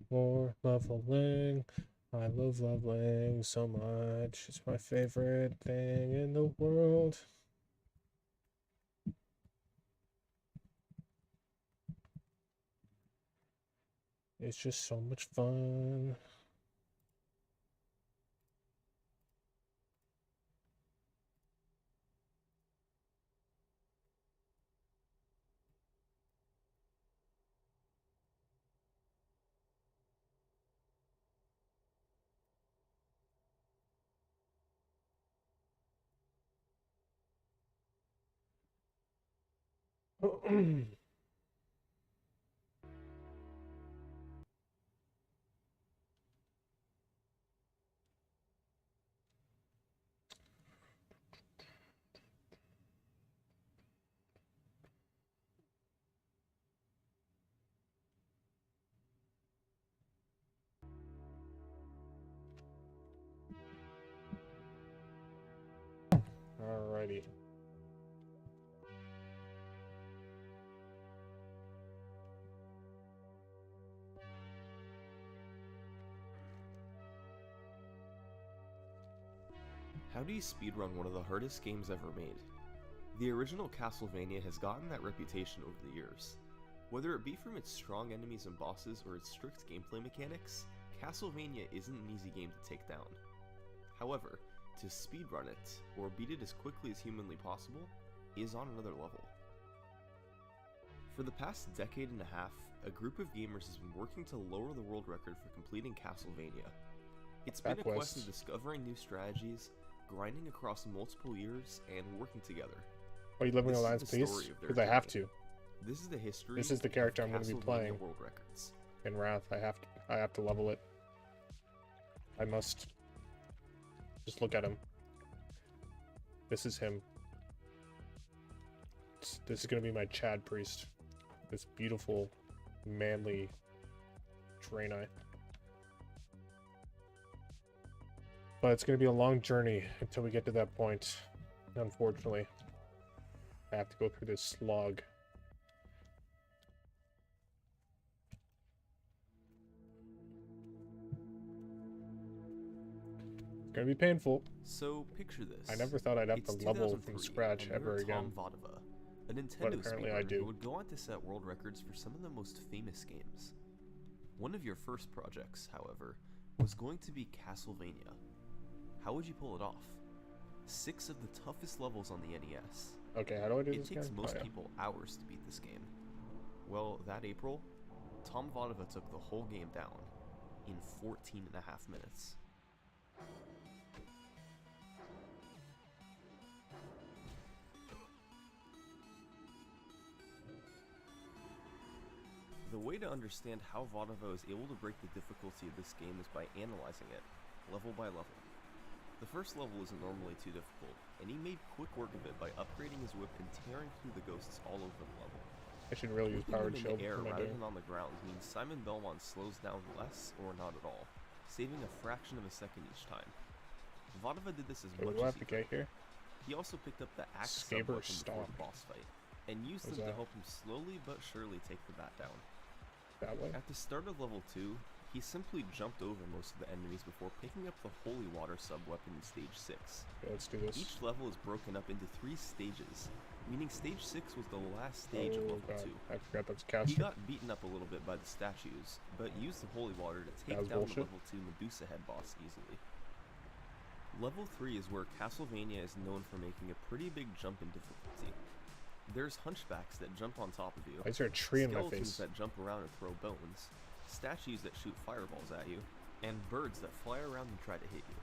More leveling. I love leveling so much. It's my favorite thing in the world. It's just so much fun. Alrighty. How do you speedrun one of the hardest games ever made? The original Castlevania has gotten that reputation over the years. Whether it be from its strong enemies and bosses or its strict gameplay mechanics, Castlevania isn't an easy game to take down. However, to speedrun it, or beat it as quickly as humanly possible, is on another level. For the past decade and a half, a group of gamers has been working to lower the world record for completing Castlevania. It's been a quest of discovering new strategies, grinding across multiple years, and working together. Are you living Alliance Peace? Because I have to. This is the history. This is the character I'm going to be playing. World records. In Wrath, I have to level it. I must. Just look at him. This is him. This is going to be my Chad priest. This beautiful, manly Draenei. But it's going to be a long journey until we get to that point. Unfortunately, I have to go through this slog. It's going to be painful. So picture this. I never thought I'd have to level from scratch ever again. Tom Vodova, a Nintendo but apparently I do. Who would go on to set world records for some of the most famous games. One of your first projects, however, was going to be Castlevania. How would you pull it off? 6 of the toughest levels on the NES. Okay, how do I do this again? It takes most yeah. people hours to beat this game. Well, that April, Tom Vodova took the whole game down in 14 and a half minutes. The way to understand how Vodova is able to break the difficulty of this game is by analyzing it, level by level. The first level isn't normally too difficult, and he made quick work of it by upgrading his whip and tearing through the ghosts all over the level. I should really use powered shield in the air rather than on the ground means Simon Belmont slows down less or not at all, saving a fraction of a second each time. Vodova did this as much as he could. Here? He also picked up the axe sub-weapon before the boss fight, and used them to help him slowly but surely take the bat down. That way? At the start of level 2, he simply jumped over most of the enemies before picking up the Holy Water sub-weapon in stage 6. Okay, let's do this. Each level is broken up into 3 stages, meaning stage 6 was the last stage of level 2. I forgot that's Caster. He got beaten up a little bit by the statues, but used the Holy Water to take down the level 2 Medusa head boss easily. Level 3 is where Castlevania is known for making a pretty big jump in difficulty. There's hunchbacks that jump on top of you, I saw a tree in my skeletons face. that jump around and throw bones, statues that shoot fireballs at you, and birds that fly around and try to hit you.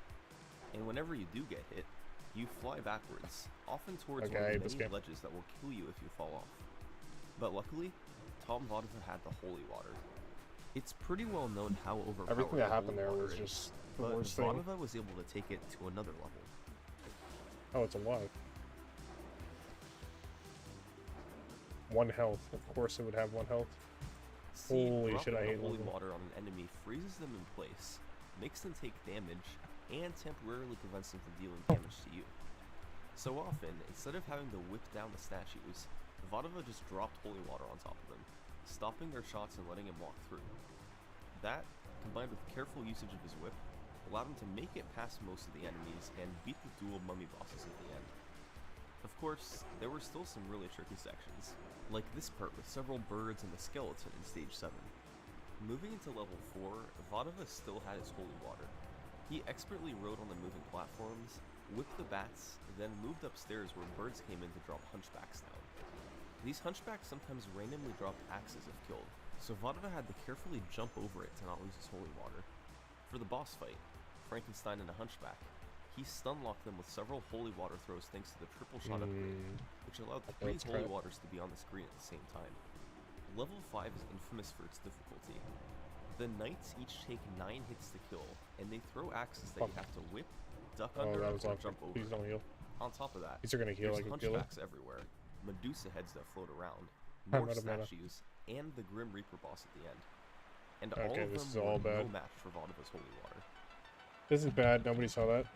And whenever you do get hit, You fly backwards, often towards Okay, one of the this many game. ledges that will kill you if you fall off. But luckily, Tom Vodova had the holy water. It's pretty well known how overpowered Everything that the happened holy there water was is, just the but worst thing. Vodova was able to take it to another level. Oh, it's alive. 1 health. Of course it would have 1 health. See, Holy shit, I dropping hate the holy lava. water on an enemy freezes them in place, makes them take damage, and temporarily prevents them from dealing damage to you. So often, instead of having to whip down the statues, Vodova just dropped holy water on top of them, stopping their shots and letting him walk through. That, combined with careful usage of his whip, allowed him to make it past most of the enemies and beat the dual mummy bosses at the end. Of course, there were still some really tricky sections, like this part with several birds and the skeleton in stage 7. Moving into level 4, Vodova still had his holy water. He expertly rode on the moving platforms, whipped the bats, then moved upstairs where birds came in to drop hunchbacks down. These hunchbacks sometimes randomly dropped axes if killed, so Vodova had to carefully jump over it to not lose his holy water. For the boss fight, Frankenstein and a hunchback, he stun-locked them with several holy water throws thanks to the triple shot upgrade, which allowed 3 That's holy crap. waters to be on the screen at the same time. Level 5 is infamous for its difficulty. The knights each take 9 hits to kill, and they throw axes that you Fuck. have to whip, duck Oh, under, that or was awful. jump over. Please don't heal. On top of that, These are gonna heal there's like a killer. hunchbacks everywhere, Medusa heads that float around, I'm more out of mana. statues, and the Grim Reaper boss at the end. And all Okay, of this them is were all no bad. match for Vodova's holy water. This is bad. Nobody saw that.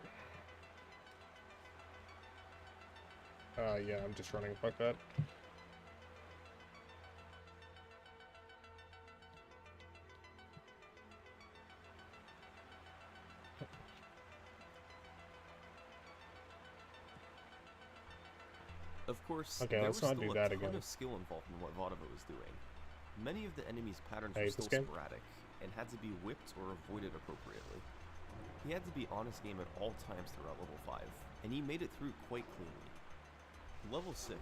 Yeah, I'm just running. Fuck that. Of course, Okay, there let's was not still do a that ton again. of skill involved in what Vodova was doing. Many of the enemies' patterns I were hate this still game. sporadic, and had to be whipped or avoided appropriately. He had to be on his game at all times throughout level 5, and he made it through quite cleanly. Level 6,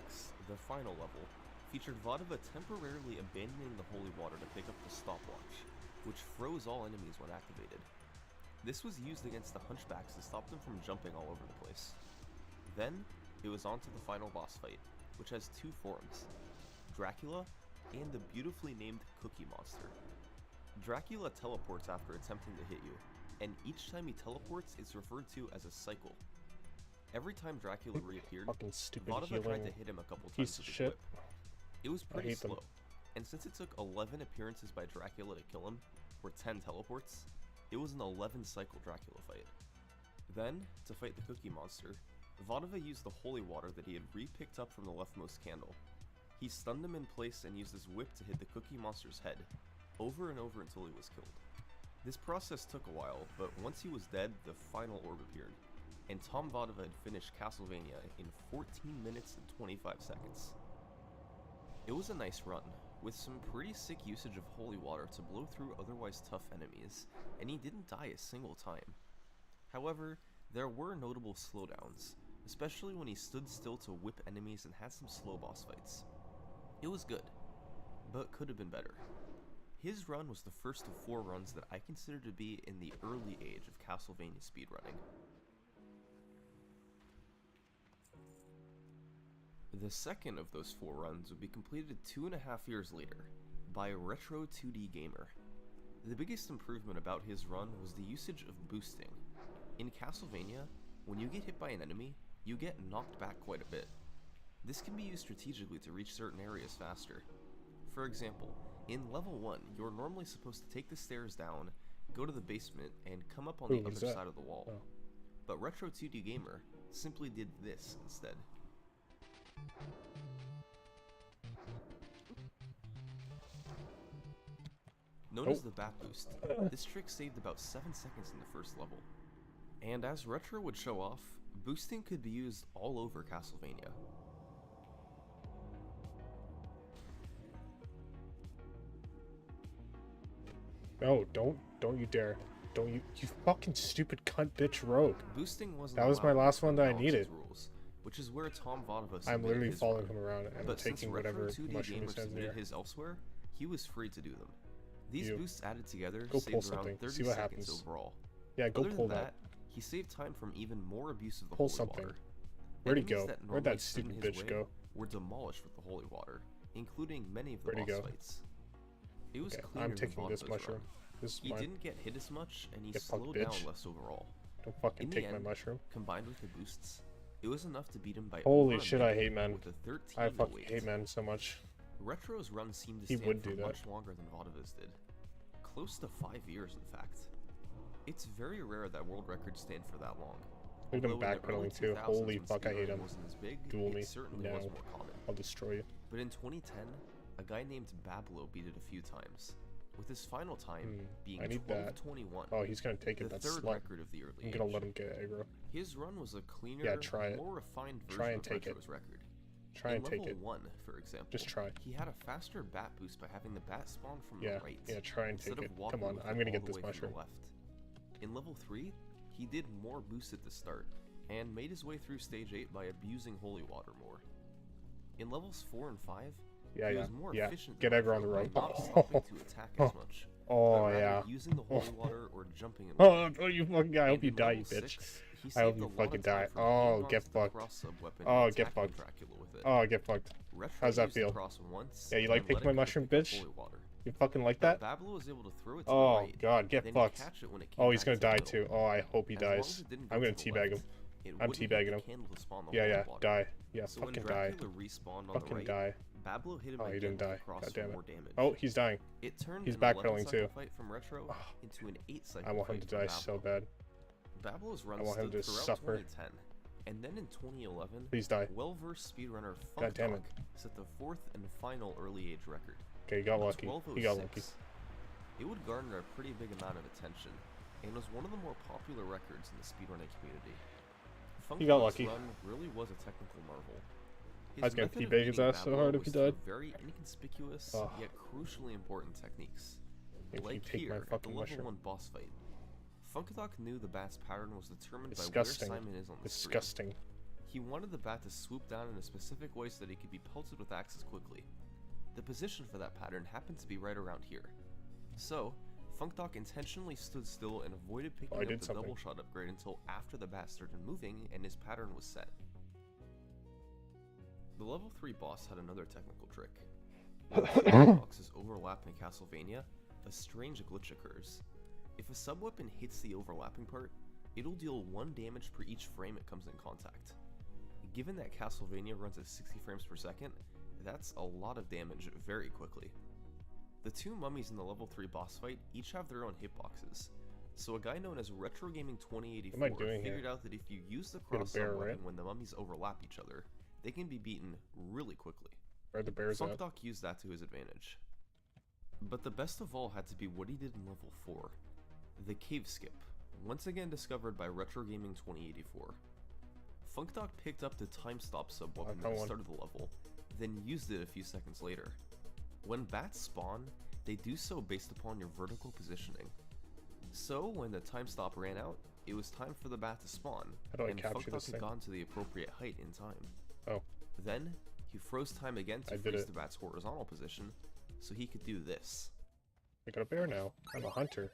the final level, featured Vodova temporarily abandoning the holy water to pick up the stopwatch, which froze all enemies when activated. This was used against the hunchbacks to stop them from jumping all over the place. Then, it was on to the final boss fight, which has 2 forms, Dracula and the beautifully named Cookie Monster. Dracula teleports after attempting to hit you, and each time he teleports it's referred to as a cycle. Every time Dracula reappeared, Fucking stupid Vodova tried to healing hit him a couple times piece with of his shit. whip. It was pretty hate them. slow, and since it took 11 appearances by Dracula to kill him, or 10 teleports, it was an 11 cycle Dracula fight. Then, to fight the Cookie Monster, Vodova used the holy water that he had re-picked up from the leftmost candle. He stunned him in place and used his whip to hit the Cookie Monster's head, over and over until he was killed. This process took a while, but once he was dead, the final orb appeared, and Tom Vodova had finished Castlevania in 14 minutes and 25 seconds. It was a nice run, with some pretty sick usage of holy water to blow through otherwise tough enemies, and he didn't die a single time. However, there were notable slowdowns, especially when he stood still to whip enemies and had some slow boss fights. It was good, but could have been better. His run was the first of 4 runs that I consider to be in the early age of Castlevania speedrunning. The second of those 4 runs would be completed 2.5 years later, by Retro 2D Gamer. The biggest improvement about his run was the usage of boosting. In Castlevania, when you get hit by an enemy, you get knocked back quite a bit. This can be used strategically to reach certain areas faster. For example, in level 1, you're normally supposed to take the stairs down, go to the basement, and come up on Ooh, the what is other that? side of the wall. Oh. But Retro 2D Gamer simply did this instead. Known as Oh. the Bat Boost, this trick saved about 7 seconds in the first level. And as Retro would show off, boosting could be used all over Castlevania. No, don't you dare. Don't you fucking stupid cunt bitch rogue. Boosting wasn't That was my allowed last one that I Galaxy's needed. rules, which is where Tom Vodova I'm submitted literally his following run. him around and But since taking Retro whatever 2D mushroom he Gamer sends in submitted here. his elsewhere, he was free to do them. These You. boosts added together Go pull saved around something, 30 see what seconds happens. overall. Yeah, go Other pull than that. he saved time from even more abuse of the Pull holy something. water. Where'd he Enemies go? that Where'd normally that stood in stupid his bitch way go? were demolished with the holy water, including many of the Where'd he boss go? fights. It was Okay, cleaner I'm than taking this Vadova's mushroom. run. This is He mine. didn't get hit as much, and he Get fucked, slowed down bitch. less overall. Don't fucking In the take my end, mushroom. combined with the boosts, it was enough to beat him by Holy over a shit, I minute hate men. with a 13 I to fucking wait. hate men so much. Retro's run seemed to He stand would for do that. much longer than Vadova's did. Close to 5 years, in fact. It's very rare that world records stand for that long. Look at him Although in the early backpedaling too. 2000s Holy when fuck, I hate speedrunning him. wasn't as big, Duel me it certainly now. was more common. I'll destroy you. But in 2010, a guy named Bablo beat it a few times, with his final time being I need that. 12:21. Oh, he's gonna take the it. That third slut. record of the early I'm gonna age. let him get aggro. His run was a cleaner, Yeah, try it. more refined version Try and of take it. Retro's record. Try in and take level it. 1, for example, Just try. he had a faster bat boost by having the bat spawn from Yeah, the right, yeah, try and instead take of it. walking Come on, with I'm it gonna all get the this way from mushroom. the left. In level 3, he did more boosts at the start, and made his way through stage 8 by abusing holy water more. In levels 4 and 5, Yeah, he yeah, was more yeah. efficient Get than aggro on the Retro right. by not stopping to attack as much, but Oh, rather yeah. using the holy water or jumping in Oh, you fucking guy. I hope you die, you bitch. I hope you fucking die. Oh, get fucked. Oh, get fucked. Oh, get fucked. How's that feel? Yeah, you like taking my mushroom, bitch? You fucking like that? Bablo was able to throw it to Oh, the right, God, get then fucked. catch it when it came Oh, he's back gonna to the die middle. too. Oh, I hope he As long as dies. it didn't I'm go gonna to the teabag him. left, it I'm wouldn't hit teabagging the him. candle to spawn the Yeah, holy yeah, water. die. Yeah, So when fucking die. Dracula respawned on the Fucking right, die. Bablo hit him Oh, he again didn't with die. the cross God for damn it. more damage. Oh, he's dying. It turned He's an 11 backpedaling cycle too. fight from Retro Oh, into an 8 cycle I want him fight to from die Bablo. so bad. Bablo's run I want him stood to throughout suffer. 2010, and then in 2011, Please die. well-versed speedrunner God damn it. Funkdog set the 4th and final early age record. Okay, he got A lucky. He got 12:06. lucky. It would garner a pretty big amount of attention, and was one of the more popular records in the speedrunning community. He got Funkdog's lucky. run really was a technical marvel. I was gonna method of teabag his beating ass so Bablo hard if was he through died. very inconspicuous Ugh. yet crucially important techniques. If you Like take here my at the fucking level mushroom. 1 boss fight. Funkadok knew the bat's pattern was determined Disgusting. by where Simon is on the screen. Disgusting. He wanted the bat to swoop down in a specific way so that he could be pelted with axes quickly. The position for that pattern happened to be right around here. So, Funkdok intentionally stood still and avoided picking I up did the something. double shot upgrade until after the bat started moving and his pattern was set. The level 3 boss had another technical trick. When two boxes overlap in Castlevania, a strange glitch occurs. If a sub-weapon hits the overlapping part, it'll deal 1 damage per each frame it comes in contact. Given that Castlevania runs at 60 frames per second, that's a lot of damage very quickly. The two mummies in the level 3 boss fight each have their own hitboxes, so a guy known as Retro Gaming 2084 What am I doing figured here? out that if you use the Get a cross bear, sub weapon right? when the mummies overlap each other, they can be beaten really quickly. Where are the bears at? Funkdok used that to his advantage. But the best of all had to be what he did in level 4, the cave skip, once again discovered by Retro Gaming 2084. Funkdok picked up the time stop sub weapon at the start of the level, then used it a few seconds later. When bats spawn, they do so based upon your vertical positioning. So when the time stop ran out, it was time for the bat to spawn, How do I and capture Funkdok this had thing? gone to the appropriate height in time. Oh. Then, he froze time again I to did freeze it. the bat's horizontal position, so he could do this. I got a bear now. I'm a hunter.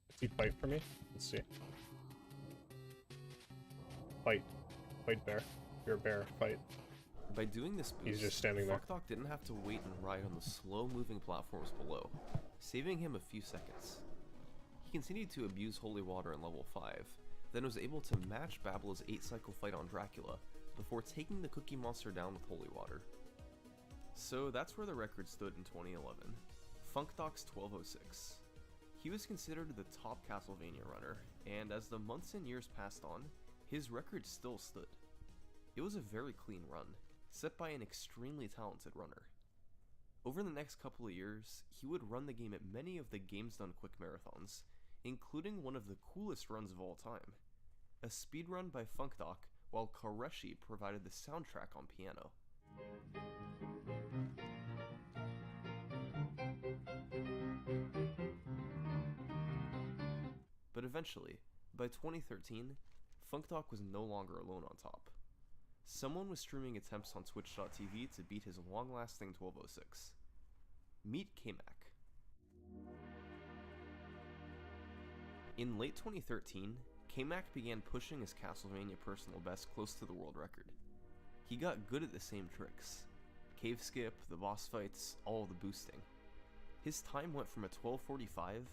Does he fight for me? Let's see. Fight. Fight, bear. You're a bear. Fight. By doing this boost, He's just standing there. Funkdok didn't have to wait and ride on the slow-moving platforms below, saving him a few seconds. He continued to abuse holy water in level 5, then was able to match Bablo's 8-cycle fight on Dracula, before taking the Cookie Monster down with holy water. So that's where the record stood in 2011. Funkdok's 1206. He was considered the top Castlevania runner, and as the months and years passed on, his record still stood. It was a very clean run, set by an extremely talented runner. Over the next couple of years, he would run the game at many of the Games Done Quick marathons, including one of the coolest runs of all time, a speedrun by Funkdok while Koreshi provided the soundtrack on piano. But eventually, by 2013, Funkdok was no longer alone on top. Someone was streaming attempts on Twitch.tv to beat his long-lasting 1206. Meet Kamak. In late 2013, K-Mac began pushing his Castlevania personal best close to the world record. He got good at the same tricks. Cave skip, the boss fights, all of the boosting. His time went from a 12:45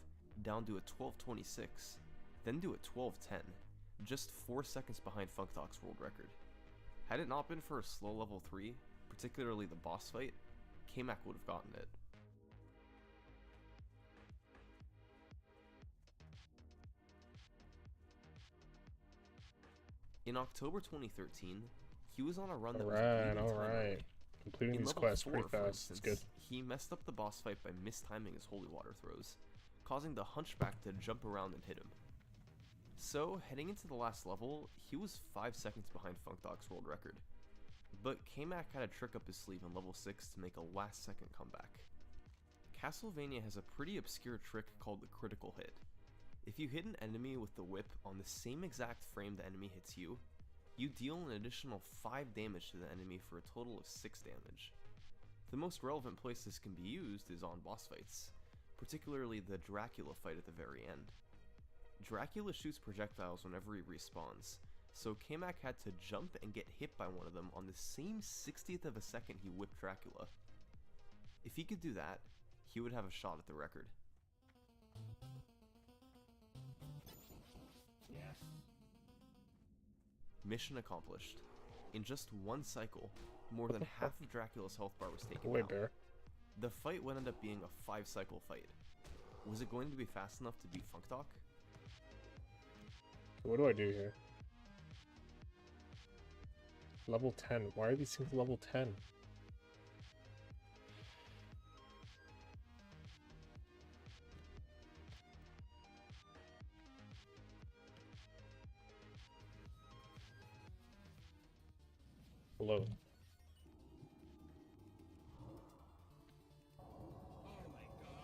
down to a 12:26, then to a 12:10, just 4 seconds behind FunkDoc's world record. Had it not been for a slow level 3, particularly the boss fight, K-Mac would have gotten it. In October 2013, he was on a run that was alright. Completing these quests pretty fast. It's good. He messed up the boss fight by mistiming his holy water throws, causing the Hunchback to jump around and hit him. So, heading into the last level, he was 5 seconds behind FunkDoc's world record. But K-Mac had a trick up his sleeve in level 6 to make a last second comeback. Castlevania has a pretty obscure trick called the critical hit. If you hit an enemy with the whip on the same exact frame the enemy hits you, you deal an additional 5 damage to the enemy for a total of 6 damage. The most relevant place this can be used is on boss fights, particularly the Dracula fight at the very end. Dracula shoots projectiles whenever he respawns, so K-Mac had to jump and get hit by one of them on the same 60th of a second he whipped Dracula. If he could do that, he would have a shot at the record. Yes. Mission accomplished. In just one cycle, more than half of Dracula's health bar was taken Wait, out. Bear. The fight would end up being a 5-cycle fight. Was it going to be fast enough to beat FunkDoc? What do I do here? Level 10. Why are these things level 10? Hello. Oh my god.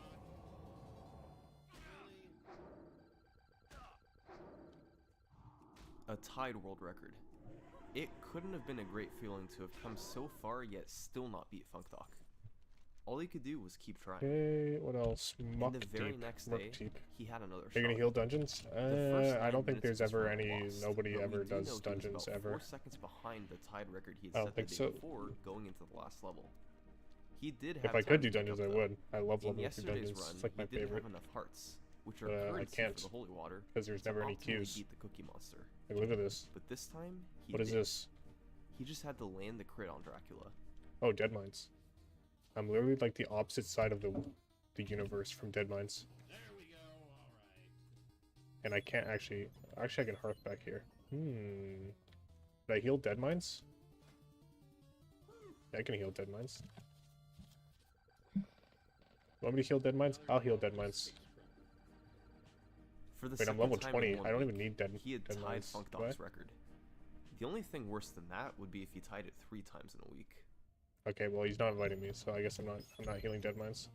Really? A tied world record. It couldn't have been a great feeling to have come so far yet still not beat FunkDoc. All he could do was keep trying. Okay, what else? Muck And the very Deep. next Muck day, Deep. he had another Are you gonna shot. heal dungeons? The first I 9 don't think minutes there's of his ever run any. lost, Nobody but we ever do know does he was dungeons about ever. 4 seconds behind the tied record he had I don't set the think day so. before going into the last level. He did have If I time could do to pick dungeons, up I though. would. I love In leveling through yesterday's dungeons. run, It's like my he didn't favorite. have enough hearts, which are I currency can't. for the holy water, Because there's to never any optimally queues. beat the Cookie Monster. Like, look at this. But this time, he What is did. this? He just had to land the crit on Dracula. Oh, Dead Mines. I'm literally like the opposite side of the universe from Dead Mines. There we go. Alright. And I can't actually... Actually, I can hearth back here. Did I heal Dead Mines? Yeah, I can heal Dead Mines. Want me to heal Dead Mines? I'll heal Dead Mines. For the Wait, I'm second level time 20. in one I don't week, even need Dead he had Dead tied Mines. FunkDoc's What? record. The only thing worse than that would be if he tied it 3 times in a week. Okay, well he's not inviting me, so I guess I'm not healing Dead Mines.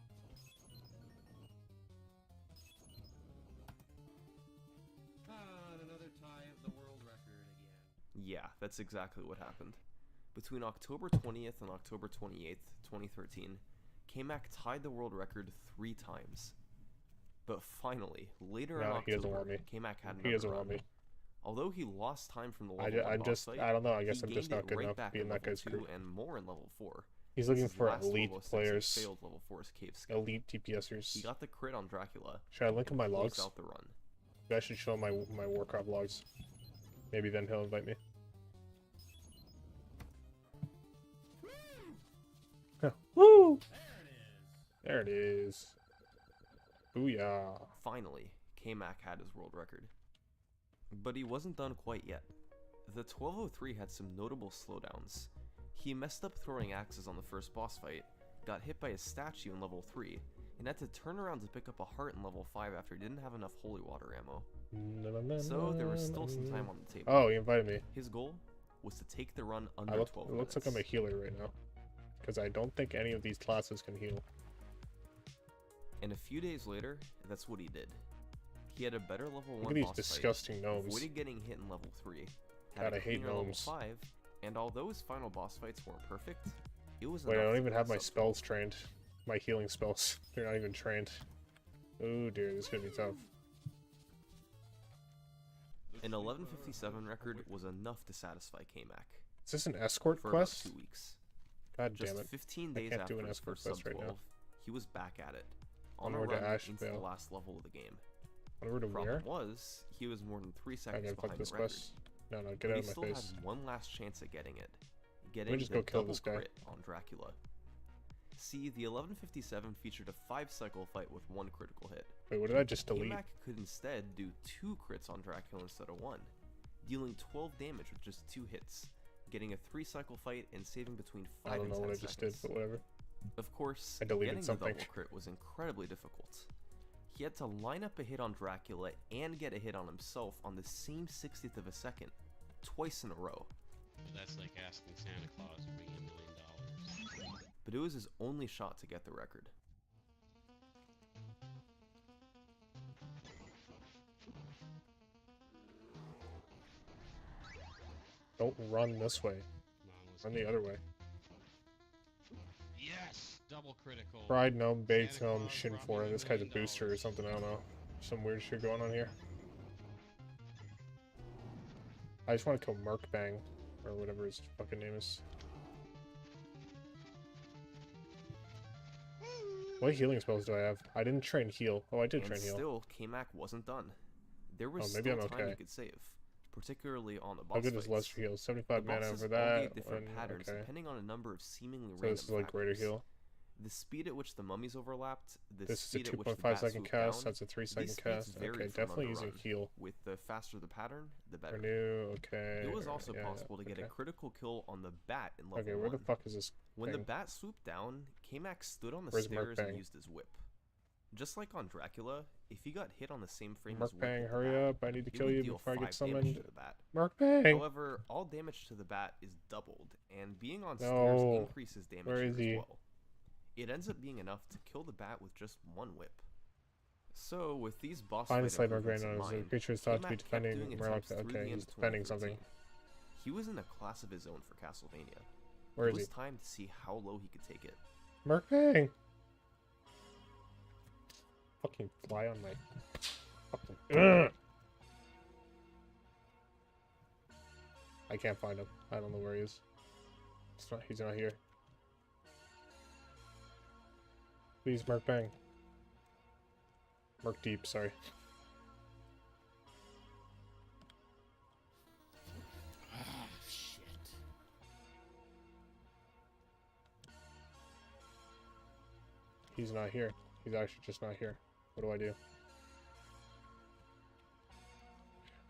Ah, and another tie of the world record again. Yeah, that's exactly what happened. Between October 20th and October 28th, 2013, K-Mac tied the world record 3 times. But finally, later in No, he doesn't want October, me. K-Mac had He another doesn't run. want me. Although he lost time from the level 1 I'm boss just, fight, I don't know, I guess he I'm just gained not it good right enough back to be in in that level guy's 2 group. and more in level 4. He's looking His for last elite level 6 players. failed level 4's cave skip. Elite DPSers. He got the crit on Dracula. Should I link in my and logs? closed out the run. Maybe I should show my Warcraft logs. Maybe then he'll invite me. Woo! There it is. There it is. Booyah. Finally, K-Mac had his world record. But he wasn't done quite yet. The 1203 had some notable slowdowns. He messed up throwing axes on the first boss fight, got hit by a statue in level 3, and had to turn around to pick up a heart in level 5 after he didn't have enough holy water ammo. So there was still some time on the table. Oh, he invited me. His goal was to take the run under It 12 looks minutes. like I'm a healer right now. Because I don't think any of these classes can heal. And a few days later, that's what he did. He had a better level 1 Look at these boss disgusting fight, gnomes. avoided getting hit in level 3, had God, a I hate cleaner level gnomes. 5, and although his final boss fights weren't perfect, it was Wait, I enough don't to even have my pass up spells trained. My healing spells. They're not even trained. Oh dear, this is gonna be tough. An 1157 record was enough to satisfy K-Mac. Is this an escort for quest? about 2 weeks. God Just damn it. 15 I days can't after do an his escort first quest sub right 12, now. he was back at it, on a Onward to run into the Asheville. last level of the game. Onward to Problem where? was, he was more than 3 I seconds gotta fuck behind this the record. quest. No, get But out he of my still face. had one last chance at getting it. Let Getting me just the go kill double this guy. crit on Dracula. See, the 1157 featured a 5-cycle fight with 1 critical hit. Wait, what did I just delete? K-Mac could instead do 2 crits on Dracula instead of 1, dealing 12 damage with just 2 hits, getting a 3-cycle fight and saving between 5 I don't and know 10 what I just did, seconds. but whatever. Of course, I deleted getting something. the double crit was incredibly difficult. He had to line up a hit on Dracula and get a hit on himself on the same 60th of a second, twice in a row. But that's like asking Santa Claus to bring you $1 million. But it was his only shot to get the record. Don't run this way. Come on, let's Run go. the other way. Yes! Double critical. Pride Gnome, Bates Santa Gnome, Claus Shin brought me 4. $1 This guy's a million. booster or something, I don't know. Some weird shit going on here. I just want to kill Merkbang, or whatever his fucking name is. What healing spells do I have? I didn't train heal. Oh, I did And train heal. still, K-Mac wasn't done. There was Oh, maybe still I'm time okay. you could save, particularly on the boss How good is fights. lesser heal? 75 The mana bosses over all that. gave different one- patterns okay. depending on a number of seemingly So random this is like greater factors. heal. The speed at which the mummies overlapped, the This is a speed at which the 2.5 bat second swooped cast. down, That's a 3-second these speeds cast. varied Okay, from definitely run to using run. heal. with the faster the pattern, the better. Renew, okay. It was also yeah, possible to get a okay. critical kill on the bat in level Okay, 1. where the fuck is this When the thing? bat swooped down, K-Mac stood on the Where's stairs Merkbang? and used his whip. Just like on Dracula, if he got hit on the same frame as whip Merkbang, with the hurry bat, up. I need to he kill would you deal before I 5 get damage summoned. to the bat. Merkbang! However, all damage to the bat is doubled, and being on No. stairs increases damage Where here is he? as well. It ends up being enough to kill the bat with just 1 whip. So, with these boss Find a fight slave improvements in Merkbang. The mind, creature is thought to be K-Mac kept defending doing Murloc. attempts through the Okay, end he's of defending 2013. something. He was in a class of his own for Castlevania. Where It is was he? time to see how low he could take it. Merkbang! Fucking fly on my... Fucking... Ugh! I can't find him. I don't know where he is. He's not here. Please, Merkbang. Merk Deep, sorry. Ah, shit. He's not here. He's actually just not here. What do I do?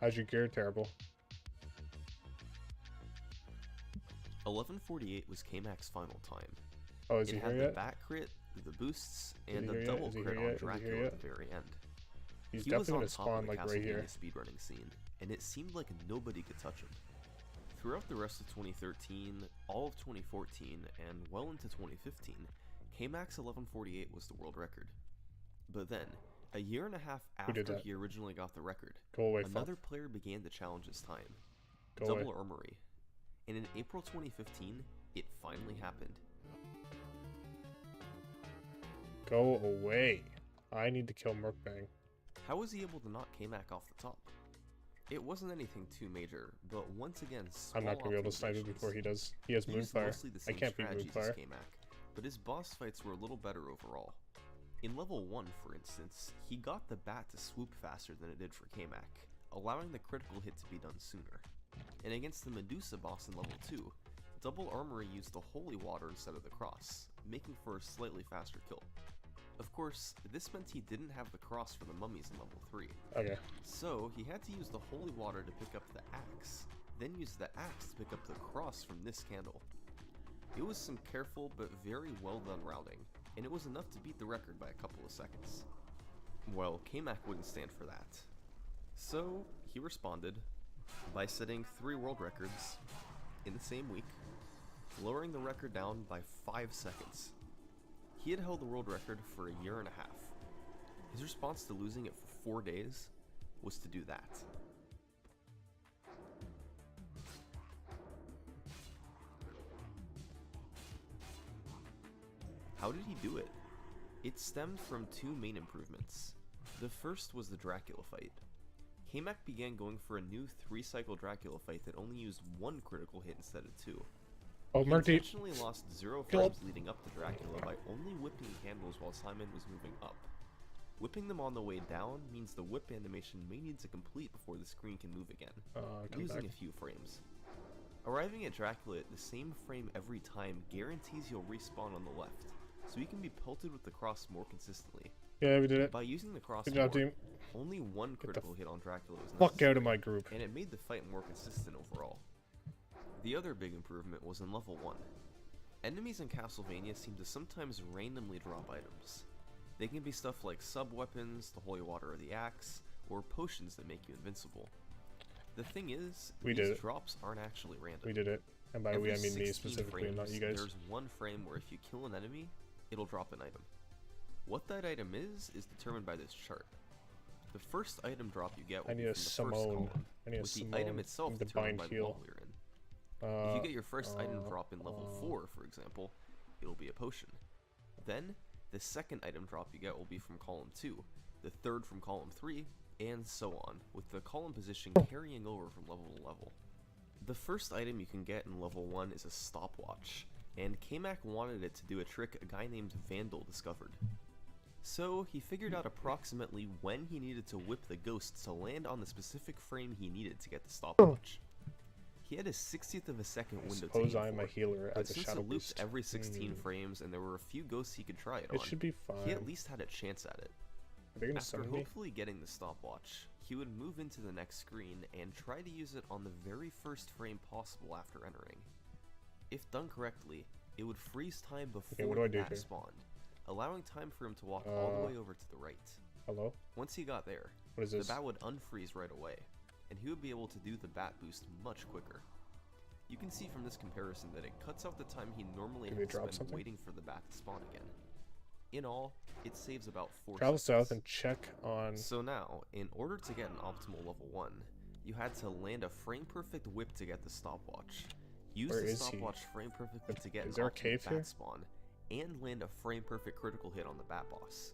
How's your gear? Terrible. 1148 was K-Mac's final time. Oh, is he It here had the yet? bat crit, the boosts, Is and he the here yet? double Is he crit here on yet? Is he here Dracula yet? at the very end. He's He was definitely on gonna top spawn of the like right here. Castlevania speedrunning scene, and it seemed like nobody could touch him. Throughout the rest of 2013, all of 2014, and well into 2015, K-Mac's 1148 was the world record. But then, a year and a half Who did after that? he originally got the record, Go away, another fuck. player began to challenge his time. Go Double away. Armory. And in April 2015, it finally happened. Go away. I need to kill Merkbang. How was he able to knock K-Mac off the top? It wasn't anything too major, but once again, I'm not gonna be able to small snipe him before he optimizations. does. He has He used Moonfire. mostly the I same can't beat strategies as Moonfire. K-Mac, but his boss fights were a little better overall. In level 1, for instance, he got the bat to swoop faster than it did for K-Mac, allowing the critical hit to be done sooner. And against the Medusa boss in level 2, Double Armory used the Holy Water instead of the Cross, making for a slightly faster kill. Of course, this meant he didn't have the Cross for the mummies in level 3, Okay. so he had to use the Holy Water to pick up the axe, then use the axe to pick up the cross from this candle. It was some careful but very well done routing, and it was enough to beat the record by a couple of seconds. Well, K-Mac wouldn't stand for that. So, he responded by setting 3 world records in the same week, lowering the record down by 5 seconds. He had held the world record for a year and a half. His response to losing it for 4 days was to do that. How did he do it? It stemmed from 2 main improvements. The first was the Dracula fight. K-Mac began going for a new 3-cycle Dracula fight that only used 1 critical hit instead of 2. Oh, He Murty. intentionally lost 0 Kill him. frames leading up to Dracula by only whipping candles while Simon was moving up. Whipping them on the way down means the whip animation may need to complete before the screen can move again, Come losing back. a few frames. Arriving at Dracula at the same frame every time guarantees you'll respawn on the left, so you can be pelted with the cross more consistently. Yeah, we did it. By using the cross Good job, more, team. only 1 critical hit on Dracula was Fuck necessary, out of my group. and it made the fight more consistent overall. The other big improvement was in level 1. Enemies in Castlevania seem to sometimes randomly drop items. They can be stuff like sub-weapons, the holy water or the axe, or potions that make you invincible. The thing is, We did these it. drops aren't actually random. We did it. And by we, I Every mean me 16 specifically, and not you frames, guys. There's 1 frame where if you kill an enemy, it'll drop an item. What that item is determined by this chart. The first item drop you get will I be need a from the first Simone. column, I need a with the Simone. item itself with the determined bind by the heal. level you're in. If you get your first item drop in level 4, for example, it'll be a potion. Then, the second item drop you get will be from column 2, the third from column 3, and so on, with the column position carrying over from level to level. The first item you can get in level 1 is a stopwatch, and K-Mac wanted it to do a trick a guy named Vandal discovered. So, he figured out approximately when he needed to whip the ghost to land on the specific frame he needed to get the stopwatch. He had a 60th of a second I window to suppose aim I'm for, a healer but as a since Shadow it loops Beast. every 16 frames and there were a few ghosts he could try it It on, should be fine. he at least had a chance at it. Are they gonna After summon me? hopefully getting the stopwatch, he would move into the next screen and try to use it on the very first frame possible after entering. If done correctly, it would freeze time before what do I the do bat here? spawned, allowing time for him to walk all the way over to the right. Hello? Once he got there, What is the this? bat would unfreeze right away, and he would be able to do the bat boost much quicker. You can see from this comparison that it cuts out the time he normally Did has we to drop spend something? waiting for the bat to spawn again. In all, it saves about 4 Travel seconds. south and check on... So now, in order to get an optimal level 1, you had to land a frame-perfect whip to get the stopwatch, use Where the is he? stopwatch frame-perfectly to get an Is there a optimal cave bat here? spawn, and land a frame-perfect critical hit on the bat boss.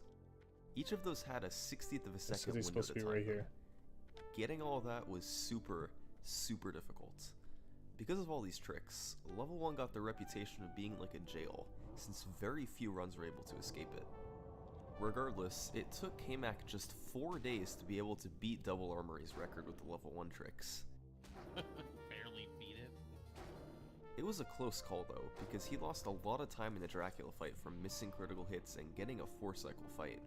Each of those had a 60th of a This second is window supposed to be time right them. here. Getting all that was super difficult. Because of all these tricks, level 1 got the reputation of being like a jail, since very few runs were able to escape it. Regardless, it took K-Mac just 4 days to be able to beat Double Armory's record with the level 1 tricks. Barely beat it. It was a close call though, because he lost a lot of time in the Dracula fight from missing critical hits and getting a 4-cycle fight.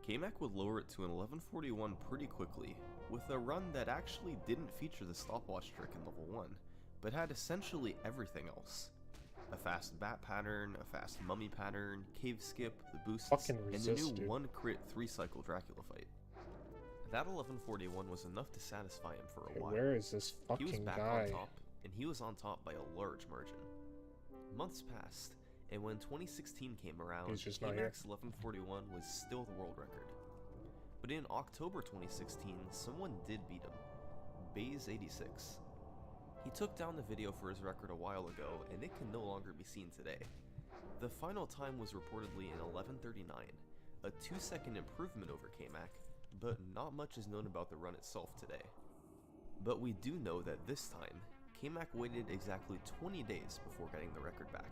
K-Mac would lower it to an 1141 pretty quickly, with a run that actually didn't feature the stopwatch trick in level 1, but had essentially everything else. A fast bat pattern, a fast mummy pattern, cave skip, the boosts, Fucking and resist, the new dude. 1 crit 3-cycle Dracula fight. That 1141 was enough to satisfy him for a Okay, while. where is this He was fucking back guy? on top, and he was on top by a large margin. Months passed, and when 2016 came around, He's just not here. K-Mac's 1141 was still the world record. But in October 2016, someone did beat him. Baze86. He took down the video for his record a while ago, and it can no longer be seen today. The final time was reportedly in 1139, a 2-second improvement over K-Mac, but not much is known about the run itself today. But we do know that this time, K-Mac waited exactly 20 days before getting the record back.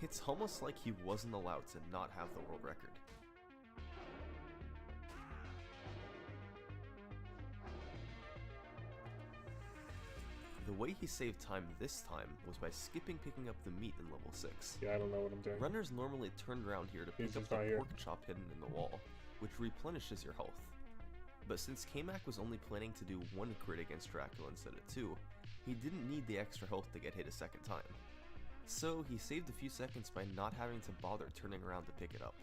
It's almost like he wasn't allowed to not have the world record. The way he saved time this time was by skipping picking up the meat in level 6. Yeah, I don't know what I'm doing. Runners normally turned around here to He's pick up just the not here. pork chop hidden in the wall, which replenishes your health. But since K-Mac was only planning to do 1 crit against Dracula instead of 2, he didn't need the extra health to get hit a second time. So he saved a few seconds by not having to bother turning around to pick it up.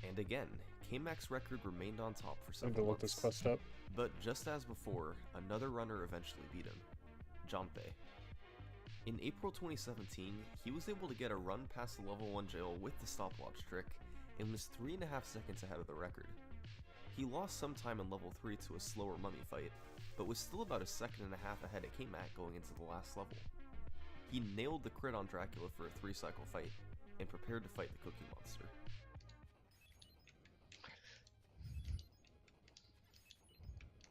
And again, K-Mac's record remained on top for I need to several look this months. quest up. But just as before, another runner eventually beat him, Janpei. In April 2017, he was able to get a run past the level 1 jail with the stopwatch trick, and was 3.5 seconds ahead of the record. He lost some time in level 3 to a slower mummy fight, but was still about 1.5 seconds ahead of K-Mac going into the last level. He nailed the crit on Dracula for a 3-cycle fight, and prepared to fight the Cookie Monster.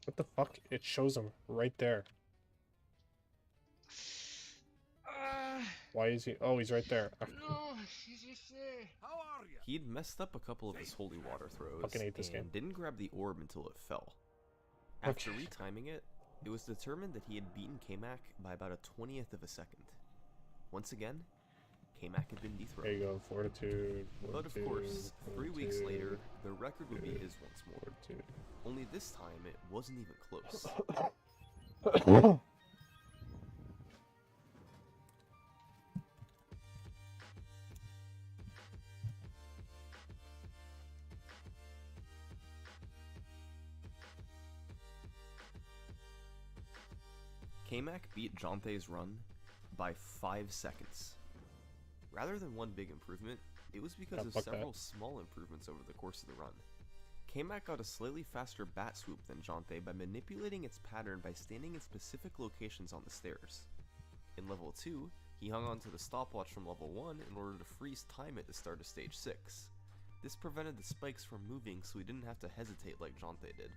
I What the fuck? It shows him right there. Why is he? Oh, he's right there. No, how are you? He'd messed up a couple of his holy water throws Fucking hate this and game. didn't grab the orb until it fell. After retiming it, it was determined that he had beaten K-Mac by about a 20th of a second. Once again, K-Mac had been dethroned. There you go, fortitude. But of course, 3 weeks later, the record would be his once more. Fortitude. Only this time, it wasn't even close. K-Mac beat Jonte's run by 5 seconds. Rather than one big improvement, it was because of several small improvements over the course of the run. K-Mac got a slightly faster bat swoop than Jonte by manipulating its pattern by standing in specific locations on the stairs. In level 2, he hung on to the stopwatch from level 1 in order to freeze time at the start of stage 6. This prevented the spikes from moving so he didn't have to hesitate like Jonte did.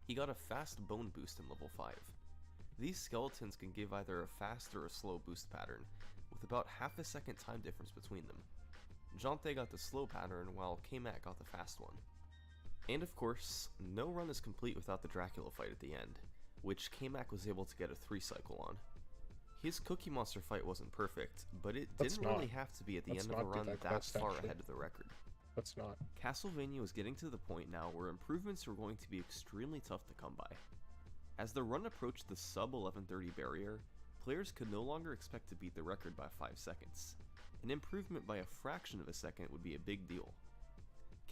He got a fast bone boost in level 5. These skeletons can give either a fast or a slow boost pattern, with about half a second time difference between them. Jonte got the slow pattern, while K-Mac got the fast one. And of course, no run is complete without the Dracula fight at the end, which K-Mac was able to get a 3 cycle on. His Cookie Monster fight wasn't perfect, but it didn't really have to be at the end of a run that far ahead of the record. Let's not. Castlevania was getting to the point now where improvements were going to be extremely tough to come by. As the run approached the sub 1130 barrier, players could no longer expect to beat the record by 5 seconds. An improvement by a fraction of a second would be a big deal.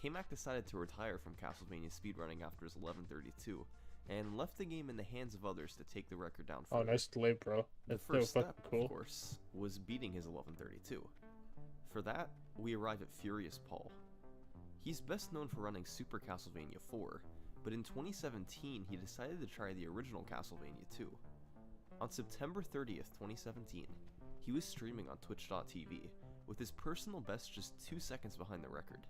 K-Mac decided to retire from Castlevania speedrunning after his 1132, and left the game in the hands of others to take the record down further. Oh, nice delay, bro. The first step, of course, was beating his 1132. For that, we arrive at Furious Paul. He's best known for running Super Castlevania 4, but in 2017 he decided to try the original Castlevania 2. On September 30th, 2017, he was streaming on Twitch.tv, with his personal best just 2 seconds behind the record.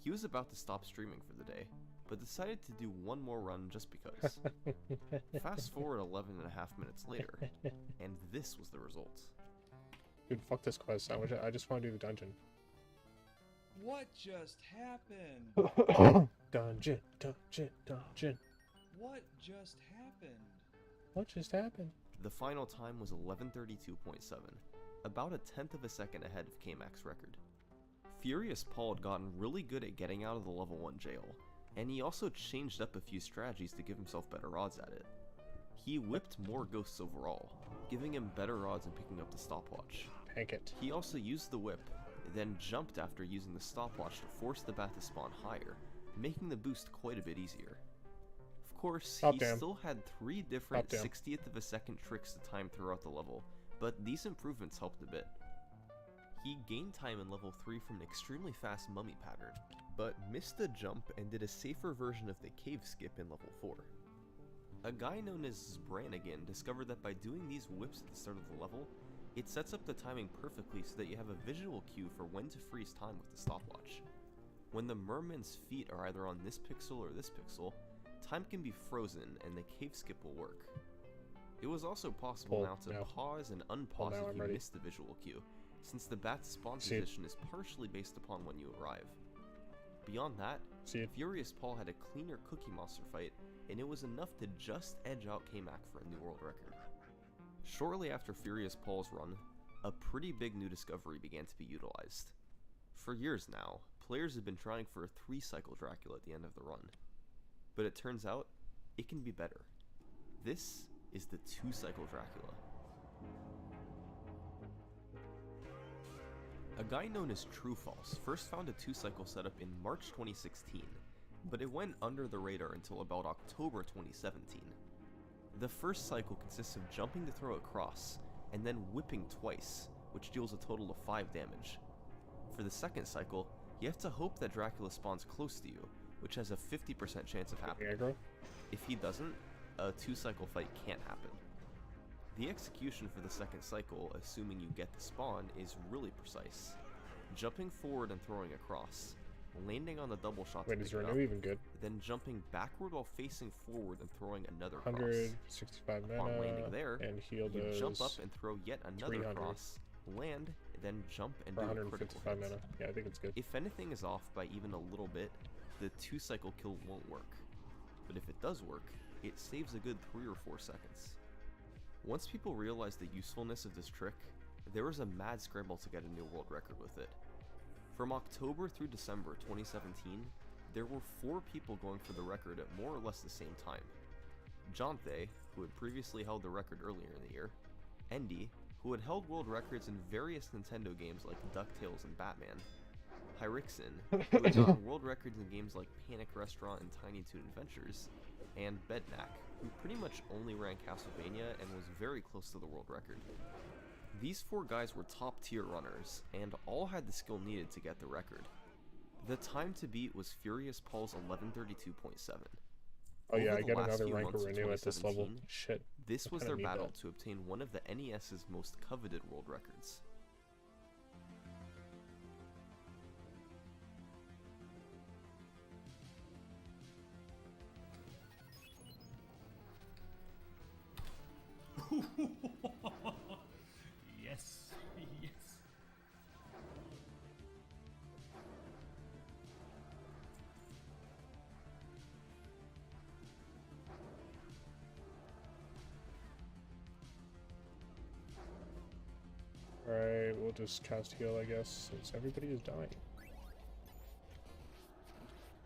He was about to stop streaming for the day, but decided to do one more run just because. Fast forward 11 and a half minutes later, and this was the result. Dude, fuck this quest. I just want to do the dungeon. What just happened? Dungeon, dungeon, dungeon. What just happened? What just happened? The final time was 11:32.7, about a tenth of a second ahead of K-Mac's record. Furious Paul had gotten really good at getting out of the level 1 jail, and he also changed up a few strategies to give himself better odds at it. He whipped more ghosts overall, giving him better odds in picking up the stopwatch. Tank it. He also used the whip, then jumped after using the stopwatch to force the bat to spawn higher, making the boost quite a bit easier. Of course, he still had 3 different 60th of a second tricks to time throughout the level, but these improvements helped a bit. He gained time in level 3 from an extremely fast mummy pattern, but missed a jump and did a safer version of the cave skip in level 4. A guy known as Brannigan discovered that by doing these whips at the start of the level, it sets up the timing perfectly so that you have a visual cue for when to freeze time with the stopwatch. When the merman's feet are either on this pixel or this pixel, time can be frozen and the cave skip will work. It was also possible now to pause and unpause if you missed the visual cue, since the bat's spawn position is partially based upon when you arrive. Beyond that, Furious Paul had a cleaner Cookie Monster fight, and it was enough to just edge out K-Mac for a new world record. Shortly after Furious Paul's run, a pretty big new discovery began to be utilized. For years now, players have been trying for a 3-cycle Dracula at the end of the run. But it turns out, it can be better. This is the 2-cycle Dracula. A guy known as TrueFalse first found a 2-cycle setup in March 2016, but it went under the radar until about October 2017. The first cycle consists of jumping to throw across, and then whipping twice, which deals a total of 5 damage. For the second cycle, you have to hope that Dracula spawns close to you, which has a 50% chance of happening. If he doesn't, a 2-cycle fight can't happen. The execution for the second cycle, assuming you get the spawn, is really precise. Jumping forward and throwing across. landing on the double shot to Wait, pick is it up, Renew even good? then jumping backward while facing forward and throwing another cross. 165 Upon mana, landing there, and heal you does jump up and throw yet another 300. cross, land, then jump and for do a critical 155 hit. mana. Yeah, I think it's good. If anything is off by even a little bit, the 2-cycle kill won't work. But if it does work, it saves a good 3 or 4 seconds. Once people realized the usefulness of this trick, there was a mad scramble to get a new world record with it. From October through December 2017, there were 4 people going for the record at more or less the same time. Jonte, who had previously held the record earlier in the year, Endy, who had held world records in various Nintendo games like DuckTales and Batman, Hyrixin, who had gotten world records in games like Panic Restaurant and Tiny Toon Adventures, and Bednak, who pretty much only ran Castlevania and was very close to the world record. These 4 guys were top tier runners, and all had the skill needed to get the record. The time to beat was Furious Paul's 1132.7. Oh yeah, Over I the get last another few rank of months of Renew at this level. 2017, Shit. This I was kinda their need battle that. to obtain one of the NES's most coveted world records. Yes, yes. Alright, we'll just cast heal, I guess, since everybody is dying.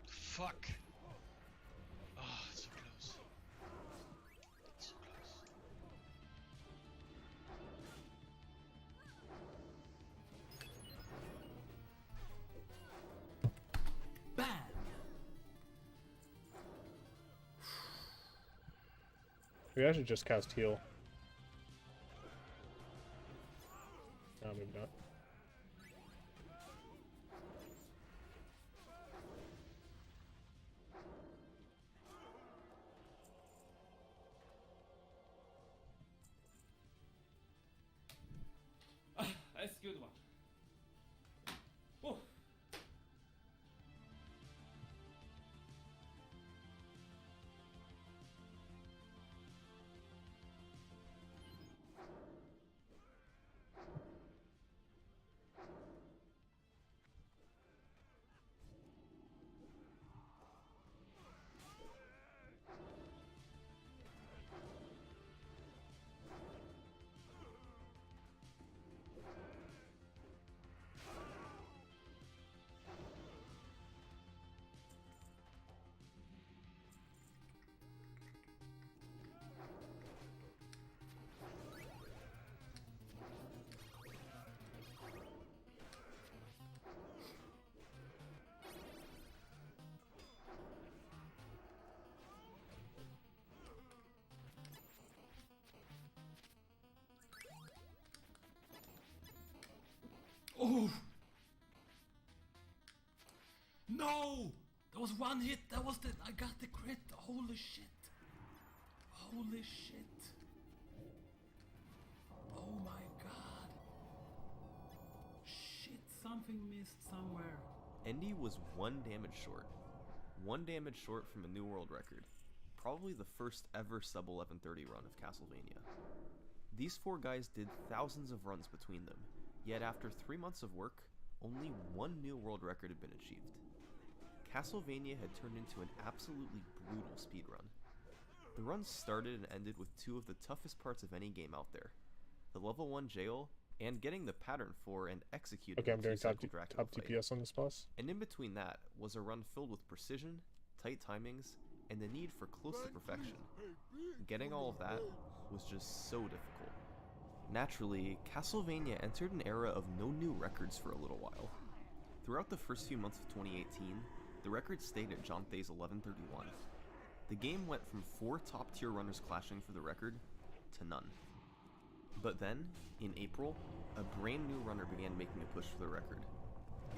Fuck. Oh, so close. So close. Bam! Maybe I should just cast heal. No, maybe not. That's a good one. Oh. Oh! No! That was one hit. That was the. I got the crit. Holy shit! Holy shit! Oh my god! Shit! Something missed somewhere. Endy was 1 damage short. 1 damage short from a new world record. Probably the first ever sub 1130 run of Castlevania. These 4 guys did thousands of runs between them, yet after 3 months of work, only 1 new world record had been achieved. Castlevania had turned into an absolutely brutal speedrun. The run started and ended with 2 of the toughest parts of any game out there. The level 1 jail, and getting the pattern for and executing Okay, I'm the doing top, 2-cycle Dracula top fight. DPS on this boss. And in between that was a run filled with precision, tight timings, and the need for close to perfection. Getting all of that was just so difficult. Naturally, Castlevania entered an era of no new records for a little while. Throughout the first few months of 2018, the record stayed at Jonte's 1131. The game went from 4 top-tier runners clashing for the record to none. But then, in April, a brand new runner began making a push for the record.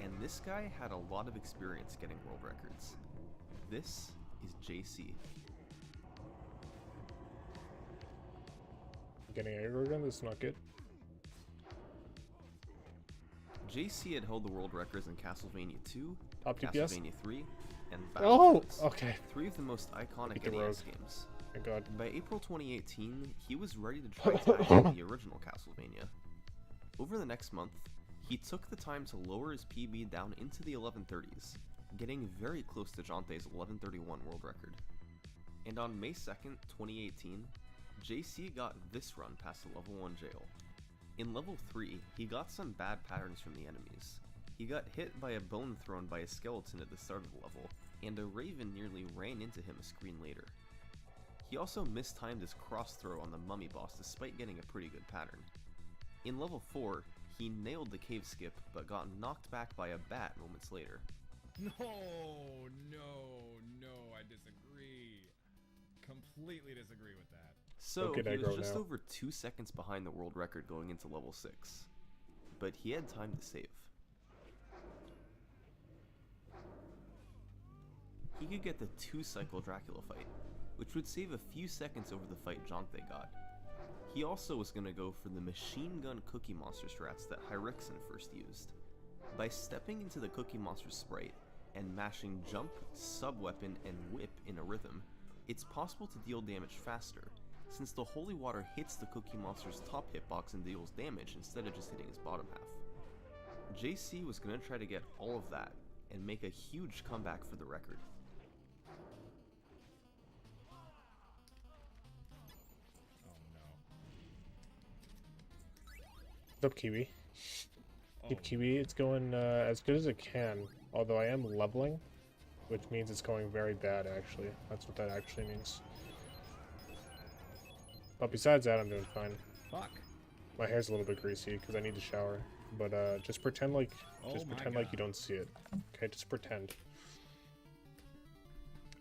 And this guy had a lot of experience getting world records. This is JC. Getting aggro again, this is not good. JC had held the world records in Castlevania 2, Top DPS? Castlevania 3, and Oh! Battletoads. Okay. 3 of the most iconic the NES games. Thank God. By April 2018, he was ready to try tackling the original Castlevania. Over the next month, he took the time to lower his PB down into the 1130s, getting very close to Jonte's 1131 world record. And on May 2nd, 2018, JC got this run past the level 1 jail. In level 3, he got some bad patterns from the enemies. He got hit by a bone thrown by a skeleton at the start of the level, and a raven nearly ran into him a screen later. He also mistimed his cross throw on the mummy boss despite getting a pretty good pattern. In level 4, he nailed the cave skip, but got knocked back by a bat moments later. No, I disagree. Completely disagree with that. So, Look at he was aggro just now. over 2 seconds behind the world record going into level 6. But he had time to save. He could get the 2-cycle Dracula fight, which would save a few seconds over the fight Jonte got. He also was going to go for the machine gun Cookie Monster strats that Hyrexen first used. By stepping into the Cookie Monster sprite and mashing jump, sub-weapon, and whip in a rhythm, it's possible to deal damage faster, since the holy water hits the Cookie Monster's top hitbox and deals damage instead of just hitting his bottom half. JC was going to try to get all of that and make a huge comeback for the record. What's up, Kiwi? Keep Kiwi. It's going as good as it can, although I am leveling, which means it's going very bad, actually. That's what that actually means. But besides that, I'm doing fine. Fuck. My hair's a little bit greasy because I need to shower. But just pretend like you don't see it. Okay, just pretend.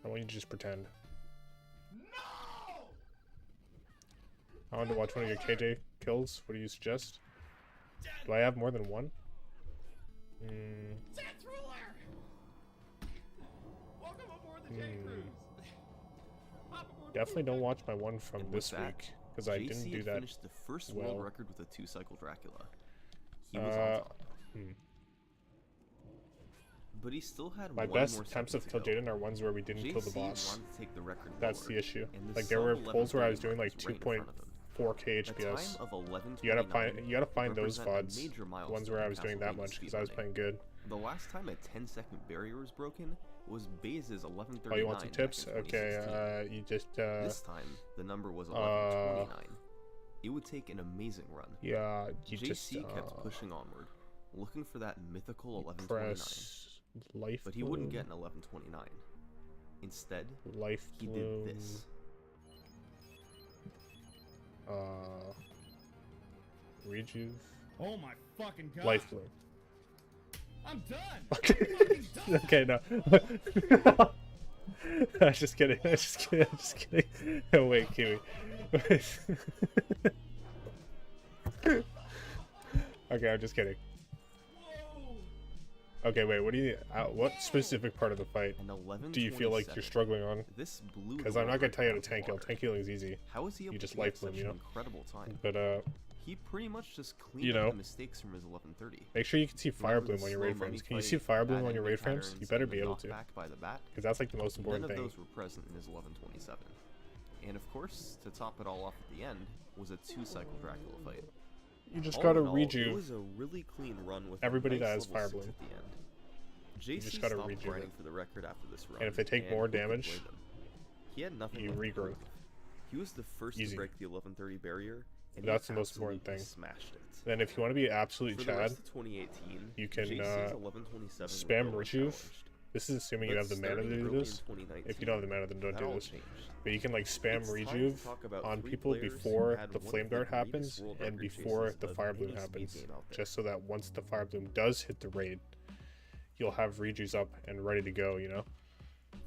I want you to just pretend. No! I want to watch one of your KJ kills. What do you suggest? Do I have more than one? Definitely don't watch my one from And this with that, week because I JC didn't do had that. finished the first well. world record with a 2-cycle Dracula. He was on top. But he still had My one best more attempts second of to Kill go. Jaden are ones where we didn't kill the JC boss. wanted to take the record That's lower, the issue. and the Like there were sub polls where I was 11:30 doing like was right in front of him. 2.4k The HPS. time of 11:29 You gotta find those represent a VODs. major milestone Ones where I in was doing that Castlevania much because I was speedrunning. playing good. The last time a 10-second barrier was broken was Baze's 11:39. Oh, you want some back tips? in Okay, 2016. you just This time, the number was 11:29. It would take an amazing run. yeah, you JC just kept pushing onward, looking for that mythical 11:29. press life. But he wouldn't bloom. get an 11:29. Instead, Life he bloom. did this. Rejuve. Oh my fucking god. Life bloom. I'm done. Okay. Okay, no. I'm just kidding. I'm just kidding. I'm just kidding. Oh, wait, Kiwi. Wait. Okay, I'm just kidding. Okay, wait. What do you? What specific part of the fight An 11:27. do you feel like you're struggling on? This blew Because the I'm not gonna record tell you out to of the tank heal. water. Tank healing is easy, How was he able just to life get bloom, such you an know? incredible time? but He pretty much just cleaned you up know. the mistakes from his 11:30. make sure you can see Fire Remember the Bloom on your slow raid mummy frames. Can you see fight, Fire Bloom bad on your enemy raid frames? You patterns, better and be the able to, knockback by the bat? because that's like the most None important of thing. those were present in his 11:27. And of course, to top it all off at the end, was a 2-cycle Dracula fight. You just All gotta in all, read It you. was a really clean run with Everybody a nice that has level Fire 6 Bloom. at the end. JC just gotta stopped read you grinding it. for the record after this run. And if they take and more who could damage, blame him? He had nothing you left to regrow. prove. He was the first Easy. to break the 11:30 barrier, and That's he the most important absolutely thing. Smashed it. Then if you want to be absolute For the Chad, rest of 2018, you can, JC's 11:27 was spam well Rejuve. challenged. This is assuming you But have the mana to starting do early this. in 2019, If you don't have the mana, then don't that do all this. changed. But you can like spam It's time to Rejuve talk about on 3 people players who before had the one of Flame Dart greatest happens world and record before chases the of Fire Bloom any speed happens. game out there. Just so that once the Fire Bloom does hit the raid, you'll have Rejuves up and ready to go, you know?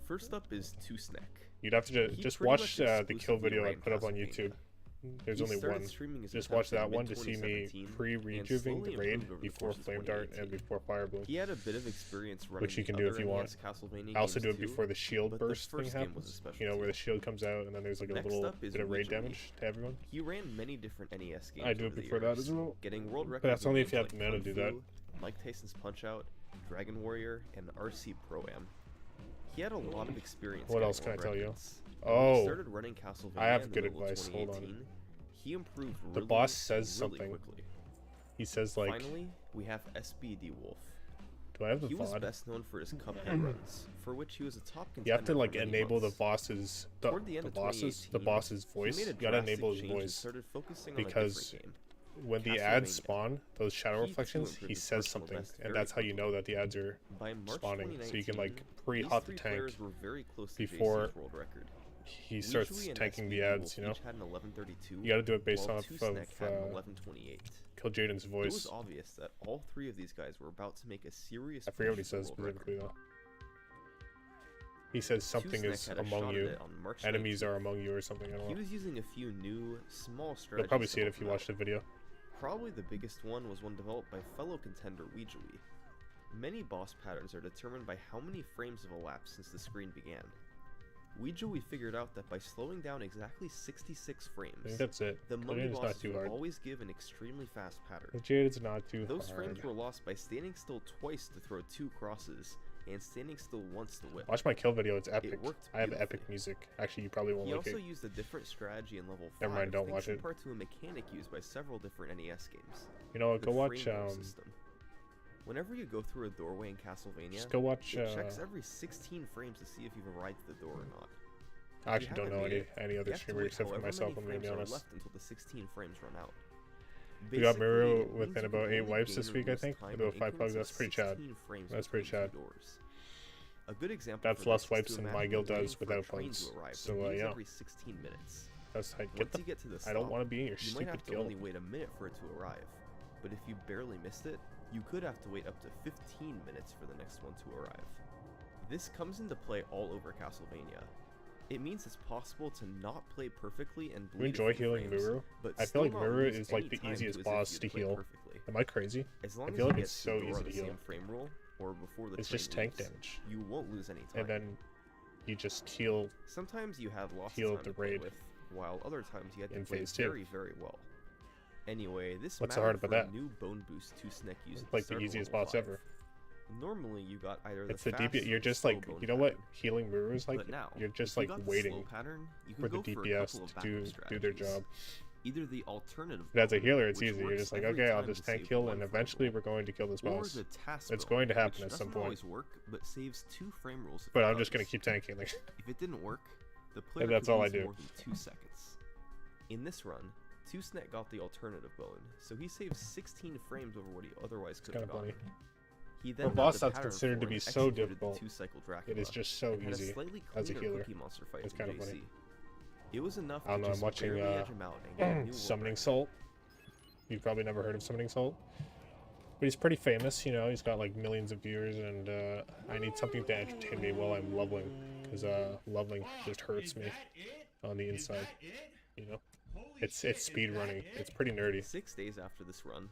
First up is Two Snack. You'd have to He just pretty watch much the kill exclusively video I ran put up on Castlevania. YouTube. There's He only started one. streaming his Just watch attempts in that one to see me mid-2017 and pre-rejuving the slowly raid improved over the before course of Flame Dart and 2018. before Fire Bloom. He had a bit of experience running Which you can the do if other you want. NES Castlevania I also do games it too, before the shield but the burst thing first game was a happens. special You know, where the deal. shield comes out and then there's like a Next little up is bit of raid Ouija damage to everyone. He ran many different NES games. I do it over the before that years, as well. Getting world records. But that's in only if you games have the like mana to Kung do that. Fu, Mike Tyson's Punch Out, Dragon Warrior, and RC Pro-Am. He had a lot of experience. What getting else can I world tell you? records. Oh, When he started running Castlevania I have in the good middle of advice. Hold on. 2018, he improved The really, boss says really something. quickly. He says like, Finally, we have SBD Wolf. do I have the He was VOD? best known for his Cuphead runs, for which he was a top contender. You have to like for many enable months. the boss's the Toward the end of boss's 2018, voice. he made You a gotta drastic enable his change and voice started focusing because on a different game. when the Castlevania. ads spawn those shadow He, too, reflections, improved he his says personal something, best and very that's how you quickly. know that the ads are By March spawning. So you can like 2019, pre-hot the these three tank players were very close to before JC's world record. he starts Weijui and tanking the SBD ads. Wolf You know, each had an 1132, you gotta do it based while off Two-Snek of had an 1128. Kill Jaden's It was voice. obvious that all three of these guys were about to make a serious I forget what he push for says world record. specifically though. He says something Two-Snek is had a among shot you. at it on March Enemies 19th. are among you or something. I don't He know. was using a few new, small strategies. You'll probably see to it help if you him watch out. the video. Probably the biggest one was one developed by fellow contender Weijui. Many boss patterns are determined by how many frames have elapsed since the screen began. Weijui figured out that by slowing down exactly 66 I think frames, that's it. the Kill mummy Jaden's not bosses too would hard. always give an extremely fast pattern. Jaden's not too Those hard. frames were lost by standing still twice to throw 2 crosses, and standing still once to whip. Watch my kill video, it's epic. worked I have beautifully. epic music. Actually, you probably won't He like also it. used a different strategy in level 5, Never mind, don't thanks watch in it. part to a mechanic used by several different NES games. You know what, The go watch, frame roll system. Whenever you go through a doorway in Castlevania, just go watch, it checks every 16 frames to see if you've arrived at the door or not. I actually don't haven't know made any You other have to streamer wait except for however myself, many I'm gonna be frames are honest. left until the 16 frames run out. We got Basically, Miru it means within you can about 8 only wipes gain this or week, I lose think. time About in 5 plugs, increments of that's pretty chad. 16 frames That's pretty between chad. two doors. A good example That's for less this is wipes to than my imagine guild waiting does for a without train plugs. to arrive, So, which means yeah. every 16 minutes. That's how Once you get to the stop, I don't want to be in your you might stupid have to guild. only wait a minute for it to arrive. But if you barely missed it, you could have to wait up to 15 minutes for the next one to arrive. This comes into play all over Castlevania. It means it's possible to not play perfectly and You bleed a enjoy few healing frames, Miru? but I feel still like not Miru lose is like any the time easiest as if boss you'd to played heal. perfectly. Am I crazy? As long I as feel you like get it's to so the door easy on to the heal. same frame roll, or before the It's train just tank leaves, damage. you won't lose any time. And then you just heal. Sometimes you had lots heal of time the to play raid with, while other times you had to in play phase 2. very, very well. Anyway, this What's so mattered hard about for that? a new bone boost Two-Snek used It's like the easiest boss ever. Normally, you got either It's the the fast DPS. You're or just slow like, bone you know what pattern. healing Miru is like? But now, You're just if you like got the waiting slow pattern, you can for the go for a DPS couple of to backup do their strategies. job. Either the alternative But as a bone, healer, it's which easy. You're works just like, every okay, I'll time just to tank save heal, one and frame eventually roll. we're going to kill this Or boss. the task It's bone, going to happen which at some doesn't point. always work, but saves 2 frame rolls. if But it I'm just gonna does. keep tank healing. If it didn't work, the player that's could all I lose do. more than 2 seconds. In this run, Two-Snek got the alternative bone, so he saved 16 frames over what he otherwise could have Kinda funny. gotten. He For then a got boss the that's pattern considered to for be and so executed the difficult, 2-cycle Dracula, It is just so and had easy a slightly as a cleaner healer. Cookie Monster fight It's than kinda funny. JC. It was enough I don't to know, I'm just watching barely edge him out and get a new world Summoning record. Salt. You've probably never heard of Summoning Salt. But he's pretty famous, you know, he's got like millions of viewers, and I need something to entertain me while I'm leveling, because leveling just hurts me on the inside, you know? It's speed running. It's pretty nerdy. 6 days after this run,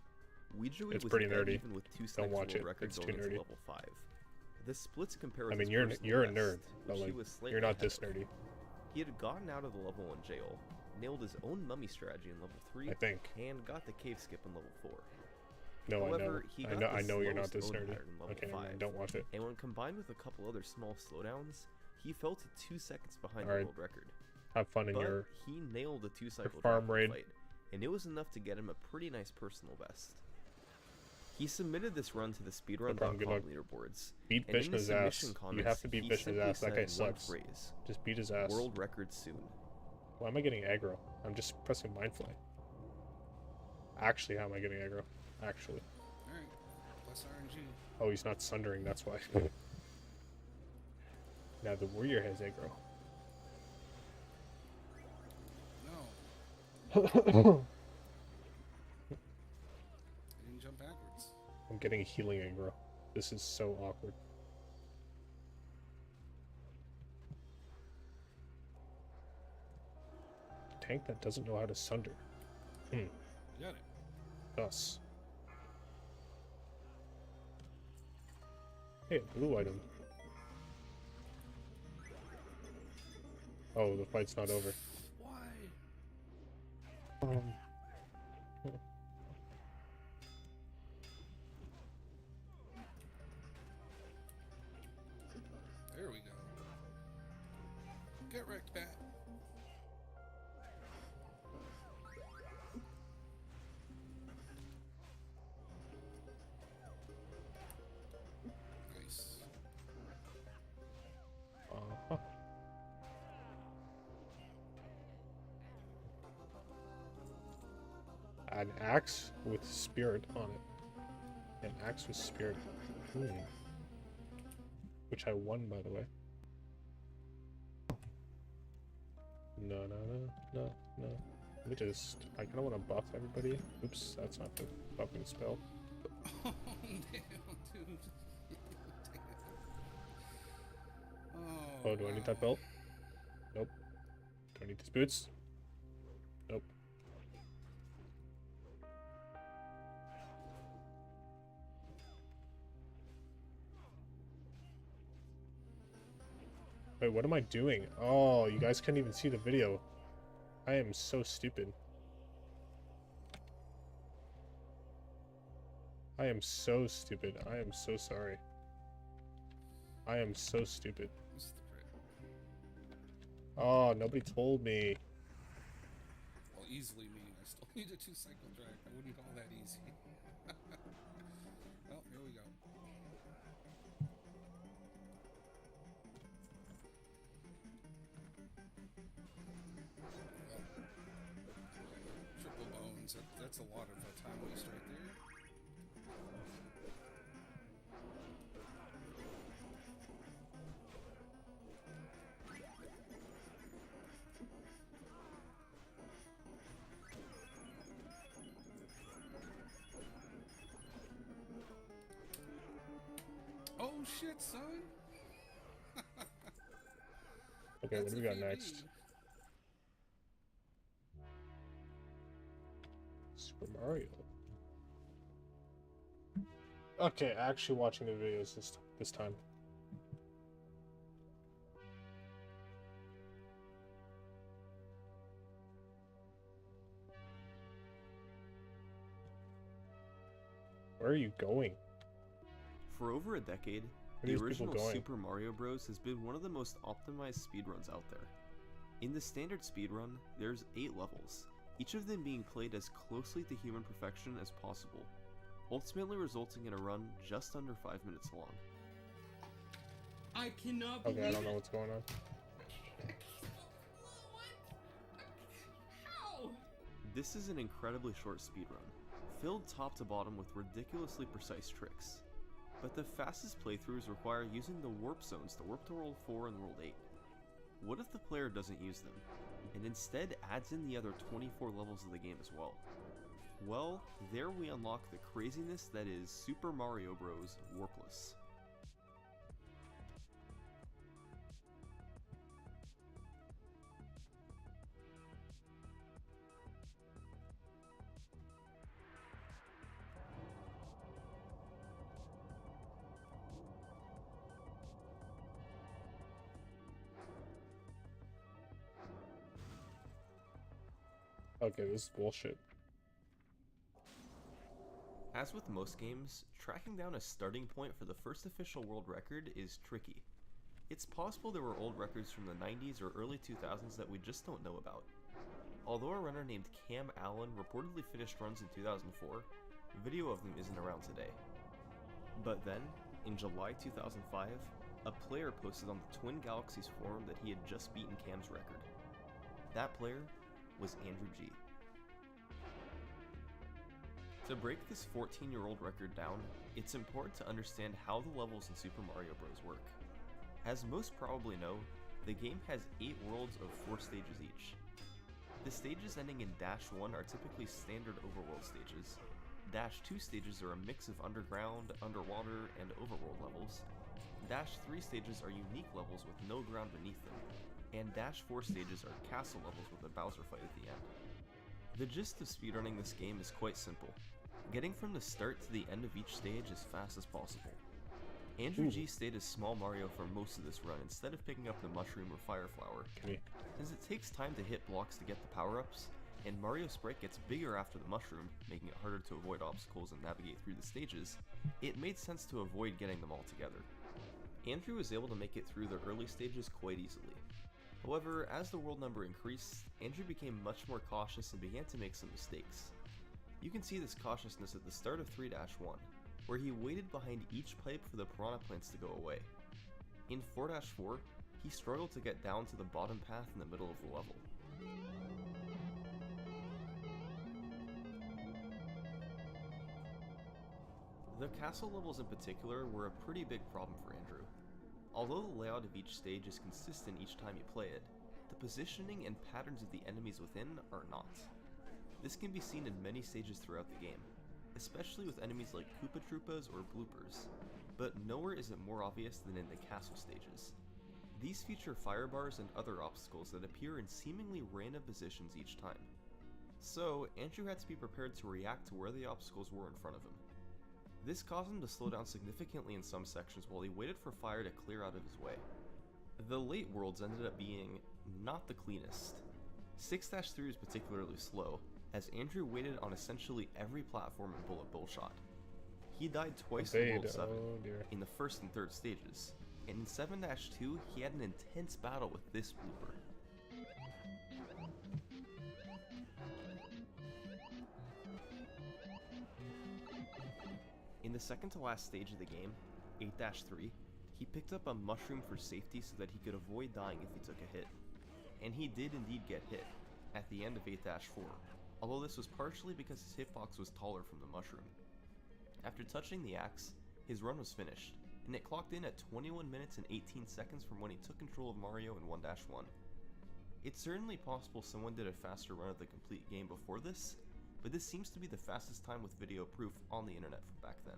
Weijui It's was pretty dead nerdy. even with Two-Snek's Don't watch world it. record It's going too into nerdy. level 5. The splits compare I with mean, his you're personal a best, nerd, but which he like, was slightly you're not ahead this of. nerdy, He had gotten out of the level 1 jail, nailed his own mummy strategy in level 3, I think. and got the cave skip in level 4. No, However, he got I the know you're not this slowest nerdy. own pattern in level Okay, never mind, 5. don't watch it. And when combined with a couple other small slowdowns, he fell to 2 seconds behind Alright. the world record. Have fun in But your he nailed the 2-cycle farm Dracula raid. fight, and it was enough to get him a pretty nice personal best. He submitted this run to the problem, good speedrun.com luck. leaderboards. beat And in the Vishnu's ass. submission You comments, have to beat he Vishnu's simply ass. That guy said one sucks. phrase, Just beat his ass. world record soon. Why am I getting aggro? I'm just pressing Mindfly. Actually, how am I getting aggro? Actually. Alright. Plus RNG. Oh, he's not sundering, that's why. Now the warrior has aggro. No. I didn't jump backwards. I'm getting a healing aggro. This is so awkward. Tank that doesn't know how to sunder. You got it. Thus. Hey, blue item. Oh, the fight's not over. Why? an axe with spirit on it. An axe with spirit. Which I won, by the way. No. Let me just... I kind of want to buff everybody. Oops, that's not the buffing spell. Oh, damn, dude. Oh, do I need that belt? Nope. Do I need these boots? Nope. Wait, what am I doing? Oh, you guys couldn't even see the video. I am so stupid. I am so stupid. I am so sorry. I am so stupid. Oh, nobody told me. Well, easily mean I still need a 2-cycle drag. I wouldn't call that easy. Well, here we go. Triple bones. That's a lot of time waste right there. Oh shit, son! Okay, what do we got next? Super Mario. Okay, actually watching the videos this time. Where are you going? For over a decade, the original Super Mario Bros. Has been one of the most optimized speedruns out there. In the standard speedrun, there's 8 levels, each of them being played as closely to human perfection as possible, ultimately resulting in a run just under 5 minutes long. I cannot believe Okay, I don't know what's going on. How? This is an incredibly short speedrun, filled top to bottom with ridiculously precise tricks. But the fastest playthroughs require using the warp zones to warp to World 4 and World 8. What if the player doesn't use them, and instead adds in the other 24 levels of the game as well? Well, there we unlock the craziness that is Super Mario Bros. Warpless. Okay, this is bullshit. As with most games, tracking down a starting point for the first official world record is tricky. It's possible there were old records from the 90s or early 2000s that we just don't know about. Although a runner named Cam Allen reportedly finished runs in 2004, video of them isn't around today. But then, in July 2005, a player posted on the Twin Galaxies forum that he had just beaten Cam's record. That player was Andrew G. To break this 14-year-old record down, it's important to understand how the levels in Super Mario Bros. Work. As most probably know, the game has 8 worlds of 4 stages each. The stages ending in Dash 1 are typically standard overworld stages. Dash 2 stages are a mix of underground, underwater, and overworld levels. Dash 3 stages are unique levels with no ground beneath them. And Dash 4 stages are castle levels with a Bowser fight at the end. The gist of speedrunning this game is quite simple. Getting from the start to the end of each stage as fast as possible. Andrew G stayed as Small Mario for most of this run instead of picking up the Mushroom or Fire Flower. Since it takes time to hit blocks to get the power-ups, and Mario Sprite gets bigger after the Mushroom, making it harder to avoid obstacles and navigate through the stages, it made sense to avoid getting them all together. Andrew was able to make it through the early stages quite easily. However, as the world number increased, Andrew became much more cautious and began to make some mistakes. You can see this cautiousness at the start of 3-1, where he waited behind each pipe for the piranha plants to go away. In 4-4, he struggled to get down to the bottom path in the middle of the level. The castle levels in particular were a pretty big problem for Andrew. Although the layout of each stage is consistent each time you play it, the positioning and patterns of the enemies within are not. This can be seen in many stages throughout the game, especially with enemies like Koopa Troopas or Bloopers, but nowhere is it more obvious than in the castle stages. These feature fire bars and other obstacles that appear in seemingly random positions each time. So, Andrew had to be prepared to react to where the obstacles were in front of him. This caused him to slow down significantly in some sections while he waited for fire to clear out of his way. The late worlds ended up being not the cleanest. 6-3 was particularly slow, as Andrew waited on essentially every platform in Bullet Bill shot. He died twice in World 7, in the first and third stages, and in 7-2 he had an intense battle with this blooper. In the second to last stage of the game, 8-3, he picked up a mushroom for safety so that he could avoid dying if he took a hit. And he did indeed get hit, at the end of 8-4, although this was partially because his hitbox was taller from the mushroom. After touching the axe, his run was finished, and it clocked in at 21 minutes and 18 seconds from when he took control of Mario in 1-1. It's certainly possible someone did a faster run of the complete game before this, but this seems to be the fastest time with video proof on the internet from back then.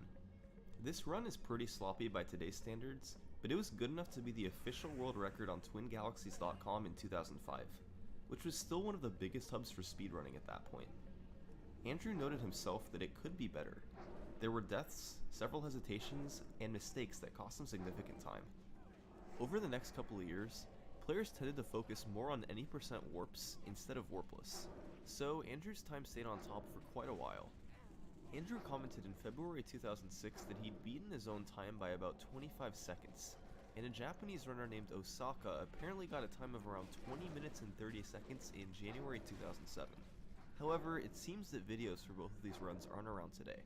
This run is pretty sloppy by today's standards, but it was good enough to be the official world record on TwinGalaxies.com in 2005, which was still one of the biggest hubs for speedrunning at that point. Andrew noted himself that it could be better. There were deaths, several hesitations, and mistakes that cost him significant time. Over the next couple of years, players tended to focus more on any percent warps instead of warpless, so Andrew's time stayed on top for quite a while. Andrew commented in February 2006 that he'd beaten his own time by about 25 seconds, and a Japanese runner named Osaka apparently got a time of around 20 minutes and 30 seconds in January 2007. However, it seems that videos for both of these runs aren't around today.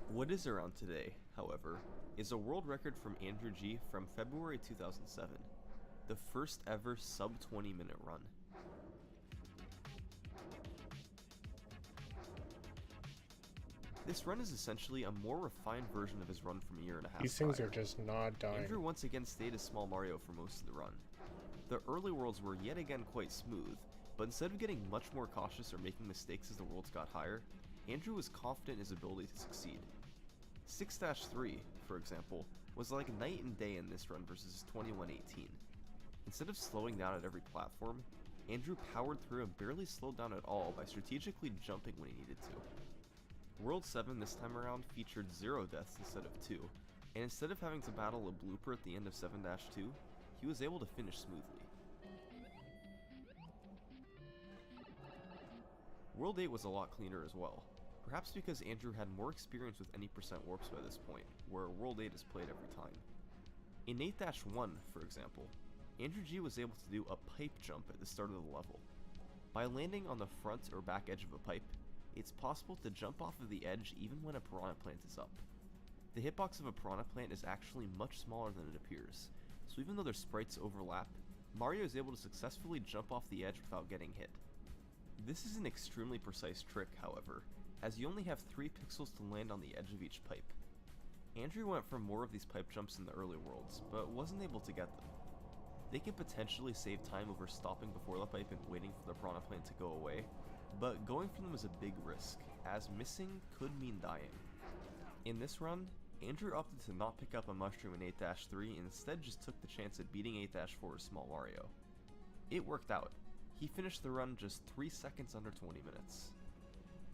What is around today, however, is a world record from Andrew G from February 2007, the first ever sub 20 minute run. This run is essentially a more refined version of his run from a year and a half These things prior. are just not dying. Andrew once again stayed as Small Mario for most of the run. The early worlds were yet again quite smooth, but instead of getting much more cautious or making mistakes as the worlds got higher, Andrew was confident in his ability to succeed. 6-3, for example, was like night and day in this run versus 21-18. Instead of slowing down at every platform, Andrew powered through and barely slowed down at all by strategically jumping when he needed to. World 7 this time around featured 0 deaths instead of 2, and instead of having to battle a blooper at the end of 7-2, he was able to finish smoothly. World 8 was a lot cleaner as well, perhaps because Andrew had more experience with any percent warps by this point, where World 8 is played every time. In 8-1, for example, Andrew G was able to do a pipe jump at the start of the level. By landing on the front or back edge of a pipe, it's possible to jump off of the edge even when a piranha plant is up. The hitbox of a piranha plant is actually much smaller than it appears, so even though their sprites overlap, Mario is able to successfully jump off the edge without getting hit. This is an extremely precise trick, however, as you only have 3 pixels to land on the edge of each pipe. Andrew went for more of these pipe jumps in the early worlds, but wasn't able to get them. They can potentially save time over stopping before the pipe and waiting for the piranha plant to go away, but going for them is a big risk, as missing could mean dying. In this run, Andrew opted to not pick up a mushroom in 8-3 and instead just took the chance at beating 8-4 Small Mario. It worked out. He finished the run just 3 seconds under 20 minutes.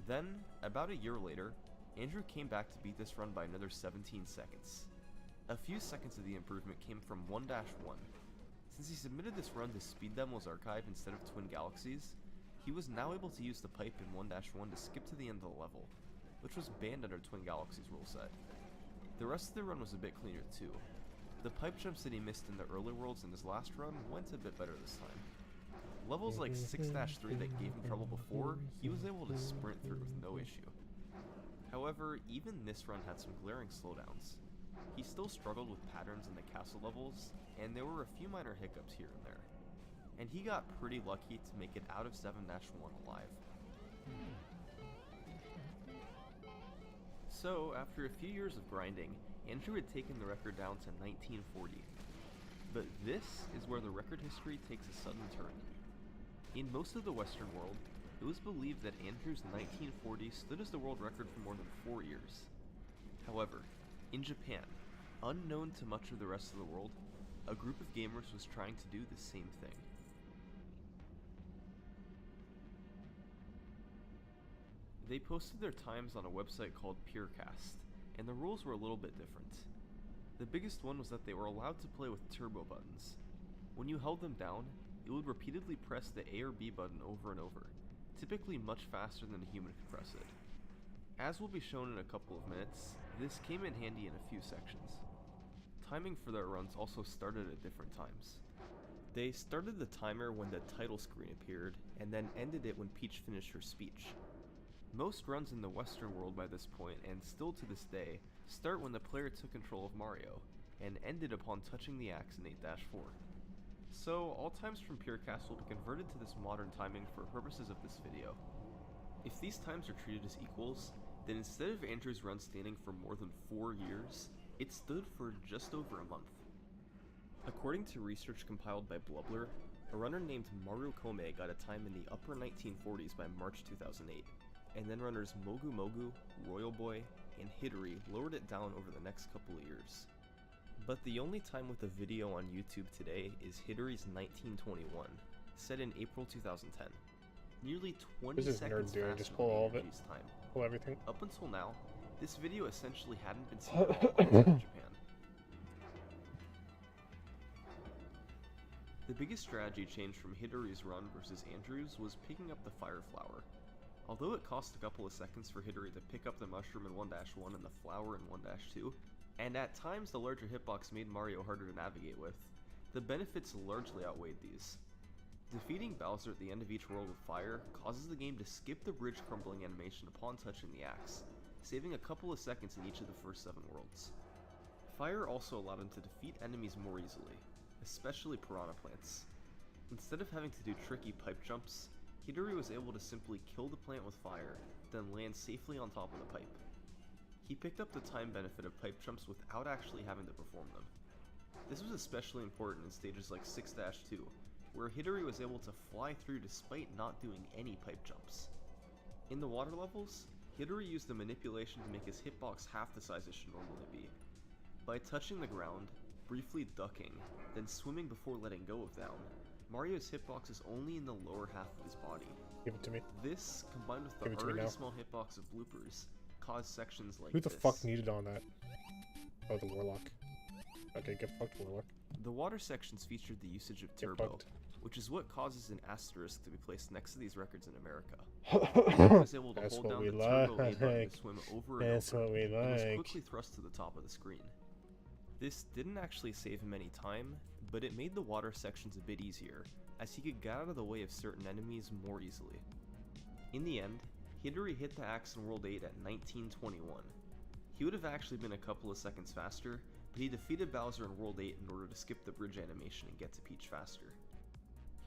Then, about a year later, Andrew came back to beat this run by another 17 seconds. A few seconds of the improvement came from 1-1. Since he submitted this run to Speed Demo's archive instead of Twin Galaxies, he was now able to use the pipe in 1-1 to skip to the end of the level, which was banned under Twin Galaxies rule set. The rest of the run was a bit cleaner too. The pipe jumps that he missed in the early worlds in his last run went a bit better this time. Levels like 6-3 that gave him trouble before, he was able to sprint through with no issue. However, even this run had some glaring slowdowns. He still struggled with patterns in the castle levels, and there were a few minor hiccups here and there. And he got pretty lucky to make it out of 7-1 alive. So, after a few years of grinding, Andrew had taken the record down to 1940. But this is where the record history takes a sudden turn. In most of the Western world, it was believed that Andrew's 1940 stood as the world record for more than 4 years. However, in Japan, unknown to much of the rest of the world, a group of gamers was trying to do the same thing. They posted their times on a website called Purecast, and the rules were a little bit different. The biggest one was that they were allowed to play with turbo buttons. When you held them down, it would repeatedly press the A or B button over and over, typically much faster than a human could press it. As will be shown in a couple of minutes, this came in handy in a few sections. Timing for their runs also started at different times. They started the timer when the title screen appeared, and then ended it when Peach finished her speech. Most runs in the Western world by this point, and still to this day, start when the player took control of Mario, and ended upon touching the axe in 8-4. So, all times from Purecast will be converted to this modern timing for purposes of this video. If these times are treated as equals, then instead of Andrew's run standing for more than 4 years, it stood for just over a month. According to research compiled by Blubbler, a runner named Maru Kome got a time in the upper 1940s by March 2008, and then runners Mogu Mogu, Royal Boy, and Hidori lowered it down over the next couple of years. But the only time with a video on YouTube today is Hidori's 1921, set in April 2010. Nearly 20 seconds faster Just pull all of it. Time. Pull everything. Up until now, this video essentially hadn't been seen at all in Japan. The biggest strategy change from Hidori's run versus Andrew's was picking up the Fire Flower. Although it cost a couple of seconds for Hidori to pick up the mushroom in 1-1 and the flower in 1-2, and at times the larger hitbox made Mario harder to navigate with, the benefits largely outweighed these. Defeating Bowser at the end of each world with fire causes the game to skip the bridge crumbling animation upon touching the axe, saving a couple of seconds in each of the first 7 worlds. Fire also allowed him to defeat enemies more easily, especially piranha plants. Instead of having to do tricky pipe jumps, Hidori was able to simply kill the plant with fire, then land safely on top of the pipe. He picked up the time benefit of pipe jumps without actually having to perform them. This was especially important in stages like 6-2, where Hidori was able to fly through despite not doing any pipe jumps. In the water levels, Hidori used the manipulation to make his hitbox half the size it should normally be. By touching the ground, briefly ducking, then swimming before letting go of down, Mario's hitbox is only in the lower half of his body. Give it to me. This, combined with the already small hitbox of bloopers, caused sections like Who the this. fuck needed on that? Oh, the Warlock. Okay, get fucked, Warlock. The water sections featured the usage of turbo, which is what causes an asterisk to be placed next to these records in America. He was able to hold down the turbo A button to swim over and over, and was quickly thrust to the top of the screen. This didn't actually save him any time, but it made the water sections a bit easier, as he could get out of the way of certain enemies more easily. In the end, Hidori hit the axe in World 8 at 1921. He would have actually been a couple of seconds faster, but he defeated Bowser in World 8 in order to skip the bridge animation and get to Peach faster.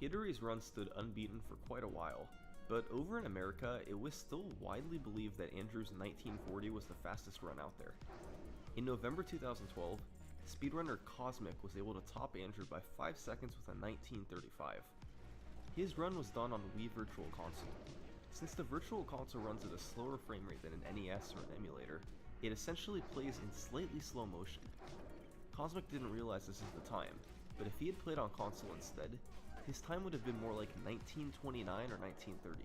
Hidori's run stood unbeaten for quite a while, but over in America, it was still widely believed that Andrew's 1940 was the fastest run out there. In November 2012, speedrunner Cosmic was able to top Andrew by 5 seconds with a 1935. His run was done on Wii Virtual Console. Since the Virtual Console runs at a slower frame rate than an NES or an emulator, it essentially plays in slightly slow motion. Cosmic didn't realize this at the time, but if he had played on console instead, his time would have been more like 1929 or 1930.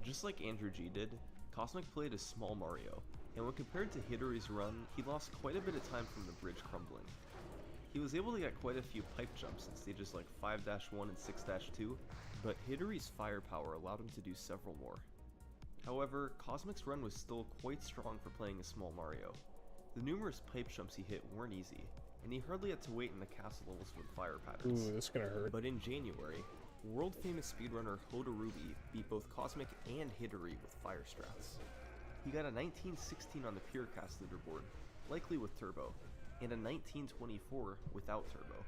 Just like Andrew G did, Cosmic played as Small Mario, and when compared to Hidori's run, he lost quite a bit of time from the bridge crumbling. He was able to get quite a few pipe jumps in stages like 5-1 and 6-2, but Hidori's firepower allowed him to do several more. However, Cosmic's run was still quite strong for playing as Small Mario. The numerous pipe jumps he hit weren't easy, and he hardly had to wait in the castle levels for the fire patterns. Ooh, this is gonna hurt. But in January, world-famous speedrunner Hodarubi beat both Cosmic and Hidori with fire strats. He got a 1916 on the Purecast leaderboard, likely with turbo, and a 1924 without turbo.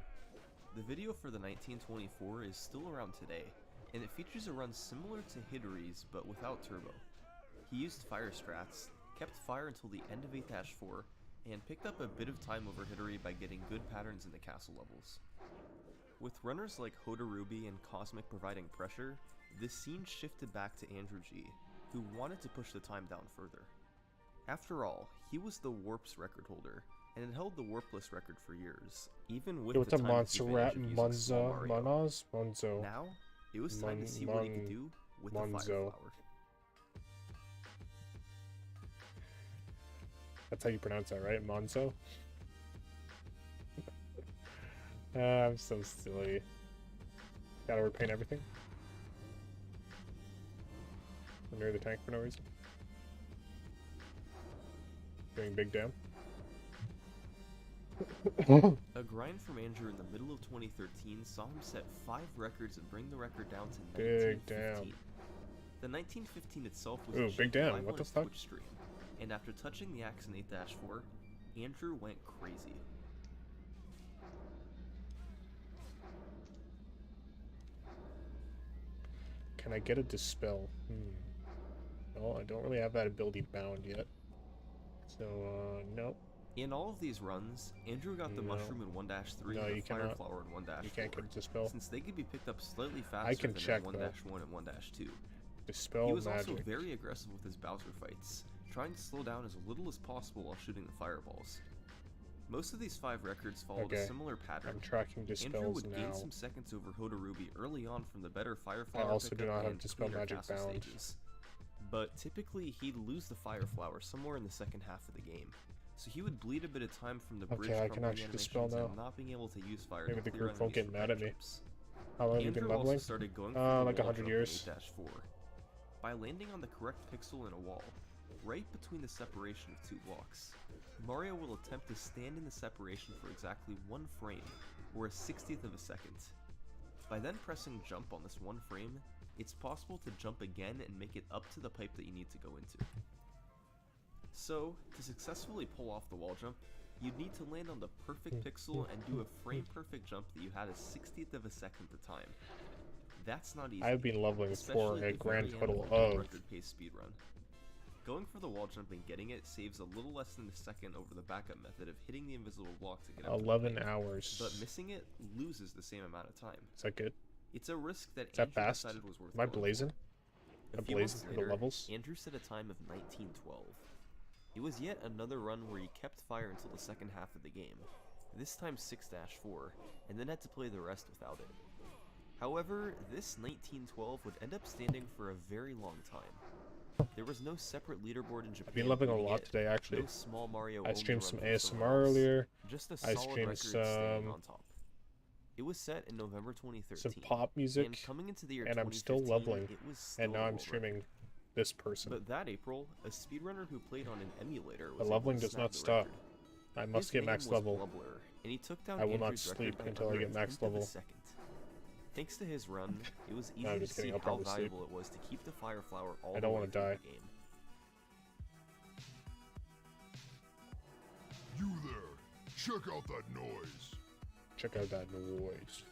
The video for the 1924 is still around today, and it features a run similar to Hidori's but without turbo. He used fire strats, kept fire until the end of 8-4, and picked up a bit of time over Hittery by getting good patterns in the castle levels. With runners like Hodarubi and Cosmic providing pressure, the scene shifted back to Andrew G, who wanted to push the time down further. After all, he was the Warps record holder, and had held the Warpless record for years, even with What's the a time Montserrat disadvantage of using Small Mario. Monzo? Now, it was time to see what he could do with the Fire Monzo. Flower. That's how you pronounce that, right? Monzo? I'm so silly. Gotta repaint everything. I'm near the tank for no reason. Doing big dam. A grind from Andrew in the middle of 2013 saw him set 5 records and bring the record down to 1915. Big damn. The 1915 itself was Ooh, achieved big damn, live what on the his fuck? Twitch stream, and after touching the axe in 8-4, Andrew went crazy. Can I get a dispel? No, I don't really have that ability bound yet. So, nope. In all of these runs, Andrew got the No. Mushroom in 1-3 No, and you the Fire cannot. Flower in 1-4. You can't get a dispel. Since they could be picked up slightly faster I can than check, in though. 1-1 and 1-2. Dispel He was magic. also very aggressive with his Bowser fights, trying to slow down as little as possible while shooting the fireballs. Most of these 5 records followed Okay, a similar pattern. I'm tracking Andrew dispels would gain now. some seconds over Hodarubi early on from the better Fire I Flower also do pickup not have and Dispel cleaner Magic castle bound. stages. But typically he'd lose the Fire Flower somewhere in the second half of the game, so he would bleed a bit of time from the bridge Okay, I can crumbling actually dispel animations and now. not being able to use fire Maybe to the clear group won't enemies get for mad at me. jumps. How long have you been Andrew also leveling? started going for the Like wall 100 jump in years. 8-4. By landing on the correct pixel in a wall, right between the separation of 2 blocks, Mario will attempt to stand in the separation for exactly 1 frame, or a 60th of a second. By then pressing jump on this 1 frame, it's possible to jump again and make it up to the pipe that you need to go into. So, to successfully pull off the wall jump, you'd need to land on the perfect pixel and do a frame-perfect jump that you had a 60th of a second at the time. That's not easy. I've been leveling for especially a at the grand very end total a of... record pace speedrun. Going for the wall jump and getting it saves a little less than a second over the backup method of hitting the invisible block to get up to the 11 pipe, hours. but missing it loses the same amount of time. Is that good? It's a risk that Is that Andrew fast? decided was worth Am I going for. blazing? A I'm few blazing months through the later, levels? Andrew set a time of 1912. It was yet another run where he kept fire until the second half of the game, this time 6-4, and then had to play the rest without it. However, this 1912 would end up standing for a very long time. There was no separate leaderboard in Japan. I've been leveling a beating lot it, today, actually. No small Mario I only streamed run some from ASMR someone else, earlier. just a I solid streamed record staying some- on top. It was set in November 2013. Some pop music, and coming into the year and I'm still 2015, leveling, it was still and now a I'm world streaming record. this person. But that April, a speedrunner who played on an emulator was The able leveling to does snag not the stop. record. I must His get name max was level. Blubbler, and he took down I will not Andrew's record sleep by until I get max 1/10 of a level. second. Thanks to his run, it was No, easy I'm to just see kidding, I'll how probably sleep. valuable it was to keep the Fire Flower all I the don't way wanna through die. the game. You there! Check out that noise! Check out that noise.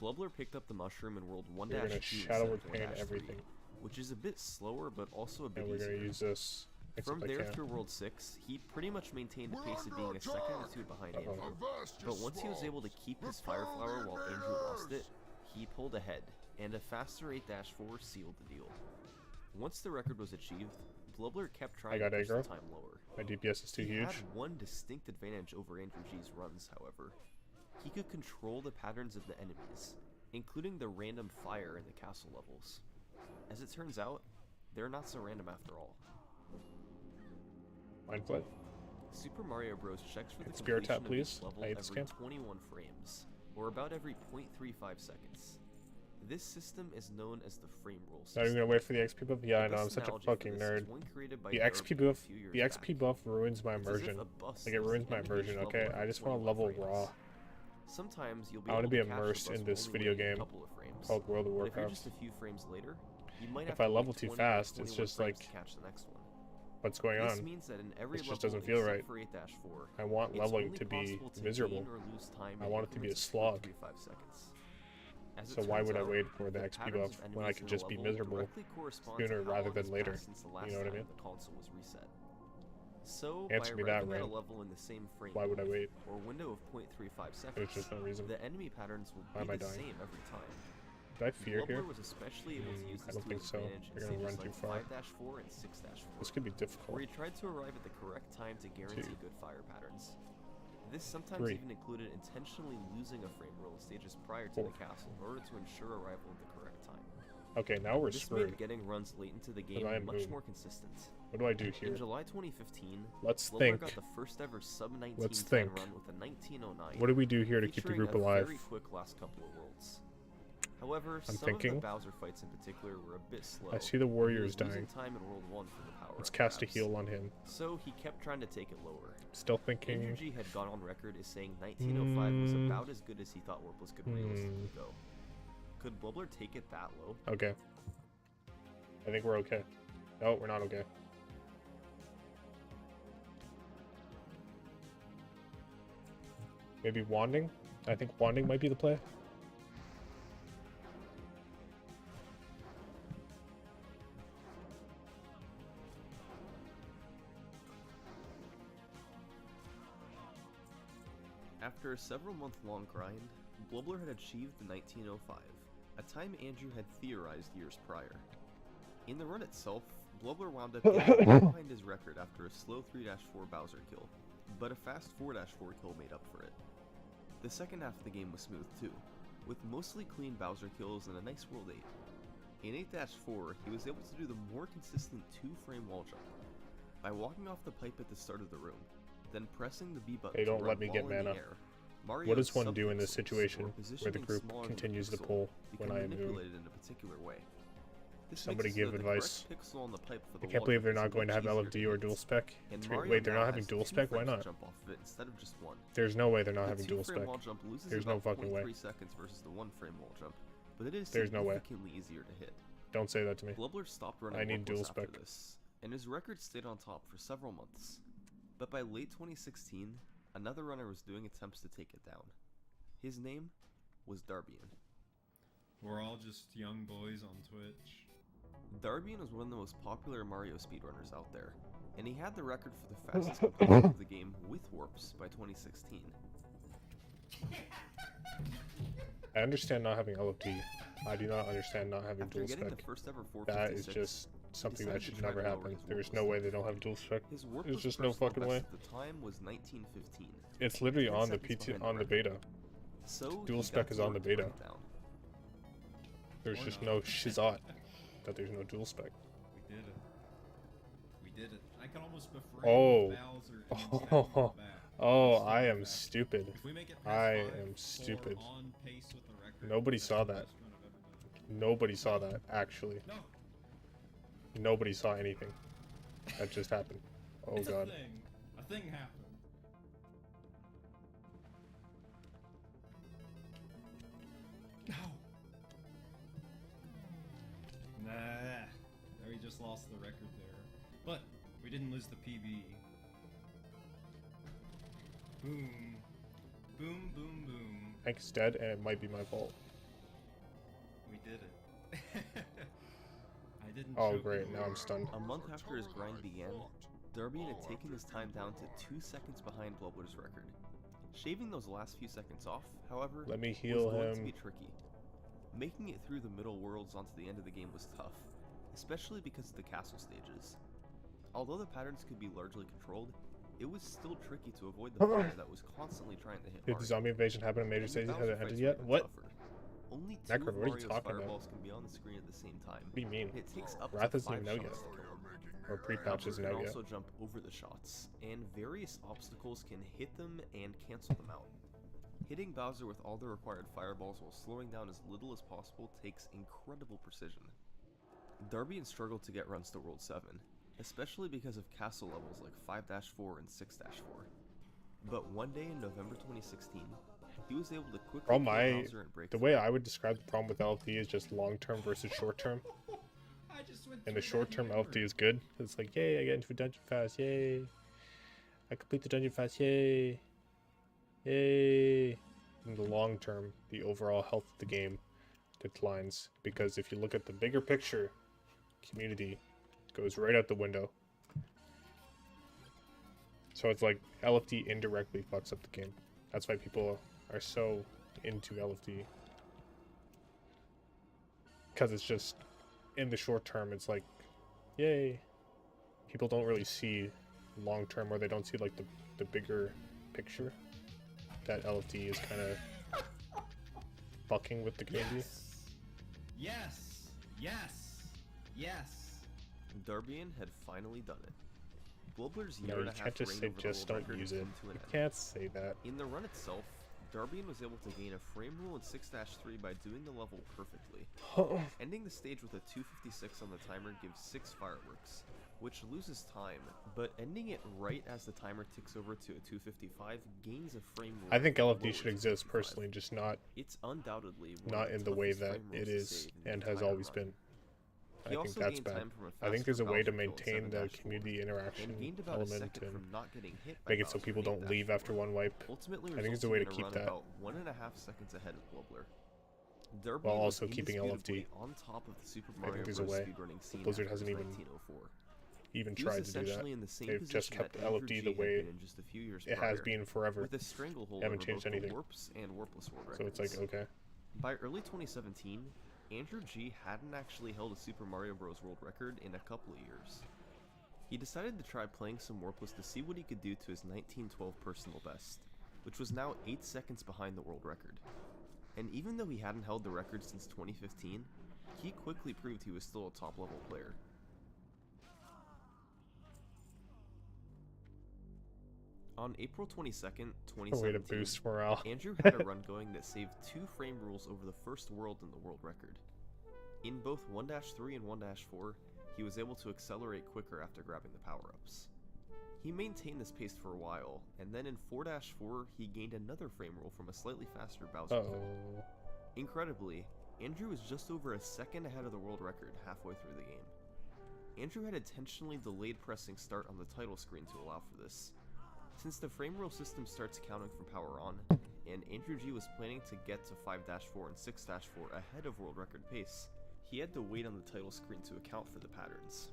Blubbler picked up the mushroom in World 1-2 We're gonna instead shadow of repaint 1-3, everything. which is a bit slower but also a bit And we're easier. gonna use this. From Except I there can't. through World 6, he pretty much maintained a We're pace of under being a second or attack! two behind Uh-oh. Andrew. Avast But once he was able to yourselves! keep his Repel Fire Flower the while Andrew lost it, invaders! he pulled ahead, and a faster 8-4 sealed the deal. Once the record was achieved, Blubbler kept trying got to push the aggro. time lower. My DPS is too He huge. had one distinct advantage over Andrew G's runs, however. He could control the patterns of the enemies, including the random fire in the castle levels. As it turns out, they're not so random after all. Mind flip. Super Mario Bros. Checks for the Spirit tap, completion of each please. level I hate every this game. 21 frames, or about every 0.35 seconds. This system is known as the frame rule Not system. even gonna wait for the XP buff? Yeah, I know, I'm best such a analogy for fucking this is nerd. one created by The Derek XP a buff, few years the XP back. buff ruins my It's as if immersion. a bus Like, it is ruins my ending each immersion, level okay? every I just want to 21 level frames. raw. Sometimes you'll be I wanna able be to catch the immersed bus in this only video within a game couple of frames. called World of But if you're Warcraft. just a few frames later, you might If have I to level wait too 20 or fast, it's 21 just frames like- to catch the next one. What's going This on? means that in every This level just doesn't feel except right. for 8-4, I want it's leveling only to be possible to miserable. gain or lose time I in want it to be a increments of slog. 0.35 seconds. As it So why turns would I out, wait for the the XP patterns buff of when I enemies could in just a be level miserable directly correspond to sooner how rather long than has later? passed since the last You know what I time mean? the console was reset. So, Answer by me that, arriving at a Rand. level in the same frame Why would I wait? or window of 0.35 seconds, There's just no reason. the enemy patterns will Why am be I the dying? same every time. Do I fear here? Blubbler was especially able to use I this don't to think his so. advantage in They're gonna stages run too like far. 5-4 and 6-4, This could be where difficult. he tried to arrive at the correct time to guarantee 2. good fire patterns. This sometimes 3. even included intentionally losing a frame roll stages prior to 4. the castle in order to ensure arrival at the correct time. Okay, now we're This screwed. made getting runs late into the game I am much Moon. more consistent. What do I do In here? July 2015, Let's Blubbler think. got the first ever sub-19 Let's time think. run with a 1909. What do we do here to keep the featuring group a alive? very quick last couple of worlds. However, I'm some thinking. of the Bowser fights in particular were a bit slow. I see the and he warriors was losing dying. time in World 1 for the power Let's up cast a grabs. heal on him. So he kept trying to take it lower. Still thinking. Andrew G had gone on record as saying 1905 was about as good as he thought Warpless could realistically go. Could Blubbler take it that low? Okay. I think we're okay. No, we're not okay. Maybe wanding? I think wanding might be the play. After a several-month-long grind, Blubbler had achieved the 1905, a time Andrew had theorized years prior. In the run itself, Blubbler wound up getting behind his record after a slow 3-4 Bowser kill, but a fast 4-4 kill made up for it. The second half of the game was smooth too, with mostly clean Bowser kills and a nice World 8. In 8-4, he was able to do the more consistent 2-frame wall jump, by walking off the pipe at the start of the room, then pressing the B button They to don't run let me get while in the mana. air. Mario What does one do in sub-pixels, this situation or where the positioning group smaller than the continues to pixel, pull become when I am moving? manipulated in a particular way. This Somebody makes it so give that the advice. correct pixel on the pipe for the I can't wall believe jump they're is not going to much have easier LFD or hit. dual spec. And Three- Mario Wait, they're now not having has dual 2 spec? Why frames to not? jump off of it instead of just 1. There's no way they're not The having dual 2-frame spec. wall jump loses There's no about fucking way. 0.3 seconds versus the 1-frame wall jump, but it is There's no way. significantly easier to hit. Don't say that to me. Blubbler stopped running I need Warpless dual after spec. this, and his record stayed on top for several months. But by late 2016, another runner was doing attempts to take it down. His name was Darbian. We're all just young boys on Twitch. Darbian was one of the most popular Mario speedrunners out there, and he had the record for the fastest completion of the game with warps by 2016. I understand not having LFD. I do not understand not having After dual getting spec. the first ever That is 456, just something that decided should to try never to lower happen. his There's warp no way list. they don't have dual spec. his There's warpless just no personal fucking best way. at the time was 1915. It's literally 10 on the seconds PT behind on the record. beta. So Dual he spec got is to on the work to bring beta. it down. There's Or just not. no shizot that there's no dual spec. We did it. We did it. I can almost befriend Oh. Bowser and then stab him in the back. Oh, Stab I him am back. stupid. If we make it I past 5, am we're stupid. on pace with the record. Nobody That's saw the that. best run I've ever done. Nobody saw that, actually. No, Nobody saw anything. That just happened. Oh it's god. a thing. A thing happened. No. Nah. We just lost the record there. But we didn't lose the PB. Boom. Boom, boom, boom. Hank's dead, and it might be my fault. We did it. I didn't Oh choke great, him. now I'm stunned. A month after his grind began, Darbian had taken his time down to 2 seconds behind Blubbler's record. Shaving those last few seconds off, however, Let me was heal going to him. be tricky. Making it through the middle worlds onto the end of the game was tough, especially because of the castle stages. Although the patterns could be largely controlled, it was still tricky to avoid the fire that was constantly trying to hit Did the Mario. zombie invasion happen in major And stages? Bowser Has it fights ended were yet? even What? tougher. Only 2 Necron, of what are you Mario's talking about? fireballs can be on the screen at the same time. What do you mean? And it takes up Wrath to isn't 5 even out shots yet. to kill them. Or pre-patch Bowser isn't can out yet. also jump over the shots, and various obstacles can hit them and cancel them out. Hitting Bowser with all the required fireballs while slowing down as little as possible takes incredible precision. Darbian struggled to get runs to World 7, especially because of castle levels like 5-4 and 6-4. But one day in November 2016, he was able to quickly Problem kill Bowser and break the through. way I would describe the problem with LFD is just long-term versus short-term. I just went And the through that short-term hammer. LFD is good. It's like, yay, I get into a dungeon fast, yay. I complete the dungeon fast, yay. Yay. In the long term, the overall health of the game declines, because if you look at the bigger picture, community goes right out the window. So it's like LFD indirectly fucks up the game. That's why people are so into LFD. Because it's just, in the short term, it's like, yay. People don't really see long term, or they don't see like the bigger picture that LFD is kind of fucking with the community. Yes! Yes! Yes! Darbian had finally done it. Blubbler's year No, and you a half can't just reign say over the just world don't record use had it. come to an You end. can't say that. In the run itself, Darbian was able to gain a frame rule in 6-3 by doing the level perfectly. Ending the stage with a 256 on the timer gives 6 fireworks, which loses time, but ending it right as the timer ticks over to a 255 gains a frame rule. I think from LFD lower should to exist 55. personally, just not It's undoubtedly one of in the way toughest that frame rules it to is save in the and has entire always run. been. He I think also that's gained bad. time from a I think faster there's a way to Bowser kill in maintain the 7-4, community interaction and gained about a element second and from not getting hit by make it so Bowser people in don't leave 8-4. after one wipe. Ultimately I think there's a way to resulting in keep run that, about 1.5 seconds ahead of Blubbler. Derby while was also keeping indisputably LFD. on top of the Super I Mario think there's a Bros. way. Speedrunning scene Blizzard after hasn't even 1904. even He was tried to do that. essentially in the same They've just position kept that Andrew LFD G the had way been in just a few years it has prior, been forever. with a stranglehold Haven't over changed both anything. the Warps and Warpless world So records. it's like, okay. By early 2017, Andrew G hadn't actually held a Super Mario Bros. World record in a couple of years. He decided to try playing some Warpless to see what he could do to his 1912 personal best, which was now 8 seconds behind the world record. And even though he hadn't held the record since 2015, he quickly proved he was still a top-level player. On April 22nd, A way 2017, to boost morale. Andrew had a run going that saved 2 frame rules over the first world in the world record. In both 1-3 and 1-4, he was able to accelerate quicker after grabbing the power-ups. He maintained this pace for a while, and then in 4-4, he gained another frame rule from a slightly faster Bowser. Uh-oh. Incredibly, Andrew was just over a second ahead of the world record halfway through the game. Andrew had intentionally delayed pressing start on the title screen to allow for this. Since the frame rule system starts counting from power on, and Andrew G was planning to get to 5-4 and 6-4 ahead of world record pace, he had to wait on the title screen to account for the patterns.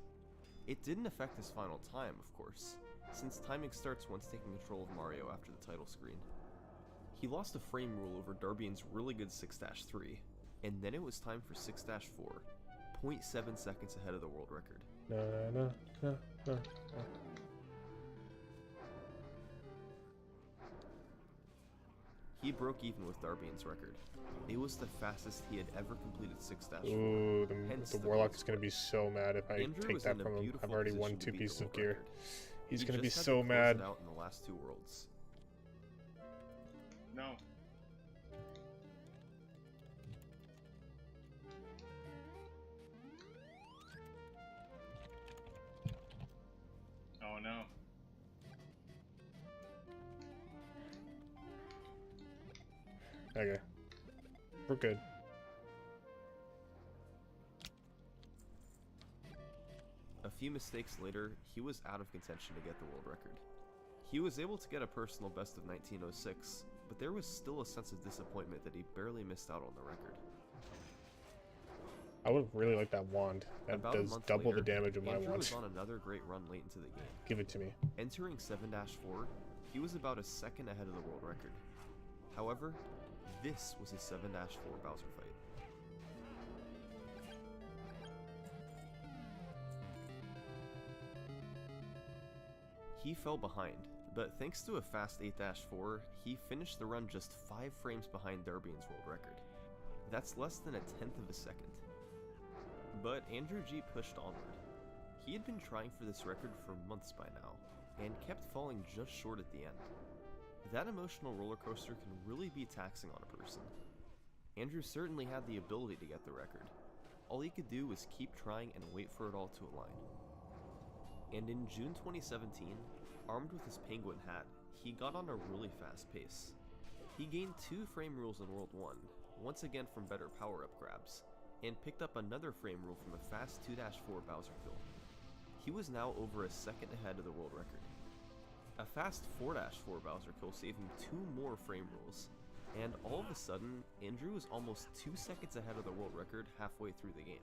It didn't affect his final time, of course, since timing starts once taking control of Mario after the title screen. He lost a frame rule over Darbian's really good 6-3, and then it was time for 6-4, 0.7 seconds ahead of the world record. No. He broke even with Darbian's record. It was the fastest he had ever completed 6-4. Ooh, hence the the Warlock points is going to be so mad if I Andrew take was that in a from him. beautiful I've already won position to 2 beat the pieces of world gear. record. He's He going to be just had so close mad. it out in the last 2 worlds. No. Oh no. Okay. We're good. A few mistakes later, he was out of contention to get the world record. He was able to get a personal best of 1906, but there was still a sense of disappointment that he barely missed out on the record. I would really like that wand. That About a does month double the later, damage of my Andrew wand. was on another great run late into the game. Give it to me. Entering 7-4, he was about a second ahead of the world record. However, this was his 7-4 Bowser fight. He fell behind, but thanks to a fast 8-4, he finished the run just 5 frames behind Darbian's world record. That's less than a tenth of a second. But Andrew G pushed onward. He had been trying for this record for months by now, and kept falling just short at the end. That emotional roller coaster can really be taxing on a person. Andrew certainly had the ability to get the record. All he could do was keep trying and wait for it all to align. And in June 2017, armed with his penguin hat, he got on a really fast pace. He gained 2 frame rules in World 1, once again from better power-up grabs, and picked up another frame rule from a fast 2-4 Bowser kill. He was now over a second ahead of the world record. A fast 4-4 Bowser kill saved him 2 more frame rules, And all of a sudden, Andrew was almost 2 seconds ahead of the world record halfway through the game.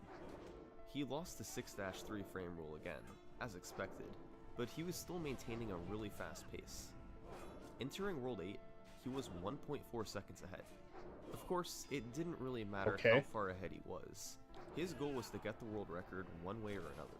He lost the 6-3 frame rule again, as expected, but he was still maintaining a really fast pace. Entering World 8, he was 1.4 seconds ahead. Of course, it didn't really matter how far ahead he was. His goal was to get the world record one way or another.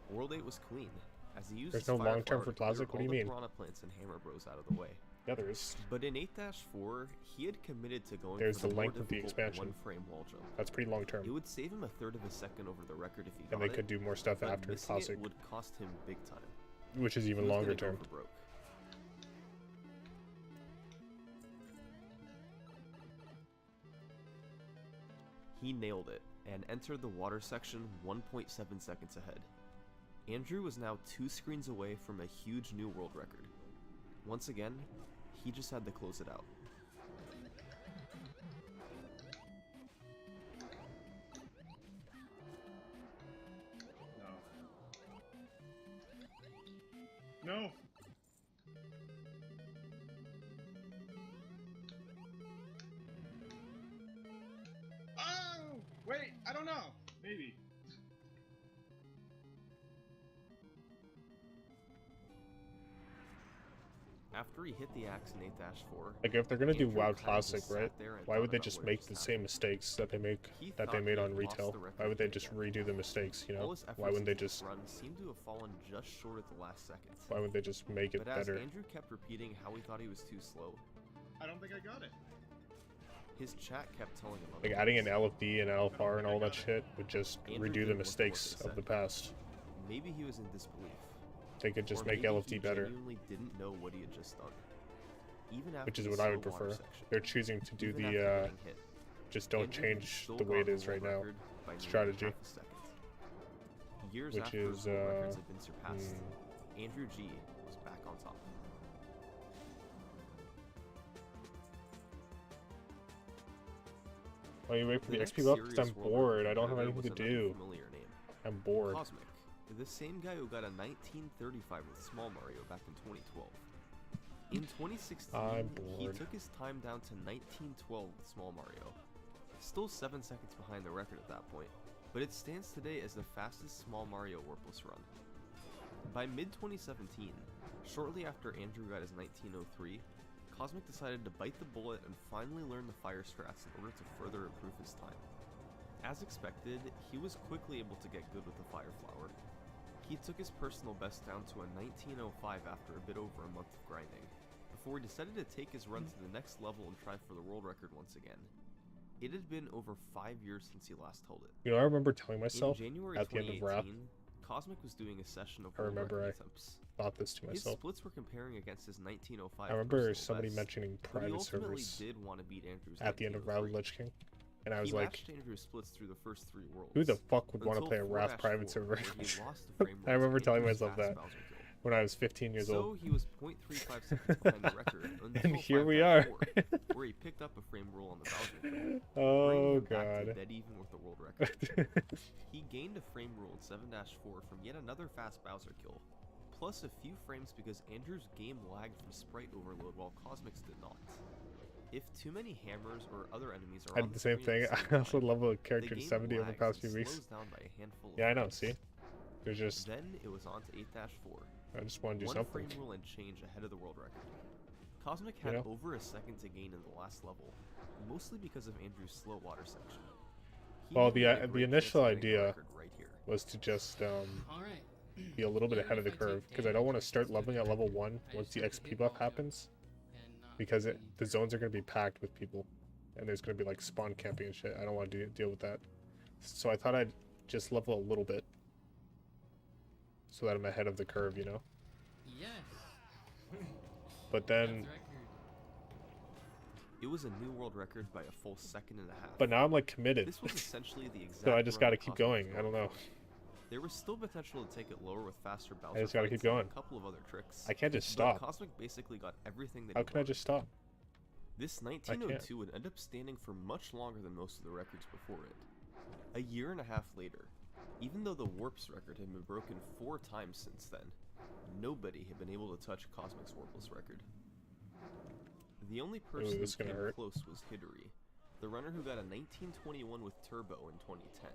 World 8 was clean, as he used There's no long term for Classic. What do you mean? Piranha Plants and Hammer Bros out of the way. Yeah, there is. But in 8-4, he had committed to going There's for the more length of the difficult expansion. one-frame wall jump. That's pretty long term. It would save him a third of a second over the record if he got And they it, could do more stuff but after missing Classic, it would cost him big time. which is He even was longer gonna go term. for broke. He nailed it and entered the water section 1.7 seconds ahead. Andrew was now 2 screens away from a huge new world record. Once again, he just had to close it out. No. Oh! Wait, I don't know. Maybe. After he hit the axe in 8-4, Like if they're gonna do Andrew WoW kinda Classic, just sat right? there and Why thought would they about just what make just the same happened. mistakes that they He made thought on he had lost retail? the record Why would they yet just again. redo the mistakes? You All know? his Why efforts wouldn't they in this just? run seemed to have fallen just short at the last second. Why would they just make it But as better? Andrew kept repeating how he thought he was too slow, I don't think I got it. his chat kept telling him Like otherwise. adding an LFD and LFR and all that shit would just Andrew redo didn't the listen to what mistakes they of the said. past. Maybe he was in disbelief. They could just Or make maybe LFD he better, genuinely didn't know what he had just done. Even after which is the what I would slow water prefer. section, They're choosing to do even the after getting hit, just don't Andrew had change still the way it gotten is the right world now record by nearly strategy. half a second. Years Which after is, his world records had been surpassed, hmm. Andrew G was back on top. Oh, you wait for the next XP buff? Because serious I'm world bored. record I don't have competitor anything was to another do. familiar name, I'm bored. Cosmic, the same guy who got a 1935 with Small Mario back in 2012. In 2016, I'm he bored. took his time down to 1912 with Small Mario. Still 7 seconds behind the record at that point, but it stands today as the fastest Small Mario warpless run. By mid-2017, shortly after Andrew got his 1903, Cosmic decided to bite the bullet and finally learn the fire strats in order to further improve his time. As expected, he was quickly able to get good with the Fire Flower. He took his personal best down to a 1905 after a bit over a month of grinding, before he decided to take his run to the next level and try for the world record once again. It had been over 5 years since he last held it. You know, I remember telling In myself January at the end of Wrath, 2018, Cosmic was doing a session of I world remember record I attempts. thought this to His myself. splits were comparing against his 1905 I remember personal somebody best, mentioning but he private ultimately servers did want to beat Andrew's at the end of Wrath 1903. Lich King, and I was He like, matched Andrew's splits through the first 3 worlds. who the fuck would want to until play a Wrath 4-4, private server? where he lost the frame I rate to remember telling Andrew's myself fast that Bowser kill. when I was 15 years So old. he was 0.35 seconds behind the record until And here we are. 5-4, where he picked up a frame rule on the Bowser kill, bringing Oh him back to god. dead even with the world record. He gained a frame rule in 7-4 from yet another fast Bowser kill, plus a few frames because Andrew's game lagged from sprite overload while Cosmic's did not. If too many hammers or other enemies are I on did the same screen thing. at the I same also time, leveled a the character to game 70 over the lags past and few weeks. slows down by a handful of Yeah, I know, frames. see? There's just, Then it was on to 8-4. I just want to do One something. frame rule and change ahead of the world record. Cosmic You had know? over a second to gain in the last level, mostly because of Andrew's slow water section. He Well, knew he had a the great chance initial of getting the idea record right here. was to just Alright. be a little bit ahead of the Even if I curve, take because I don't want to damage, start it's gonna leveling at be level better. 1 I once just the have to XP hit buff wall happens, and not because really the zones are going to be packed with people, and there's going to be like spawn camping and shit. I don't want to deal with that. So I thought I'd just level a little bit, so that I'm ahead of the curve, you know? Yes. But That's then, record. It was a new world record by a full second and a half. but now I'm like committed. This was essentially the exact So I just run got to that keep Cosmic was going. I don't know. There was still potential to take it lower with faster Bowser just gotta fights keep and going. a couple of other tricks. I can't just but stop. Cosmic basically got everything that How he can I wanted. just stop? This 1902 would end up standing for much longer than most of the records before it. A year and a half later, even though the Warps record had been broken 4 times since then, nobody had been able to touch Cosmic's Warpless record. The only person this is who gonna came hurt. close was Hidori, the runner who got a 1921 with Turbo in 2010.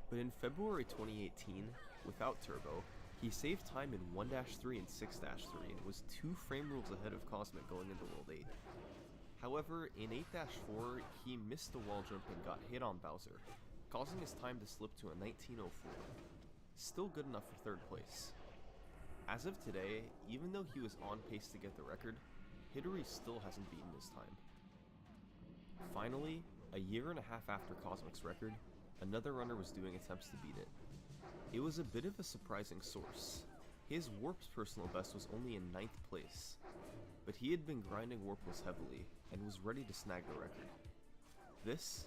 But in February 2018, without Turbo, he saved time in 1-3 and 6-3 and was 2 frame rules ahead of Cosmic going into World 8. However, in 8-4, he missed the wall jump and got hit on Bowser, causing his time to slip to a 1904. Still good enough for 3rd place. As of today, even though he was on pace to get the record, Hidori still hasn't beaten his time. Finally, a year and a half after Cosmic's record, another runner was doing attempts to beat it. It was a bit of a surprising source. His Warp's personal best was only in 9th place, but he had been grinding Warpless heavily and was ready to snag the record. This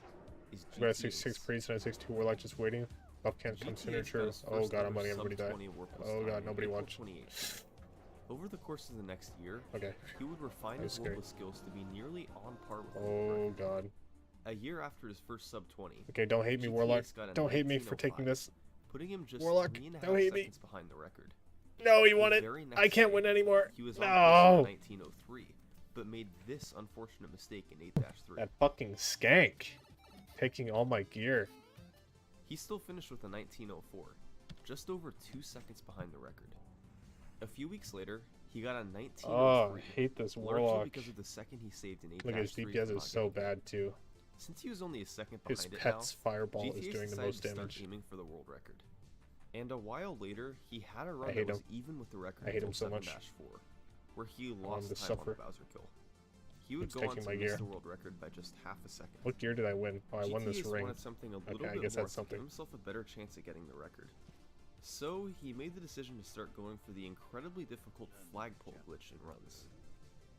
is We got GTA's 66 Priest and 62 Warlock just waiting. Buff can't come sooner, GTA's true. got his Oh first god, I'm ever letting everybody die. sub-20 Warpless Oh time god, in nobody April watched. 2018. Over the course of the next year, Okay. he would refine That was his scary. Warpless skills to be nearly on par with the Oh record. god. A year after his first sub-20, Okay, don't hate me, GTA's Warlock. got a Don't hate me for 1905, taking this. putting him just Warlock, 3.5 don't hate me. seconds behind the record. No, he The won it. very I next can't day, win anymore. He was on No. pace for 1903, but made this unfortunate mistake in 8-3. That fucking skank. Taking all my gear. He still finished with a 1904, just over 2 seconds behind the record. A few weeks later, he got a 1903, Oh, I hate this largely Warlock. because of the second he saved in 8-3. Look, his DPS is so bad too. Since he was only a second His behind it pet's now, fireball is GTA doing the decided most to start damage. aiming for the world record. And a while later, he had a run hate that was him. even with the record I hate him until so much. 7-4, where he want him lost to time suffer. on the Bowser kill. He would It's go on taking to my miss gear. the world record by just half a second. What gear did I win? Oh, I won this GTA's ring. wanted something a little Okay, I bit guess more that's to something. give himself a better chance at getting the record. So he made the decision to start going for the incredibly difficult flagpole glitch in runs.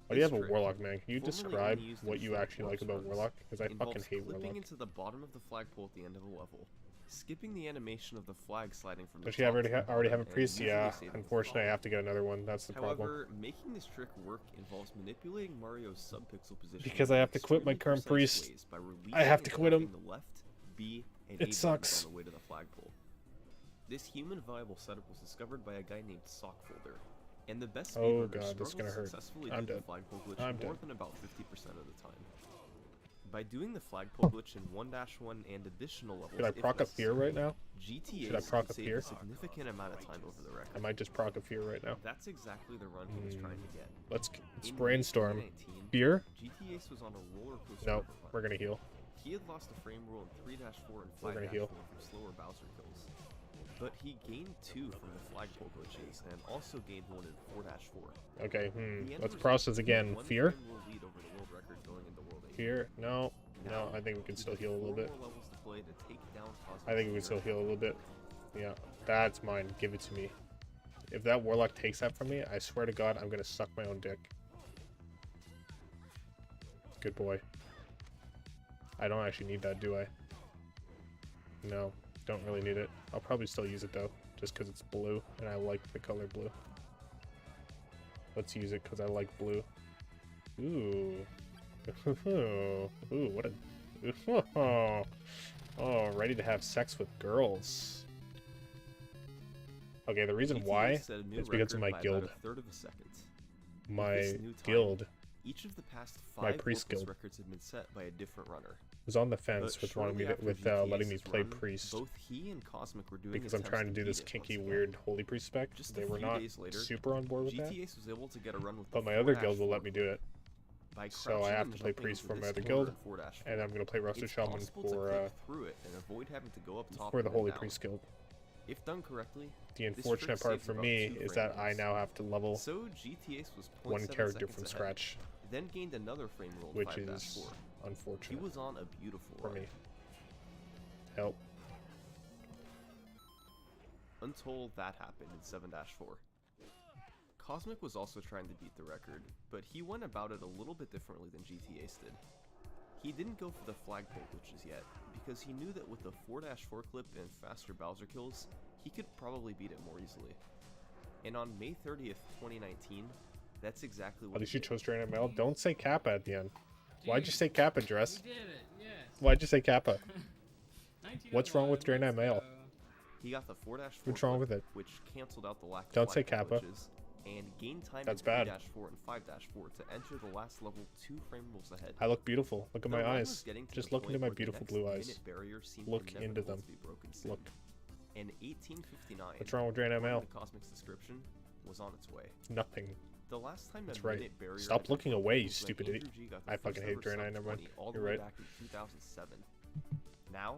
Why do you This have a trick, Warlock, man? Can you formerly describe only used in what you short actually like Warp's about runs, Warlock? Because I involves fucking hate clipping Warlock. into the bottom of the flagpole at the end of a level, skipping the animation of the flag sliding from the Does she top already, to the already have a bottom, and priest? usually Yeah. saving with Unfortunately, I Volley. have to get another one. That's the problem. However, making this trick work involves manipulating Mario's subpixel position Because in I have to quit my extremely current precise priest. ways by releasing I have and to quit him. tapping the left, B, and It A buttons sucks. on the way to the flagpole. This human viable setup was discovered by a guy named Sockfolder, and the best Oh speedrunners god, this is struggle gonna to hurt. successfully I'm do the dead. flagpole glitch I'm more dead. than about 50% of the time. By doing the flagpole glitch in 1-1 and additional levels, Should I if proc a fear right now? GTA Should I proc a saved fear? a significant amount of time over the record. I might just proc a fear right now. That's exactly the run he was trying to get. Let's In brainstorm. 2019, Fear? GTA was on a roller coaster. No, of a run. we're gonna heal. He had lost a frame rule in 3-4 and We're gonna 5-4 heal. from slower Bowser kills. But he gained 2 from the flagpole glitches and also gained 1 in 4-4. Okay, The end let's result process was a again. 1 Fear? frame rule lead over the world record going into World 8. Fear? No. Now, No, I think we can he still had heal a little 4 bit. more levels to play to take down Cosmic I think we can Fear. still heal a little bit. Yeah, that's mine. Give it to me. If that Warlock takes that from me, I swear to God, I'm gonna suck my own dick. Good boy. I don't actually need that, do I? No, don't really need it. I'll probably still use it though, just because it's blue, and I like the color blue. Let's use it because I like blue. Ooh. Ooh, what a... Oh, ready to have sex with girls. Okay, the reason GTA why set a new is because of record my by guild. about a third of a second. My this new time, guild Each of the past My 5 priest Warpless guild. records had been set by a different runner. was on the fence But with wanting me shortly to, after with letting me GTA's play run, priest Both he and Cosmic were doing because I'm attempts trying to do beat this it kinky, once weird holy priest spec. Just They a were few not days later, super on board with that, GTA's was able to get a run with but the my other 4-4 guild will let me do it. by So I crouching have and to play jumping priest into for my this other corner guild, in 4-4. and I'm gonna play Rusted It's Shaman possible to for clip through it and avoid having to go up top the and then holy down. priest guild. If done correctly, The this unfortunate trick part saves for about me 2 is frame that I rules. now have to level So GTA's was 0.7 one character seconds from ahead, scratch, then gained another frame roll in which 5-4. is He unfortunate was on a beautiful for run. me. Help. Until that happened in 7-4. Cosmic was also trying to beat the record, but he went about it a little bit differently than GTA's did. He didn't go for the flagpole glitches yet, because he knew that with the 4-4 clip and faster Bowser kills, he could probably beat it more easily. And on May 30th, 2019, that's exactly what At least he you did. chose Drain Mail. Don't say Kappa at the end. Why'd you Dude, say Kappa, Dress? We did it, yes. Why'd you say Kappa? 1901, What's wrong with Drain let's Mail? go. He got the 4-4 What's wrong clip, with it? which canceled out the lack of Don't say flagpole Kappa. glitches, and gain time That's in bad. 3-4 and 5-4 to enter the last level 2 frames ahead. I look beautiful. Look at The my run eyes. was getting to Just the look into point my where the beautiful next blue eyes. minute barrier seemed Look into inevitable them. to be broken soon. Look. In 1859, What's wrong with Drain according ML? to Cosmic's description, was on its way. Nothing. The last time That's a right. minute barrier Stop had looking been away, broken you was when stupid Andrew idiot. G got the I first fucking hate ever Drain sub Eye, never mind. 20 all the You're way right. back in 2007. Now,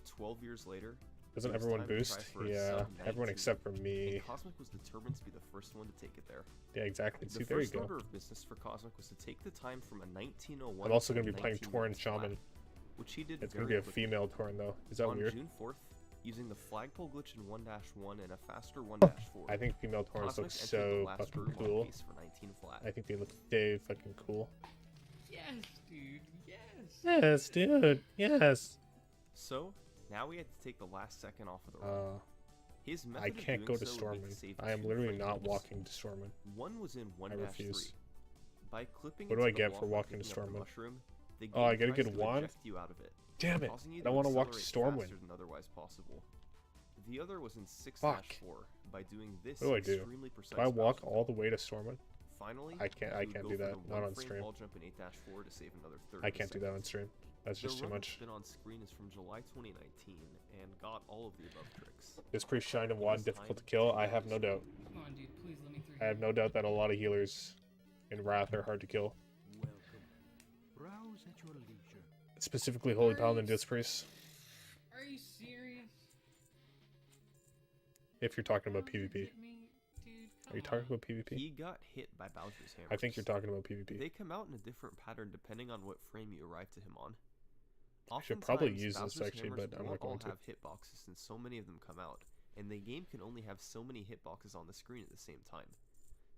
12 years later, Doesn't it was everyone time to try boost? for a Yeah, sub everyone 19, except for me. and Cosmic was determined to be the first one to take it there. Yeah, exactly. See, The there you first go. order of business for Cosmic was to take the time from a 1901 I'm also to going to a be playing 19 Tauren minutes flat, Shaman. which he did It's going to very be a quickly. female Tauren, though. Is that On weird? June 4th, using the flagpole glitch in 1-1 and a faster 1-4. I think female Taurens Cosmic look entered the so last fucking room on cool. pace for 19 flat. I think they look so fucking cool. Yes, dude. Yes. Yes, dude. Yes. So, now we had to take the last second off of the run. His method I of can't doing go to so would be Stormwind. save I am 2 literally not frames. walking to Stormwind. One was in 1-3. refuse. By clipping What do into I the get block for and walking to picking up the Stormwind? mushroom, the Oh, I game get a tries good to wand? eject you out of it, Damn it. causing you I don't to want to walk to accelerate Stormwind. faster than otherwise possible. The other was in 6-4 Fuck. by doing this What do I do? extremely precise Do I walk Bowser all the way to Stormwind? Finally, I can't he would do go for that. the Not on one-frame stream. wall jump in 8-4 to save another third I of a can't do that second. on stream. That's just The too run much. that's been on screen is from July 2019 and got all of the above tricks. This pretty shine and wand This difficult to time, kill. I have no doubt. Come on, dude. Please let me through. I have no doubt that a lot of healers in Wrath are hard to kill. Welcome. Browse at your leisure. Specifically Holy Paladin and Disc Priest. Are you serious? If you're talking about You PvP. hit me? Dude, Are you come talking on. about PvP? He got hit by Bowser's hammer. I think you're talking about PvP. They come out in a different pattern depending on what frame you arrive to him on. I should probably Oftentimes, use this Bowser's actually, hammers but I'm won't not going all to. have hitboxes since so many of them come out, and the game can only have so many hitboxes on the screen at the same time,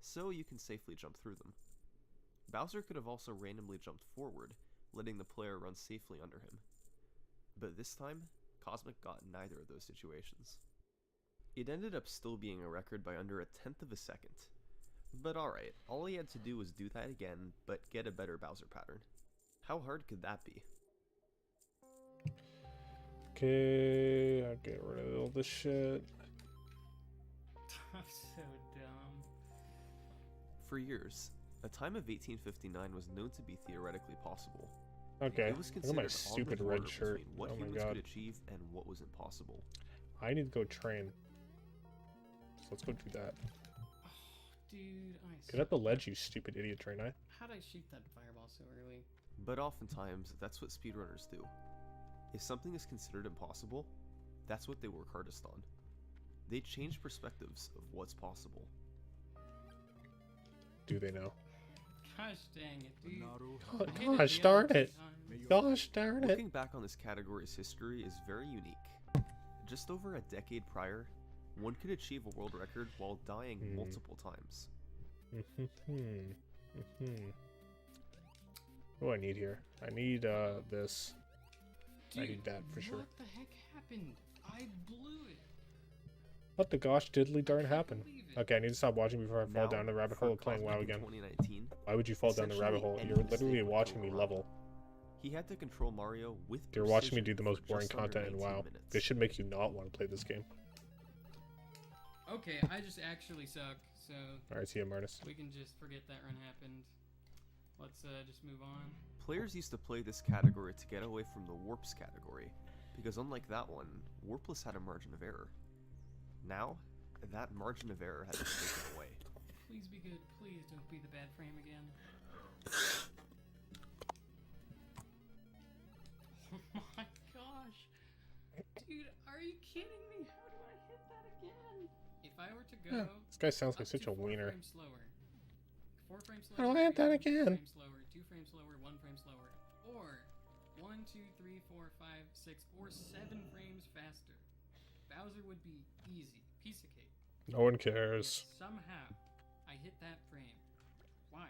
so you can safely jump through them. Bowser could have also randomly jumped forward, letting the player run safely under him. But this time, Cosmic got neither of those situations. It ended up still being a record by under 1/10 of a second. But alright, all he had to do was do that again, but get a better Bowser pattern. How hard could that be? Okay, I'll get rid of all this shit. I'm so dumb. For years, a time of 1859 was known to be theoretically possible. Okay, It was look at considered my on the stupid border red shirt. between what Oh my humans god. could achieve and what was impossible. I need to go train. So let's go do that. Oh, dude, Get at the ledge, you stupid idiot, Train Eye. How'd I shoot that fireball so early? But oftentimes, that's what speedrunners do. If something is considered impossible, that's what they work hardest on. They change perspectives of what's possible. Do they know? Gosh dang it, dude. Oh, I hit gosh the darn other it. two times. Gosh darn it. Looking back on this category's history is very unique. Just over a decade prior, one could achieve a world record while dying multiple times. What do I need here? I need this. I Dude, need that for sure. What the heck happened? I blew it. What the gosh diddly darn I can't happened? believe it. Okay, I need to stop watching before I fall Now, down the rabbit for hole of playing WoW Cosmic in again. 2019, Why would you fall down the rabbit hole? essentially You're any literally mistake would watching go me wrong. level. he had to control Mario with You're watching me do precision the most for boring just under content in 19 WoW. minutes. This should make you not want to play this game. Okay, I just actually suck, so Alright, see you, Martis. we can just forget that run happened. Let's just move on. Players used to play this category to get away from the Warps category, because unlike that one, Warpless had a margin of error. Now, that margin of error has been taken away. Please be good. Please don't be the bad frame again. Oh my gosh. Dude, are you kidding me? How do I hit that again? If I were to go This guy sounds like up such to a 4 wiener. frames slower. 4 frames I slower. don't hit that 3 again. frames slower, 2 frames slower, 1 frame slower. Or 1, 2, 3, 4, 5, 6, or 7 frames faster. Bowser would be easy. Piece of cake. No one Yet cares. somehow, I hit that frame twice.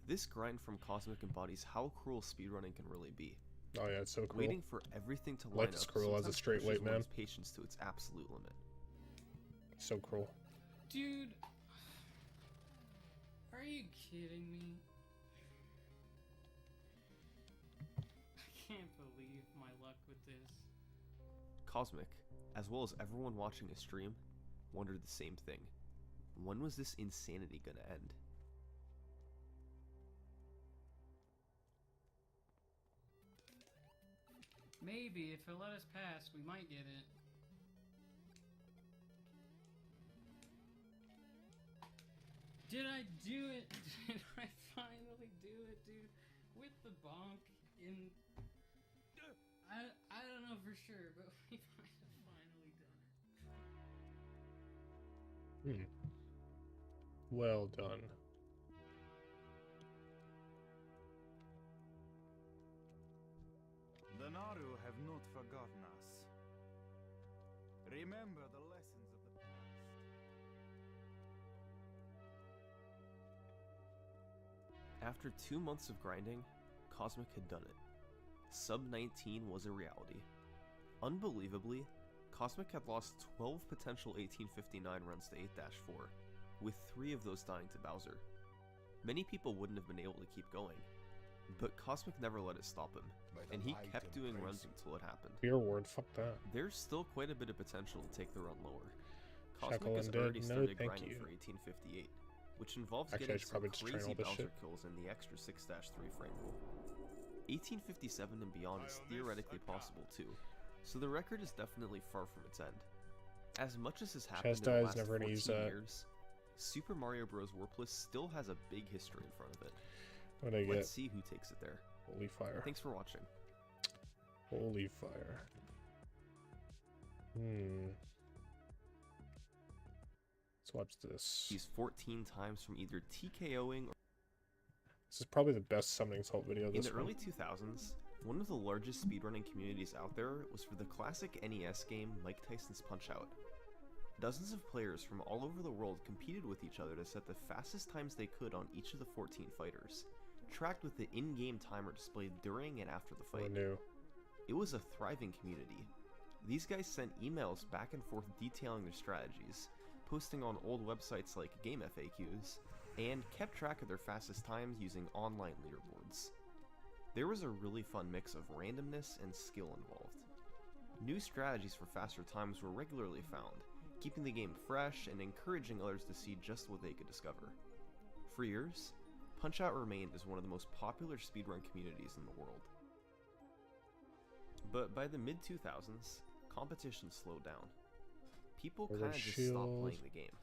This grind from Cosmic embodies how cruel speedrunning can really be. Oh yeah, it's so cool. Waiting for everything to line Life up is cruel as a sometimes straight pushes white man. one's patience to its absolute limit. So cruel. Dude, are you kidding me? I can't believe my luck with this. Cosmic, as well as everyone watching his stream, wondered the same thing. When was this insanity gonna end? Maybe, if it let us pass, we might get it. Did I do it? Did I finally do it, dude? With the bonk in... I don't know for sure, but we might have finally done it. Well done. The Naru have not forgotten us. Remember the lessons of the past. After 2 months of grinding, Cosmic had done it. Sub 19 was a reality. Unbelievably, Cosmic had lost 12 potential 1859 runs to 8-4, with 3 of those dying to Bowser. Many people wouldn't have been able to keep going, but Cosmic never let it stop him, and he kept doing runs until it happened. Beer ward, fuck that. There's still quite a bit of potential to take the run lower. Shackle Cosmic has and already dead. started No, thank grinding you. for 1858, which involves Actually, I getting should some probably just train crazy all this Bowser shit. kills in the extra 6-3 frame rule. 1857 and beyond is theoretically possible too, so the record is definitely far from its end. As much as has happened in the Chastised, last never 14 needs that. years, Super Mario Bros. Warpless still has a big history in front of it. What I get? Let's see who takes it there. Holy fire. Thanks for watching. Holy fire. Let's watch this. He's 14 times from either TKOing or... This is probably the best summoning salt video. In This the one. early 2000s, one of the largest speedrunning communities out there was for the classic NES game Mike Tyson's Punch-Out! Dozens of players from all over the world competed with each other to set the fastest times they could on each of the 14 fighters, tracked with the in-game timer displayed during and after the fight. It was a thriving community. These guys sent emails back and forth detailing their strategies, posting on old websites like Game FAQs, and kept track of their fastest times using online leaderboards. There was a really fun mix of randomness and skill involved. New strategies for faster times were regularly found, keeping the game fresh and encouraging others to see just what they could discover. For years, Punch-Out! Remained as one of the most popular speedrun communities in the world. But by the mid-2000s, competition slowed down. People Order kinda just stopped shield. playing the game.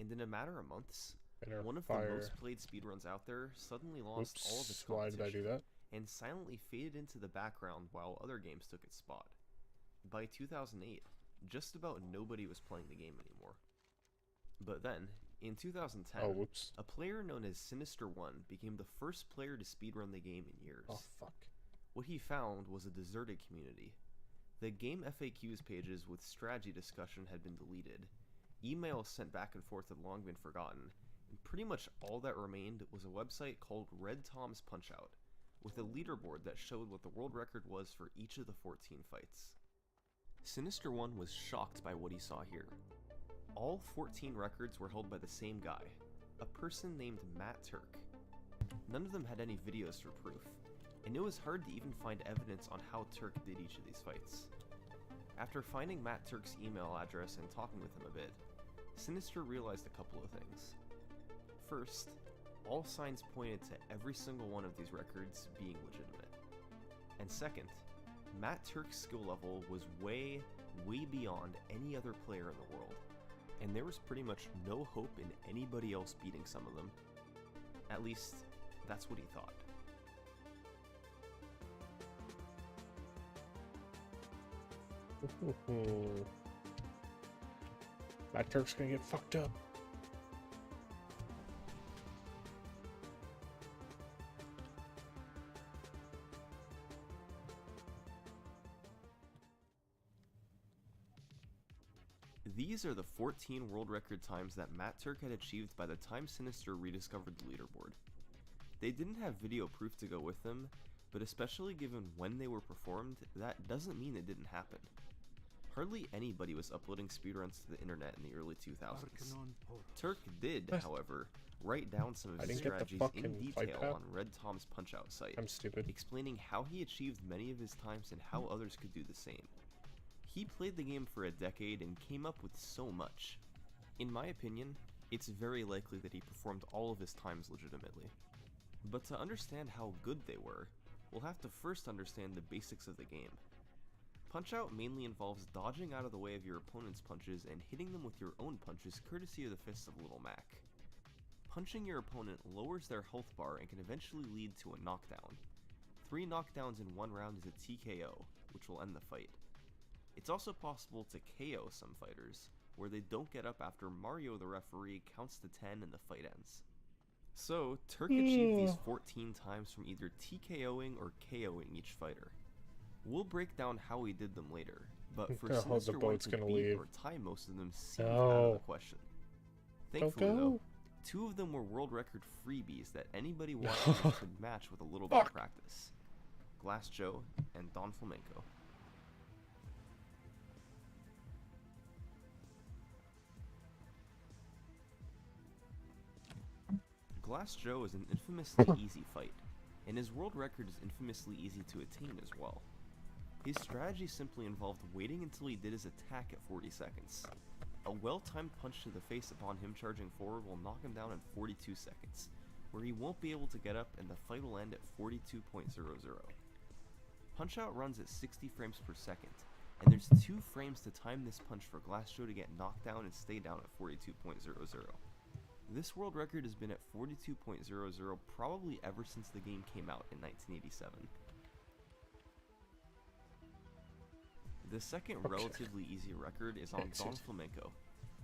And in a matter of months, Banner one of fire. the most played speedruns out there suddenly lost all of its Oops, why did I do competition that? and silently faded into the background while other games took its spot. By 2008, just about nobody was playing the game anymore. But then, in 2010, Oh, whoops. a player known as Sinister1 became the first player to speedrun the game in years. Oh, fuck. What he found was a deserted community. The game FAQs pages with strategy discussion had been deleted, emails sent back and forth had long been forgotten, and pretty much all that remained was a website called Red Tom's Punch-Out!, with a leaderboard that showed what the world record was for each of the 14 fights. Sinister1 was shocked by what he saw here. All 14 records were held by the same guy, a person named Matt Turk. None of them had any videos for proof, and it was hard to even find evidence on how Turk did each of these fights. After finding Matt Turk's email address and talking with him a bit, Sinister realized a couple of things. First, all signs pointed to every single one of these records being legitimate. And second, Matt Turk's skill level was way beyond any other player in the world, and there was pretty much no hope in anybody else beating some of them. At least, that's what he thought. Matt Turk's gonna get fucked up. These are the 14 world record times that Matt Turk had achieved by the time Sinister rediscovered the leaderboard. They didn't have video proof to go with them, but especially given when they were performed, that doesn't mean it didn't happen. Hardly anybody was uploading speedruns to the internet in the early 2000s. Turk did, however, write down some of I his didn't get the strategies in fucking fight detail path. on Red Tom's Punch-Out! Site, I'm stupid. explaining how he achieved many of his times and how others could do the same. He played the game for a decade and came up with so much. In my opinion, it's very likely that he performed all of his times legitimately. But to understand how good they were, we'll have to first understand the basics of the game. Punch-Out mainly involves dodging out of the way of your opponent's punches and hitting them with your own punches courtesy of the fists of Little Mac. Punching your opponent lowers their health bar and can eventually lead to a knockdown. 3 knockdowns in one round is a TKO, which will end the fight. It's also possible to KO some fighters, where they don't get up after Mario the referee counts to 10 and the fight ends. So, Turk achieved these 14 times from either TKOing or KOing each fighter. We'll break down how he did them later, but for Sinister One to beat or tie most of them seemed out of the question. Thankfully though, 2 of them were world record freebies that anybody watching could match with a little bit of practice. Glass Joe and Don Flamenco. Glass Joe is an infamously easy fight, and his world record is infamously easy to attain as well. His strategy simply involved waiting until he did his attack at 40 seconds. A well-timed punch to the face upon him charging forward will knock him down in 42 seconds, where he won't be able to get up and the fight will end at 42.00. Punch-Out runs at 60 frames per second, and there's 2 frames to time this punch for Glass Joe to get knocked down and stay down at 42.00. This world record has been at 42.00 probably ever since the game came out in 1987. The second relatively easy record is on Don Flamenco,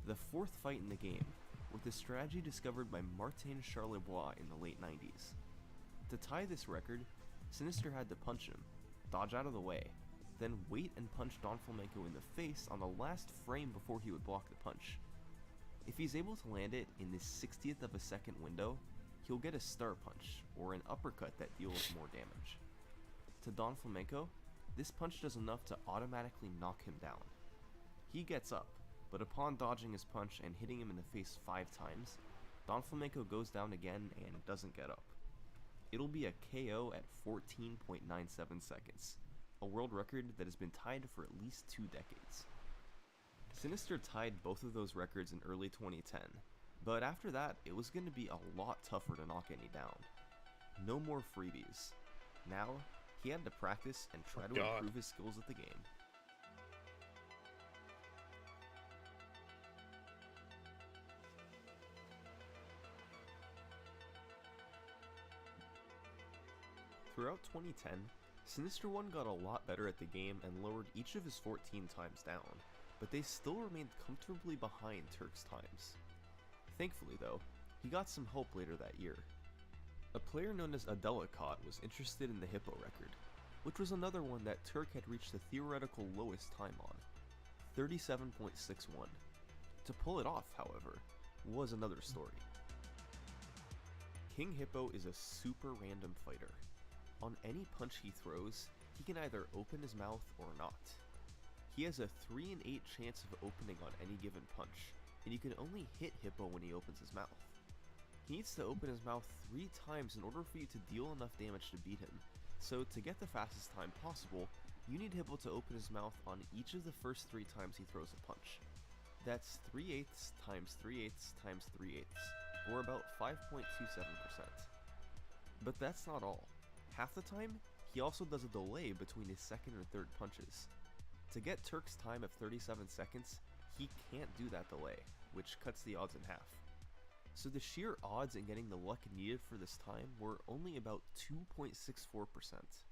the 4th fight in the game, with a strategy discovered by Martin Charlebois in the late 90s. To tie this record, Sinister had to punch him, dodge out of the way, then wait and punch Don Flamenco in the face on the last frame before he would block the punch. If he's able to land it in this 60th of a second window, he'll get a star punch, or an uppercut that deals more damage. To Don Flamenco, this punch does enough to automatically knock him down. He gets up, but upon dodging his punch and hitting him in the face 5 times, Don Flamenco goes down again and doesn't get up. It'll be a KO at 14.97 seconds, a world record that has been tied for at least 2 decades. Sinister tied both of those records in early 2010, but after that, it was going to be a lot tougher to knock any down. No more freebies. Now, he had to practice and try to improve his skills at the game. Throughout 2010, Sinister One got a lot better at the game and lowered each of his 14 times down, but they still remained comfortably behind Turk's times. Thankfully though, he got some help later that year. A player known as Adelicott was interested in the Hippo record, which was another one that Turk had reached the theoretical lowest time on, 37.61. To pull it off, however, was another story. King Hippo is a super random fighter. On any punch he throws, he can either open his mouth or not. He has a 3 in 8 chance of opening on any given punch, and you can only hit Hippo when he opens his mouth. He needs to open his mouth 3 times in order for you to deal enough damage to beat him, so to get the fastest time possible, you need Hippo to open his mouth on each of the first 3 times he throws a punch. That's 3/8 times 3/8 times 3/8, or about 5.27%. But that's not all. Half the time, he also does a delay between his second or third punches. To get Turk's time of 37 seconds, he can't do that delay, which cuts the odds in half. So the sheer odds in getting the luck needed for this time were only about 2.64%.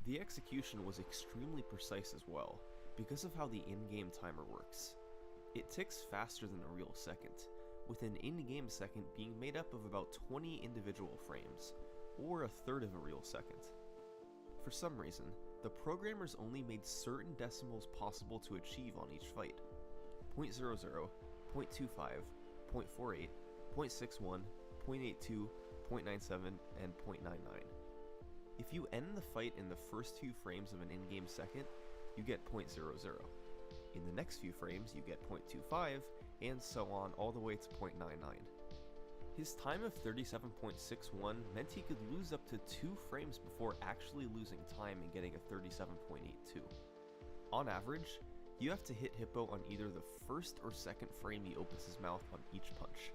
The execution was extremely precise as well, because of how the in-game timer works. It ticks faster than a real second, with an in-game second being made up of about 20 individual frames, or a third of a real second. For some reason, the programmers only made certain decimals possible to achieve on each fight: 0.00, 0.25, 0.48, 0.61, 0.82, 0.97, and 0.99. If you end the fight in the first few frames of an in-game second, you get 0.00. In the next few frames, you get 0.25, and so on all the way to 0.99. His time of 37.61 meant he could lose up to 2 frames before actually losing time and getting a 37.82. On average, You have to hit Hippo on either the first or second frame he opens his mouth on each punch.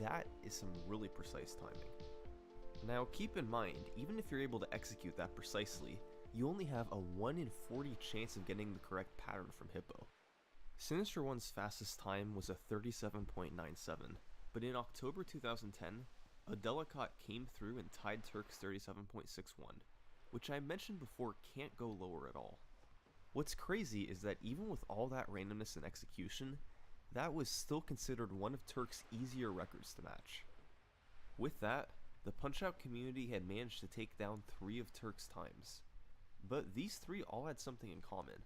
That is some really precise timing. Now keep in mind, even if you're able to execute that precisely, you only have a 1 in 40 chance of getting the correct pattern from Hippo. Sinister One's fastest time was a 37.97, but in October 2010, Adelicott came through and tied Turk's 37.61, which I mentioned before can't go lower at all. What's crazy is that even with all that randomness and execution, that was still considered one of Turk's easier records to match. With that, the Punch-Out community had managed to take down 3 of Turk's times. But these 3 all had something in common.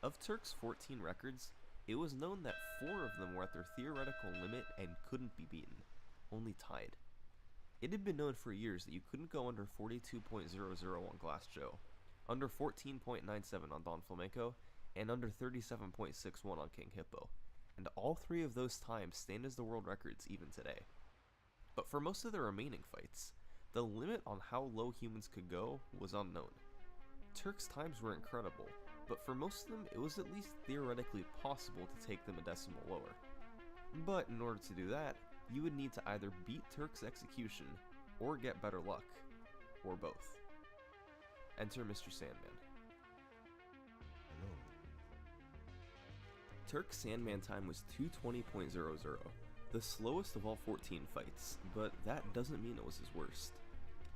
Of Turk's 14 records, it was known that 4 of them were at their theoretical limit and couldn't be beaten, only tied. It had been known for years that you couldn't go under 42.00 on Glass Joe, under 14.97 on Don Flamenco, and under 37.61 on King Hippo, and all 3 of those times stand as the world records even today. But for most of the remaining fights, the limit on how low humans could go was unknown. Turk's times were incredible, but for most of them it was at least theoretically possible to take them a decimal lower. But in order to do that, you would need to either beat Turk's execution, or get better luck, or both. Enter Mr. Sandman. Turk's Sandman time was 220.00, the slowest of all 14 fights, but that doesn't mean it was his worst.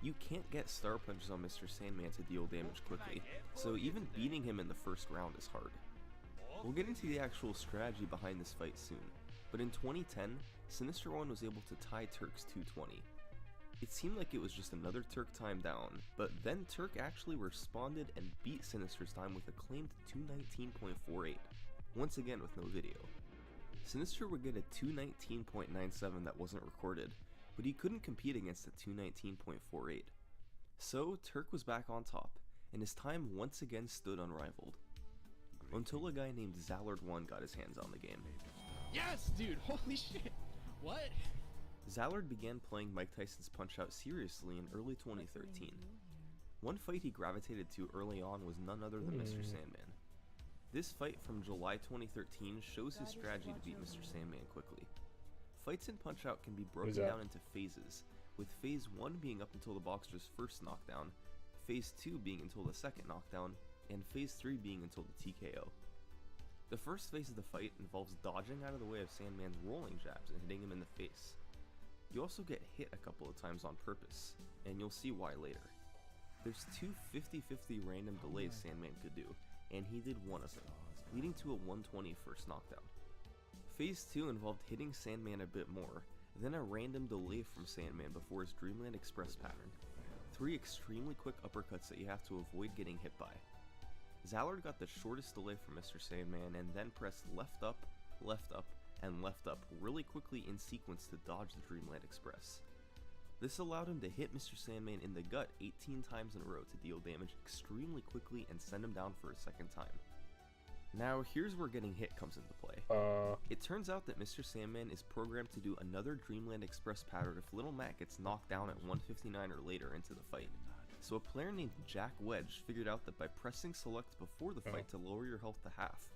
You can't get star punches on Mr. Sandman to deal damage quickly, so even beating him in the first round is hard. We'll get into the actual strategy behind this fight soon, but in 2010, Sinister One was able to tie Turk's 220. It seemed like it was just another Turk time down, but then Turk actually responded and beat Sinister's time with a claimed 219.48, once again with no video. Sinister would get a 219.97 that wasn't recorded, but he couldn't compete against a 219.48. So Turk was back on top, and his time once again stood unrivaled. Until a guy named Zallard1 got his hands on the game. Yes, dude! Holy shit! What? Zallard began playing Mike Tyson's Punch-Out seriously in early 2013. One fight he gravitated to early on was none other than Mr. Sandman. This fight from July 2013 shows his strategy to beat Mr. Sandman quickly. Fights in Punch-Out can be broken down into phases, with Phase 1 being up until the boxer's first knockdown, Phase 2 being until the second knockdown, and Phase 3 being until the TKO. The first phase of the fight involves dodging out of the way of Sandman's rolling jabs and hitting him in the face. You also get hit a couple of times on purpose, and you'll see why later. There's 2 50-50 random delays Sandman could do, and he did one of them, leading to a 120 first knockdown. Phase 2 involved hitting Sandman a bit more, then a random delay from Sandman before his Dreamland Express pattern. 3 extremely quick uppercuts that you have to avoid getting hit by. Zallard got the shortest delay from Mr. Sandman and then pressed left up, and left up really quickly in sequence to dodge the Dreamland Express. This allowed him to hit Mr. Sandman in the gut 18 times in a row to deal damage extremely quickly and send him down for a second time. Now here's where getting hit comes into play. It turns out that Mr. Sandman is programmed to do another Dreamland Express pattern if Little Mac gets knocked down at 159 or later into the fight. So a player named Jack Wedge figured out that by pressing select before the fight to lower your health to half,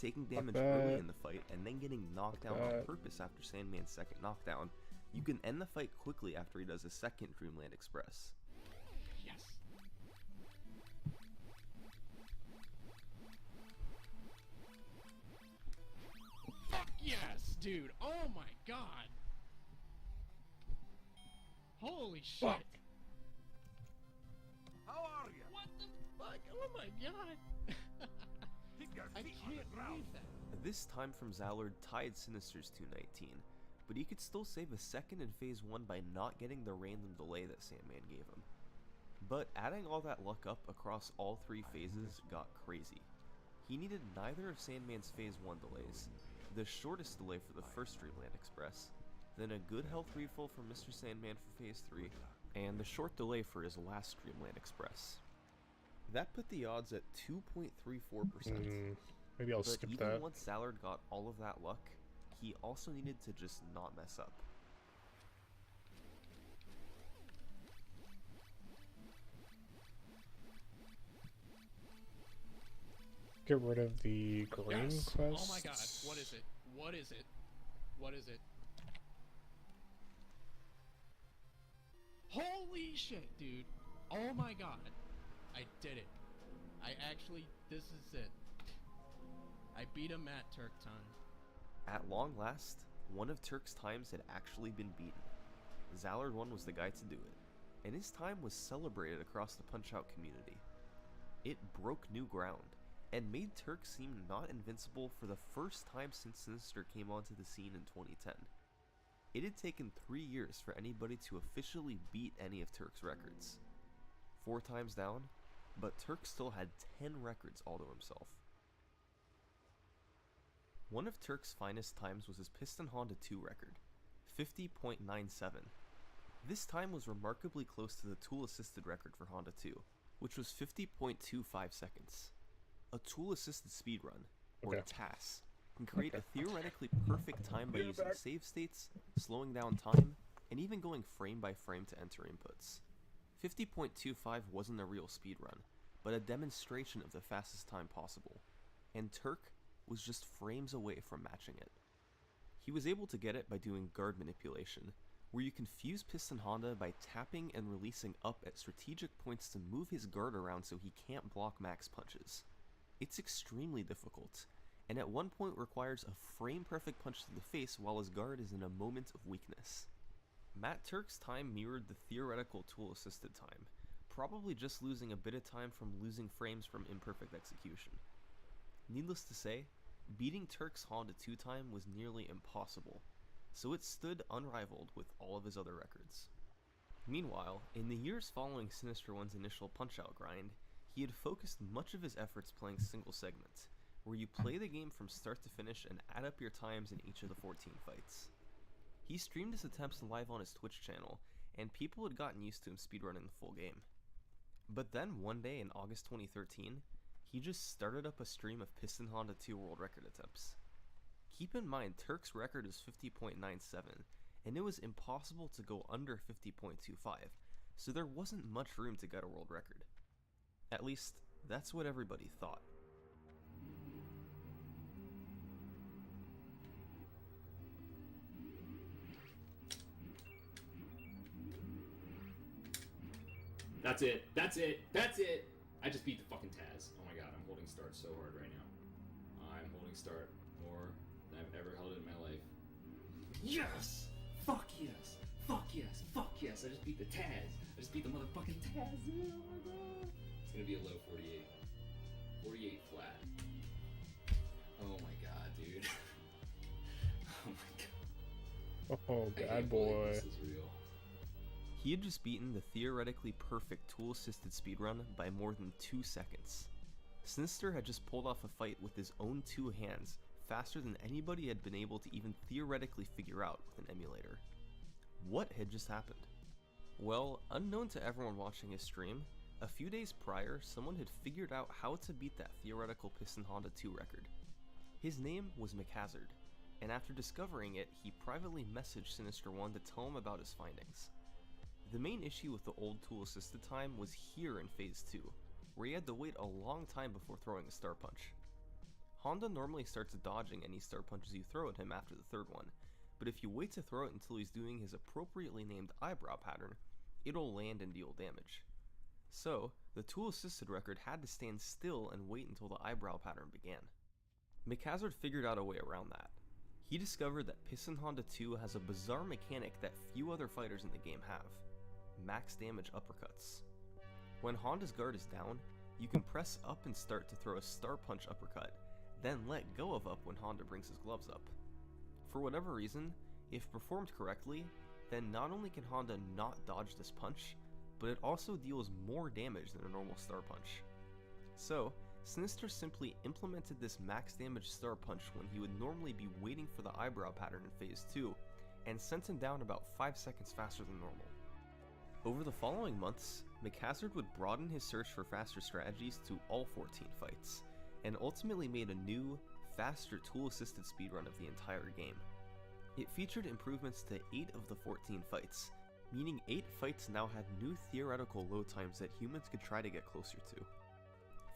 taking damage early in the fight, and then getting knocked down on purpose after Sandman's second knockdown, you can end the fight quickly after he does a second Dreamland Express. Yes! Fuck yes, dude! Oh my god! Holy shit! Fuck. How are you? What the fuck? Oh my god! I can't believe that. This time from Zallard tied Sinister's 219, but he could still save a second in Phase 1 by not getting the random delay that Sandman gave him. But adding all that luck up across all 3 phases got crazy. He needed neither of Sandman's Phase 1 delays, the shortest delay for the first Dreamland Express, then a good health refill from Mr. Sandman for Phase 3, and the short delay for his last Dreamland Express. That put the odds at 2.34%. Maybe I'll but skip even that. once Zallard got all of that luck, he also needed to just not mess up. Get rid of the green Yes. quest. Oh my god. What is it? What is it? What is it? Holy shit, dude. Oh my god. I did it. I actually, this is it. I beat him at Turkton. At long last, one of Turk's times had actually been beaten. Zallard 1 was the guy to do it, and his time was celebrated across the Punch-Out community. It broke new ground, and made Turk seem not invincible for the first time since Sinister came onto the scene in 2010. It had taken 3 years for anybody to officially beat any of Turk's records. 4 times down, but Turk still had 10 records all to himself. One of Turk's finest times was his Piston Honda 2 record, 50.97. This time was remarkably close to the tool-assisted record for Honda 2, which was 50.25 seconds. A tool-assisted speedrun, or TAS, can create a theoretically perfect time by using save states, slowing down time, and even going frame by frame to enter inputs. 50.25 wasn't a real speedrun, but a demonstration of the fastest time possible, and Turk was just frames away from matching it. He was able to get it by doing guard manipulation, where you confuse Piston Honda by tapping and releasing up at strategic points to move his guard around so he can't block max punches. It's extremely difficult, and at one point requires a frame-perfect punch to the face while his guard is in a moment of weakness. Matt Turk's time mirrored the theoretical tool-assisted time, probably just losing a bit of time from losing frames from imperfect execution. Needless to say, beating Turk's Honda 2 time was nearly impossible, so it stood unrivaled with all of his other records. Meanwhile, in the years following Sinister 1's initial Punch-Out grind, he had focused much of his efforts playing single segments, where you play the game from start to finish and add up your times in each of the 14 fights. He streamed his attempts live on his Twitch channel, and people had gotten used to him speedrunning the full game. But then one day in August 2013, he just started up a stream of Piston Honda 2 world record attempts. Keep in mind, Turk's record is 50.97, and it was impossible to go under 50.25, so there wasn't much room to get a world record. At least, that's what everybody thought. That's it. That's it. That's it. I just beat the fucking Taz. Oh my god, I'm holding start so hard right now. I'm holding start more than I've ever held it in my life. Yes! Fuck yes! Fuck yes! Fuck yes! I just beat the Taz. I just beat the motherfucking Taz. Oh my god. It's gonna be a low 48. 48 flat. Oh my god, dude. Oh my god. Oh, bad boy. This is real. He had just beaten the theoretically perfect tool-assisted speedrun by more than 2 seconds. Sinister had just pulled off a fight with his own 2 hands faster than anybody had been able to even theoretically figure out with an emulator. What had just happened? Well, unknown to everyone watching his stream, a few days prior, someone had figured out how to beat that theoretical Piston Honda 2 record. His name was McHazard, and after discovering it, he privately messaged Sinister 1 to tell him about his findings. The main issue with the old tool-assisted time was here in Phase 2, where he had to wait a long time before throwing a star punch. Honda normally starts dodging any star punches you throw at him after the third one, but if you wait to throw it until he's doing his appropriately named eyebrow pattern, it'll land and deal damage. So, the tool-assisted record had to stand still and wait until the eyebrow pattern began. McHazard figured out a way around that. He discovered that Piston Honda 2 has a bizarre mechanic that few other fighters in the game have: max damage uppercuts. When Honda's guard is down, you can press up and start to throw a star punch uppercut, then let go of up when Honda brings his gloves up. For whatever reason, if performed correctly, then not only can Honda not dodge this punch, but it also deals more damage than a normal star punch. So, Sinister simply implemented this max damage star punch when he would normally be waiting for the eyebrow pattern in Phase 2, and sent him down about 5 seconds faster than normal. Over the following months, McHazard would broaden his search for faster strategies to all 14 fights, and ultimately made a new, faster tool-assisted speedrun of the entire game. It featured improvements to 8 of the 14 fights, meaning 8 fights now had new theoretical load times that humans could try to get closer to.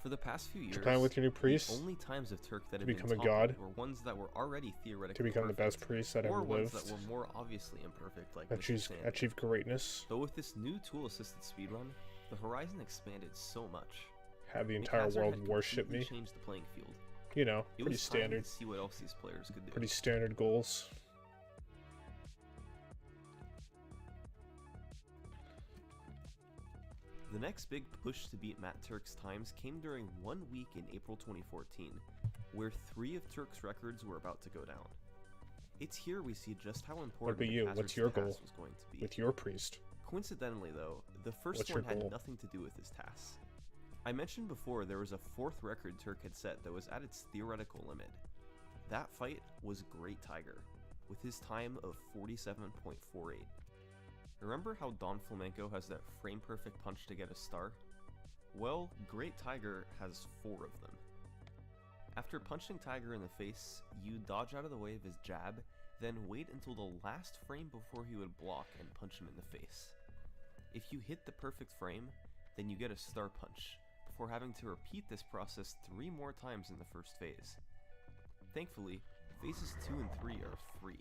For the past few years, plan with your new priest? the only times of Turk that To have been become a toppled god? were ones that were already theoretically To become the perfect, best priest that or ever ones lived? that were more obviously imperfect, like Mr. Sand. Achieve greatness? But with this new tool-assisted speedrun, the horizon expanded so much. Have the entire Mikazar world had worship me? completely changed the playing field. You know, It pretty was time standard. to see what else these players could do. Pretty standard goals. The next big push to beat Matt Turk's times came during 1 week in April 2014, where 3 of Turk's records were about to go down. It's here we see just how important What about you? Mikazar's What's your task goal was going to be. with your priest? Coincidentally though, the first What's one your had goal? nothing to do with his tasks. I mentioned before there was a 4th record Turk had set that was at its theoretical limit. That fight was Great Tiger, with his time of 47.48. Remember how Don Flamenco has that frame-perfect punch to get a star? Well, Great Tiger has 4 of them. After punching Tiger in the face, you dodge out of the way of his jab, then wait until the last frame before he would block and punch him in the face. If you hit the perfect frame, then you get a star punch, before having to repeat this process 3 more times in the first phase. Thankfully, phases 2 and 3 are free.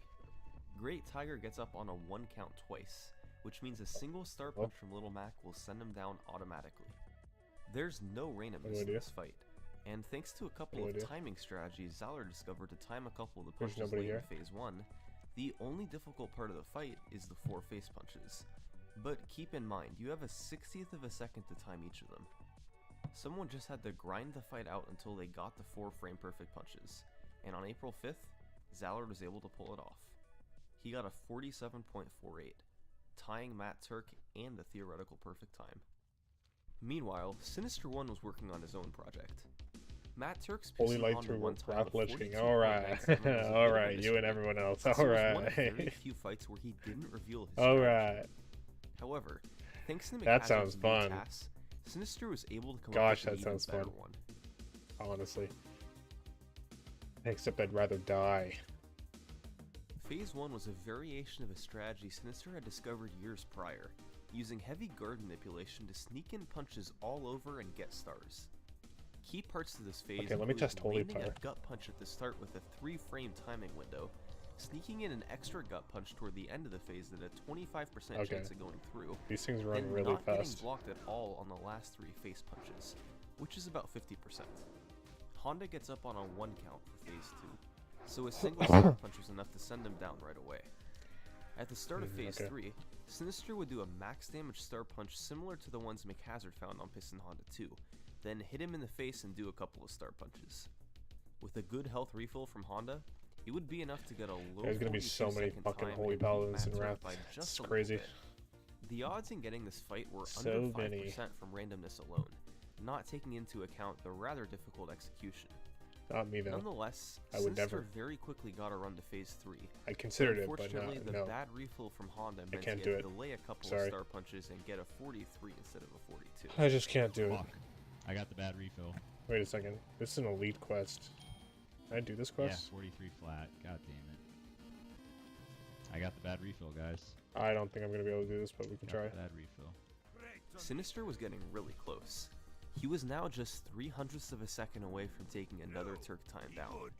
Great Tiger gets up on a 1 count twice, which means a single star punch from Little Mac will send him down automatically. There's no randomness in this fight, and thanks to a couple of timing strategies Zalor discovered to time a couple of the punches late in phase 1, the only difficult part of the fight is the 4 face punches. But keep in mind, you have a 60th of a second to time each of them. Someone just had to grind the fight out until they got the 4 frame perfect punches, and on April 5th, Zalor was able to pull it off. He got a 47.48, tying Matt Turk and the theoretical perfect time. Meanwhile, Sinister One was working on his own project. Matt Turk's Holy light through Wrath Lich King. Alright. Alright, you and everyone else. Alright. One of very few fights where he didn't reveal his Alright. However, thanks to that sounds fun. Tasks, Sinister was able to come Gosh, up with that an sounds even fun. better one. Honestly. Except I'd rather die. Phase 1 was a variation of a strategy Sinister had discovered years prior, using heavy guard manipulation to sneak in punches all over and get stars. Key parts to this phase Okay, let me test Holy landing Power. a gut punch at the start with a 3-frame timing window, sneaking in an extra gut punch toward the end of the phase that had a 25% chance of going through, These things run and really not getting fast. blocked at all on the last 3 face punches, which is about 50%. Honda gets up on a 1 count for phase 2, so a single star punch was enough to send him down right away. At the start of phase 3, Sinister would do a max damage star punch similar to the ones Mikazar found on Piston Honda 2, then hit him in the face and do a couple of star punches. With a good health refill from Honda, it would be enough to get a low There's gonna be so many 42-second fucking time Holy and beat Paladins in Matt Turk Wrath. by It's just a little crazy. bit. The odds in getting this fight were So under 5% many. from randomness alone, not taking into account the rather difficult execution. Not me though. Nonetheless, I would Sinister never. very quickly got a run to phase 3. I considered it, but unfortunately, no. the no. bad refill from Honda I meant can't he do had it. to delay a couple Sorry. of star punches and get a 43 instead of a 42. I just can't do it. Fuck. I got the bad refill. Wait a second. This is an elite quest. Can I do this quest? Yeah, 43 flat. God damn it. I got the bad refill, guys. I don't think I'm gonna be able to do this, but we can try. Bad refill. Sinister was getting really close. He was now just 0.03 of a second away from taking another Turk time down.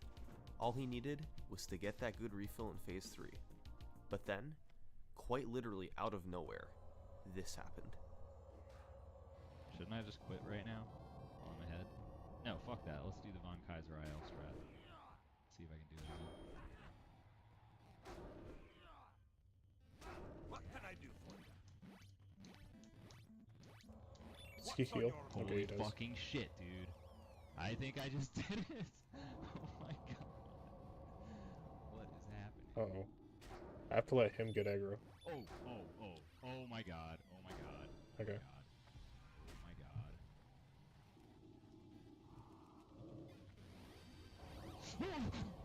All he needed was to get that good refill in phase 3. But then, quite literally out of nowhere, this happened. Shouldn't I just quit right now? While I'm ahead? No, fuck that. Let's do the Von Kaiser IL strat. See if I can do it. What can I do for you? Does he heal? Okay, Holy he does. fucking shit, dude. I think I just did it. Oh my god. What is happening? Uh-oh. I have to let him get aggro. Oh my god. Oh my god. Okay. Oh my god.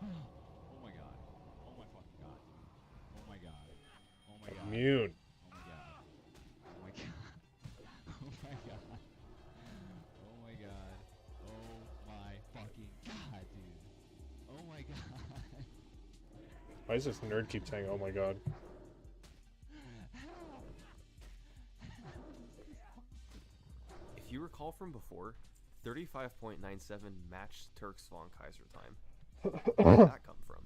Oh my god. Oh my fucking god. Oh my god. Oh my god. Immune. Oh my god. Oh my god. Oh my god. Oh my god. Oh my fucking god, dude. Oh my god. Why does this nerd keep saying, oh my god? If you recall from before, 35.97 matched Turk's Von Kaiser time. Where did that come from?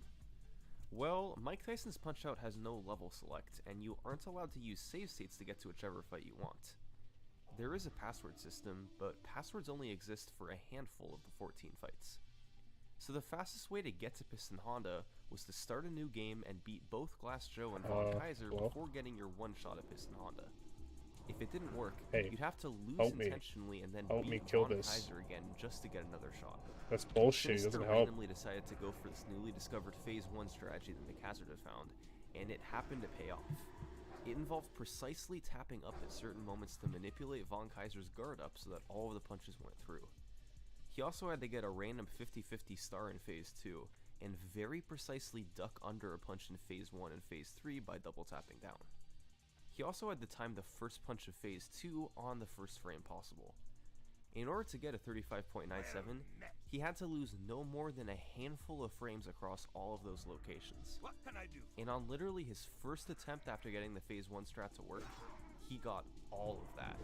Well, Mike Tyson's Punch-Out has no level select, and you aren't allowed to use save states to get to whichever fight you want. There is a password system, but passwords only exist for a handful of the 14 fights. So the fastest way to get to Piston Honda was to start a new game and beat both Glass Joe and Von Kaiser before getting your one shot at Piston Honda. If it didn't work, you'd have to lose intentionally and then beat Von Kaiser again just to get another shot. That's bullshit. It doesn't help. Randomly decided to go for this newly discovered Phase 1 strategy that McHazard had found, and it happened to pay off. It involved precisely tapping up at certain moments to manipulate Von Kaiser's guard up so that all of the punches went through. He also had to get a random 50-50 star in Phase 2, and very precisely duck under a punch in Phase 1 and Phase 3 by double tapping down. He also had to time the first punch of Phase 2 on the first frame possible. In order to get a 35.97, he had to lose no more than a handful of frames across all of those locations. What can I do? And on literally his first attempt after getting the Phase 1 strat to work, he got all of that.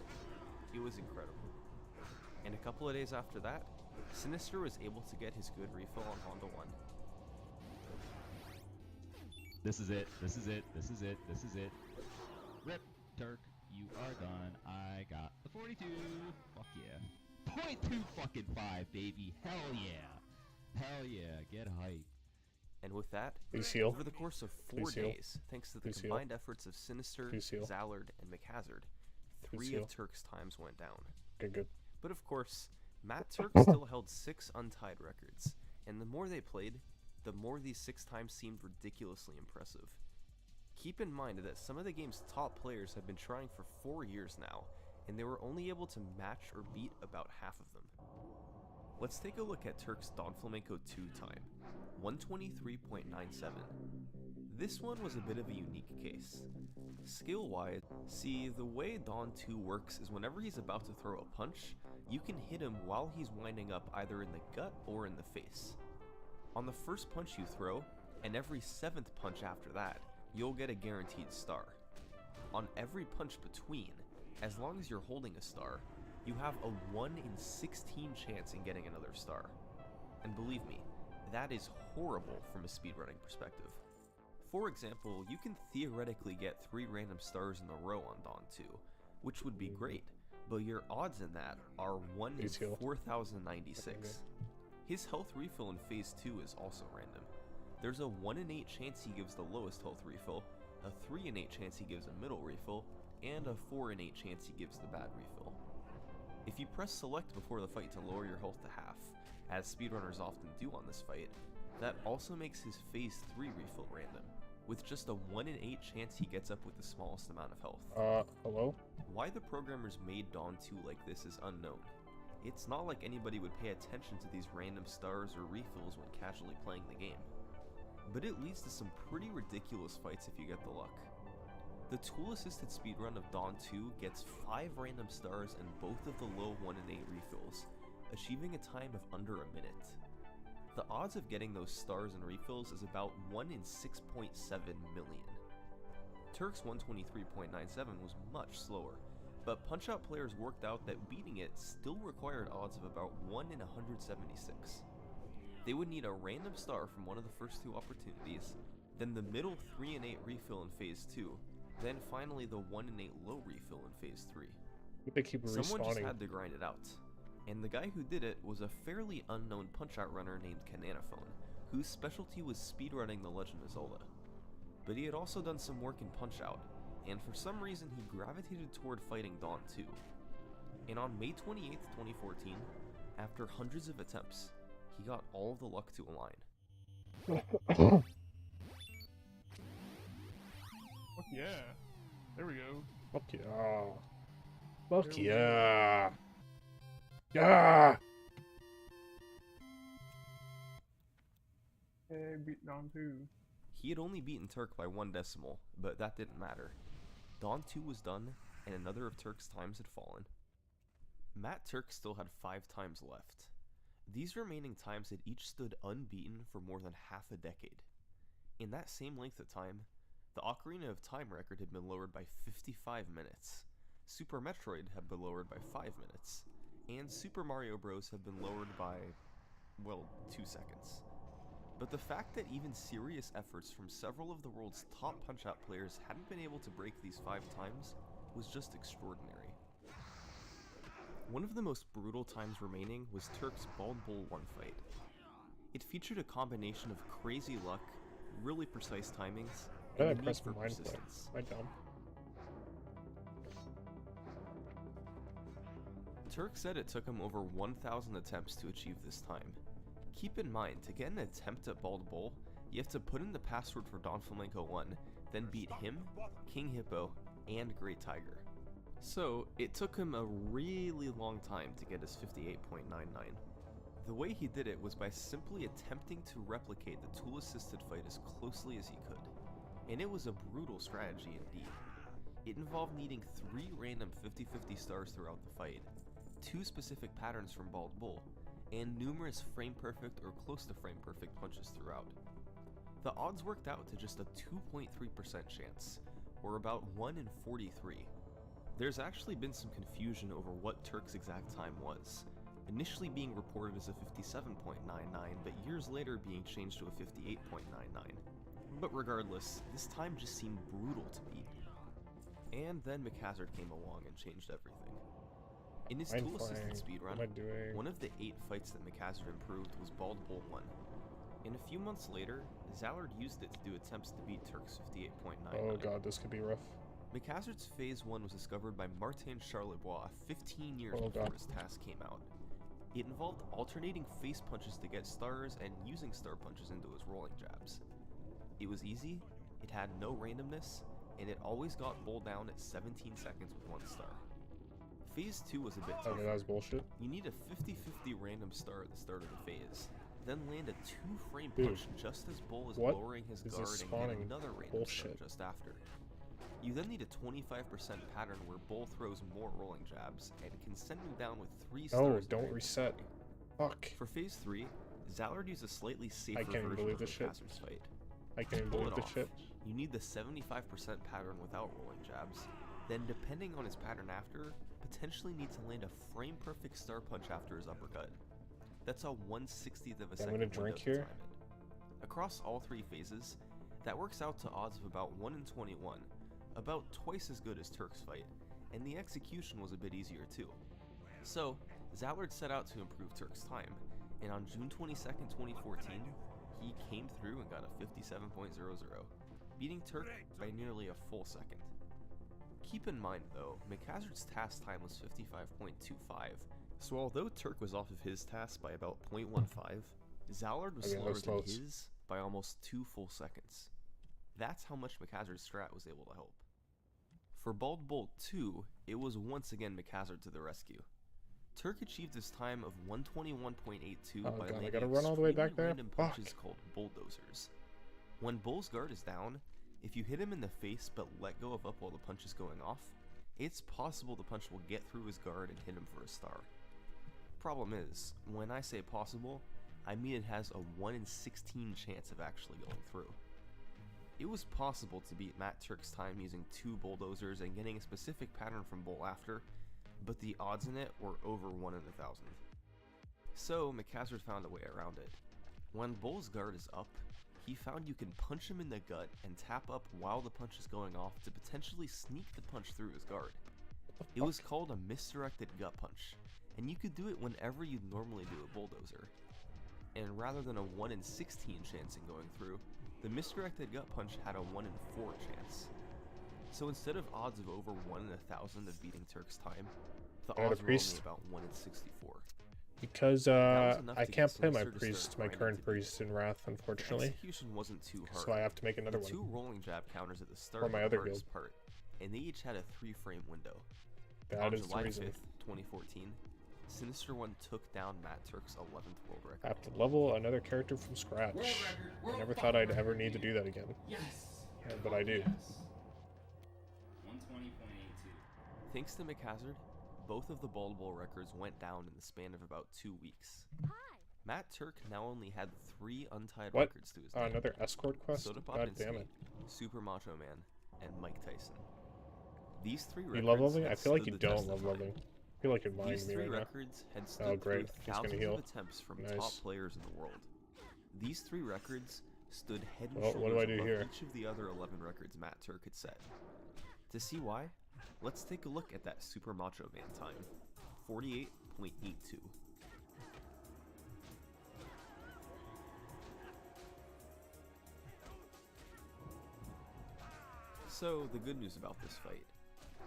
It was incredible. And a couple of days after that, Sinister was able to get his good refill on Honda 1. This is it. This is it. This is it. This is it. Rip, Turk, you are done. I got the 42. Fuck yeah. 0.2 baby. Hell yeah. Hell yeah. Get hype. And with that, over the course of 4 days, thanks to the combined efforts of Sinister, Zallard, and McHazard, 3 of Turk's times went down. Good. But of course, Matt Turk still held 6 untied records, and the more they played, the more these 6 times seemed ridiculously impressive. Keep in mind that some of the game's top players have been trying for 4 years now, and they were only able to match or beat about half of them. Let's take a look at Turk's Don Flamenco 2 time, 123.97. This one was a bit of a unique case. Skill-wise, see, the way Don 2 works is whenever he's about to throw a punch, you can hit him while he's winding up either in the gut or in the face. On the first punch you throw, and every 7th punch after that, you'll get a guaranteed star. On every punch between, as long as you're holding a star, you have a 1 in 16 chance in getting another star. And believe me, that is horrible from a speedrunning perspective. For example, you can theoretically get 3 random stars in a row on Dawn 2, which would be great, but your odds in that are 1 in 4,096. His health refill in Phase 2 is also random. There's a 1 in 8 chance he gives the lowest health refill, a 3 in 8 chance he gives a middle refill, and a 4 in 8 chance he gives the bad refill. If you press select before the fight to lower your health to half, as speedrunners often do on this fight, that also makes his Phase 3 refill random, with just a 1 in 8 chance he gets up with the smallest amount of health. Hello? Why the programmers made Dawn 2 like this is unknown. It's not like anybody would pay attention to these random stars or refills when casually playing the game. But it leads to some pretty ridiculous fights if you get the luck. The tool-assisted speedrun of Dawn 2 gets 5 random stars and both of the low 1 in 8 refills, achieving a time of under a minute. The odds of getting those stars and refills is about 1 in 6.7 million. Turk's 123.97 was much slower, but Punch-Out players worked out that beating it still required odds of about 1 in 176. They would need a random star from one of the first 2 opportunities, then the middle 3 in 8 refill in Phase 2, then finally the 1 in 8 low refill in Phase 3. They keep Someone just respawning. had to grind it out, and the guy who did it was a fairly unknown Punch-Out runner named Cananophone, whose specialty was speedrunning The Legend of Zelda. But he had also done some work in Punch-Out, and for some reason he gravitated toward fighting Dawn 2. And on May 28, 2014, after hundreds of attempts, he got all of the luck to align. Fuck yeah. There we go. Fuck yeah. Fuck yeah. Yeah! Hey, beat Dawn 2. He had only beaten Turk by 1 decimal, but that didn't matter. Dawn 2 was done, and another of Turk's times had fallen. Matt Turk still had 5 times left. These remaining times had each stood unbeaten for more than half a decade. In that same length of time, the Ocarina of Time record had been lowered by 55 minutes, Super Metroid had been lowered by 5 minutes, and Super Mario Bros. Have been lowered by, well, 2 seconds. But the fact that even serious efforts from several of the world's top Punch-Out players hadn't been able to break these 5 times was just extraordinary. One of the most brutal times remaining was Turk's Bald Bull 1 fight. It featured a combination of crazy luck, really precise timings, and the need for persistence. Am I dumb? Turk said it took him over 1,000 attempts to achieve this time. Keep in mind, to get an attempt at Bald Bull, you have to put in the password for Don Flamenco 1, then beat him, King Hippo, and Great Tiger. So, it took him a really long time to get his 58.99. The way he did it was by simply attempting to replicate the tool-assisted fight as closely as he could. And it was a brutal strategy indeed. It involved needing 3 random 50-50 stars throughout the fight, 2 specific patterns from Bald Bull, and numerous frame-perfect or close-to frame-perfect punches throughout. The odds worked out to just a 2.3% chance, or about 1 in 43. There's actually been some confusion over what Turk's exact time was, initially being reported as a 57.99, but years later being changed to a 58.99. But regardless, this time just seemed brutal to beat. And then McHazard came along and changed everything. In his tool-assisted speedrun, one of the 8 fights that McHazard improved was Bald Bull 1. And a few months later, Zallard used it to do attempts to beat Turk's 58.99. Oh god, this could be rough. McHazard's Phase 1 was discovered by Martin Charlebois 15 years before his task came out. It involved alternating face punches to get stars and using star punches into his rolling jabs. It was easy, it had no randomness, and it always got Bull down at 17 seconds with 1 star. Phase 2 was a bit tougher. Okay, that was bullshit. You need a 50-50 random star at the start of the phase, then land a 2-frame punch just as Bull is lowering his guard and get another random star just after. You then need a 25% pattern where Bull throws more rolling jabs and can send him down with 3 stars. Oh, don't reset. Fuck. For Phase 3, Zallard used a slightly safer version of McHazard's fight. I can't believe this shit. You need the 75% pattern without rolling jabs, then depending on his pattern after, potentially need to land a frame-perfect star punch after his uppercut. That's a 1/60th of a second. I'm gonna drink here. Across all 3 phases, that works out to odds of about 1 in 21, about twice as good as Turk's fight, and the execution was a bit easier too. So, Zallard set out to improve Turk's time, and on June 22nd, 2014, he came through and got a 57.00, beating Turk by nearly a full second. Keep in mind though, McHazard's task time was 55.25, so although Turk was off of his task by about 0.15, Zallard was slower than his by almost 2 full seconds. That's how much McHazard's strat was able to help. For Bald Bull 2, it was once again McHazard to the rescue. Turk achieved his time of 121.82 by landing I gotta run all the way back there? random punches called bulldozers. When Bull's guard is down, if you hit him in the face but let go of up while the punch is going off, it's possible the punch will get through his guard and hit him for a star. Problem is, when I say possible, I mean it has a 1 in 16 chance of actually going through. It was possible to beat Matt Turk's time using 2 bulldozers and getting a specific pattern from Bull after, but the odds in it were over 1 in 1,000. So McHazard found a way around it. When Bull's guard is up, he found you can punch him in the gut and tap up while the punch is going off to potentially sneak the punch through his guard. It was called a misdirected gut punch, and you could do it whenever you'd normally do a bulldozer. And rather than a 1 in 16 chance in going through, the misdirected gut punch had a 1 in 4 chance. So instead of odds of over 1 in 1,000 of beating Turk's time, the odds were only about 1 in 64. Because I can't play my priest, my current priest in Wrath, unfortunately. The execution wasn't too hard. So I have to make another one. 2 rolling jab counters at the start or of my the other hardest guild. part, and they each had a 3-frame window. That is July the reason. 5th, 2014, Sinister One took down Matt Turk's 11th world record. I have to level another character from scratch. I never thought I'd ever need to do that again. Yes! Yeah, but I do. Yes. 120.82. Thanks to McHazard, both of the Bald Bull records went down in the span of about 2 weeks. Matt Turk now only had 3 untied records to his name. Another escort quest? Soda Pop God and damn Sweet, it. Super Macho Man, and Mike Tyson. These 3 records You love leveling? I had feel like stood you the test don't of love time. leveling. feel like you're lying These to me three right now. records had Oh, stood great. through He's gonna thousands heal. of attempts from Nice. top players in the world. These three records stood head and Well, shoulders what do I do above here? each of the other 11 records Matt Turk had set. To see why, let's take a look at that Super Macho Man time, 48.82. So, the good news about this fight.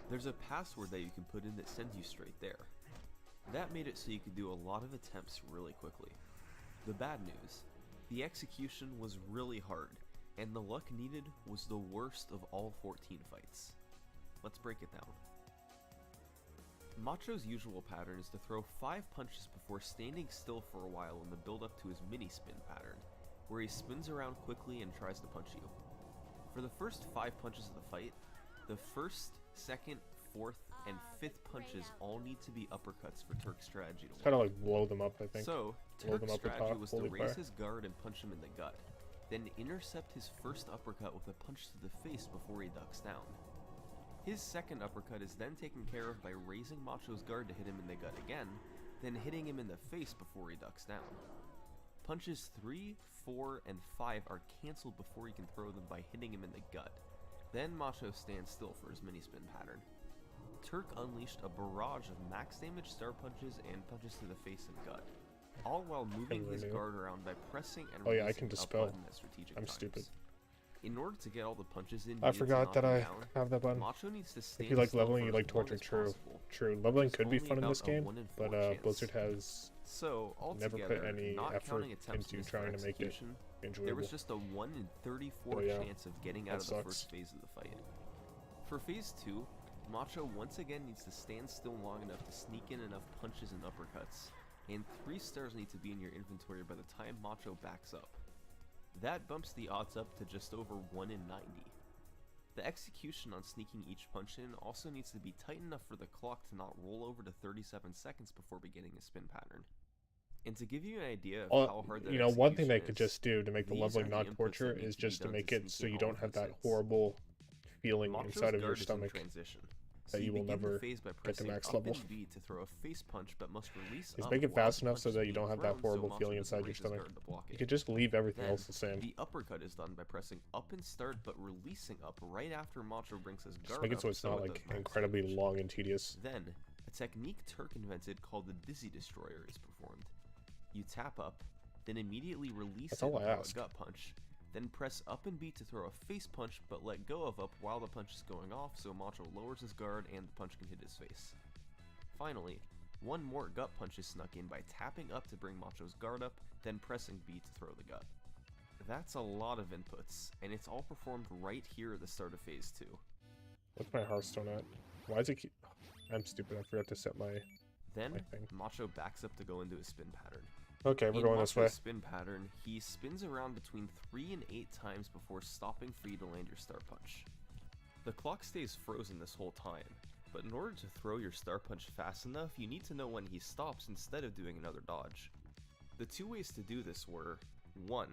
There's a password that you can put in that sends you straight there. That made it so you could do a lot of attempts really quickly. The bad news, the execution was really hard, and the luck needed was the worst of all 14 fights. Let's break it down. Macho's usual pattern is to throw 5 punches before standing still for a while in the build up to his mini spin pattern, where he spins around quickly and tries to punch you. For the first 5 punches of the fight, the first, second, fourth, and fifth punches all need to be uppercuts for Turk's strategy to win. Kind of like blow them up, I think. So, blow them Turk's up with strategy top. was to Holy raise fire. his guard and punch him in the gut, then intercept his first uppercut with a punch to the face before he ducks down. His second uppercut is then taken care of by raising Macho's guard to hit him in the gut again, then hitting him in the face before he ducks down. Punches 3, 4, and 5 are cancelled before he can throw them by hitting him in the gut. Then Macho stands still for his mini spin pattern. Turk unleashed a barrage of max damage star punches and punches to the face and gut, all while moving his guard around by pressing and Oh yeah, I releasing can up dispel. button at strategic I'm times. stupid. In order to get all the punches in, I needed to forgot knock that him I down, have that button. Macho needs to stand If you like still leveling, for you as like long torture. as True. possible. True. Leveling There's could be only fun in about this a game, 1 in 4 but chance. Blizzard has So, never altogether, put any not effort counting attempts into missed trying for to make it execution, enjoyable. there was just a 1 in 34 Oh, yeah. chance of getting That out of the sucks. first phase of the fight. For phase 2, Macho once again needs to stand still long enough to sneak in enough punches and uppercuts, and 3 stars need to be in your inventory by the time Macho backs up. That bumps the odds up to just over 1 in 90. The execution on sneaking each punch in also needs to be tight enough for the clock to not roll over to 37 seconds before beginning a spin pattern. And to give you an idea of how hard that You know, one thing they execution could is, just do to make the these leveling are the not inputs torture that need is to be just to done make to it sneak so in you all don't have that hits. horrible feeling Macho's inside of your guard is in stomach transition, that so you will begin the never phase by get to pressing max up level. and B to throw a face punch, but must release Just up make it while fast the enough so punch that is you being don't have thrown, that horrible Macho feeling doesn't inside your raise his stomach. guard to block You it. could just leave everything Then, else the same. The uppercut is done by pressing up and start, but releasing up right after Macho brings his guard Just make it so up it's not it like does max incredibly damage. long and tedious. Then, a technique Turk invented called the Dizzy Destroyer is performed. You tap up, then immediately release That's it all I for a ask. gut punch, then press up and B to throw a face punch, but let go of up while the punch is going off so Macho lowers his guard and the punch can hit his face. Finally, one more gut punch is snuck in by tapping up to bring Macho's guard up, then pressing B to throw the gut. That's a lot of inputs, and it's all performed right here at the start of phase 2. What's my Hearthstone at? Why is it keep... I'm stupid, I forgot to set my... Then, my thing. Macho backs up to go into his spin pattern. Okay, we're In going this Macho's way. spin pattern, he spins around between 3 and 8 times before stopping for you to land your star punch. The clock stays frozen this whole time, but in order to throw your star punch fast enough, you need to know when he stops instead of doing another dodge. The 2 ways to do this were, 1,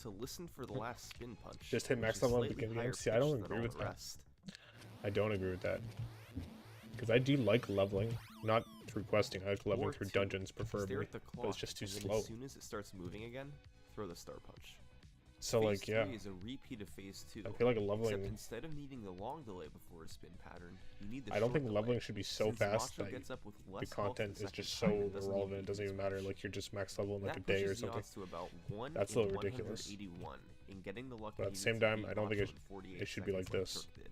to listen for the last spin punch. Just hit which max is level at the slightly beginning of the higher game. See, I don't pitched than agree all with the that. rest. I don't agree with that. Because I do like leveling, not through questing, I like leveling Or through 2, dungeons stare preferably, at the but clock, it's just too and then slow. As soon as it starts moving again, throw the star punch. So Phase like, yeah, 3 is a repeat of phase 2. I feel like a Except leveling... instead of needing the long delay before a spin pattern, you need the I don't short think delay. leveling should be so Since fast Macho that gets up with the less health content the is just second so time, it doesn't irrelevant, need it doesn't to even be matter, as much. like you're just max level in like That a day or pushes the something. odds to about 1 That's in a little ridiculous. 181 in getting the luck But at the needed same to time, beat I don't think Macho it, in 48 it should be like seconds this. Turk did.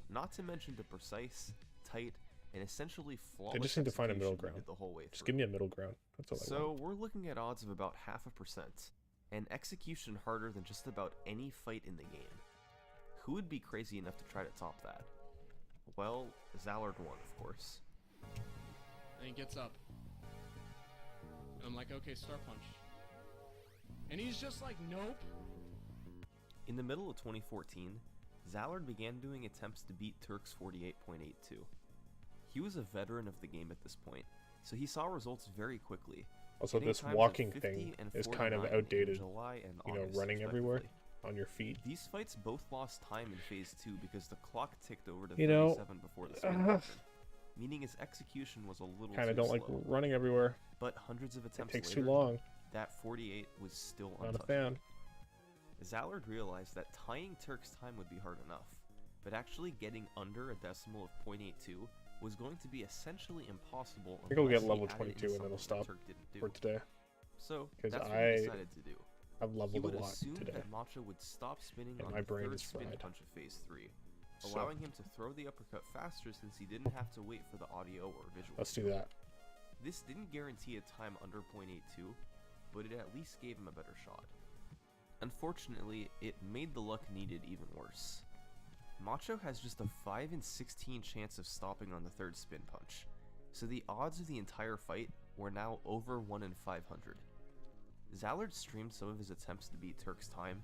Not to mention the precise, tight, and essentially flawless They just need to find a middle execution ground. you did the whole way Just through. give me a middle ground. That's all I So want. we're looking at odds of about 0.5%, and execution harder than just about any fight in the game. Who would be crazy enough to try to top that? Well, Zallard won, of course. And he gets up. And I'm like, okay, star punch. And he's just like, nope. In the middle of 2014, Zallard began doing attempts to beat Turk's 48.82. He was a veteran of the game at this point, so he saw results very quickly. Also, getting this times of walking 50 thing and is kind of 49 in outdated. July and You know, August, running everywhere respectively. on your feet. These fights both lost time in phase 2 because the clock ticked over to You know, 37 before the spin pattern. meaning his execution was a little Kinda too don't like slow. running everywhere. But hundreds of attempts takes later, too long. that 48 was still Not a untouchable. fan. Zallard realized that tying Turk's time would be hard enough, but actually getting under a decimal of 0.82 was going to be essentially impossible. I think I'll get unless he level added in 22 and then I'll something stop Turk didn't do. for today. So Because that's what he decided to do. I've He leveled would a lot assume today. that Matcha would stop spinning And on my the brain third is spin fried. punch of phase 3, So- allowing him to throw the uppercut faster since he didn't have to wait for the audio or visual. Let's do that. This didn't guarantee a time under 0.82, but it at least gave him a better shot. Unfortunately, it made the luck needed even worse. Macho has just a 5 in 16 chance of stopping on the third spin punch, so the odds of the entire fight were now over 1 in 500. Zallard streamed some of his attempts to beat Turk's time,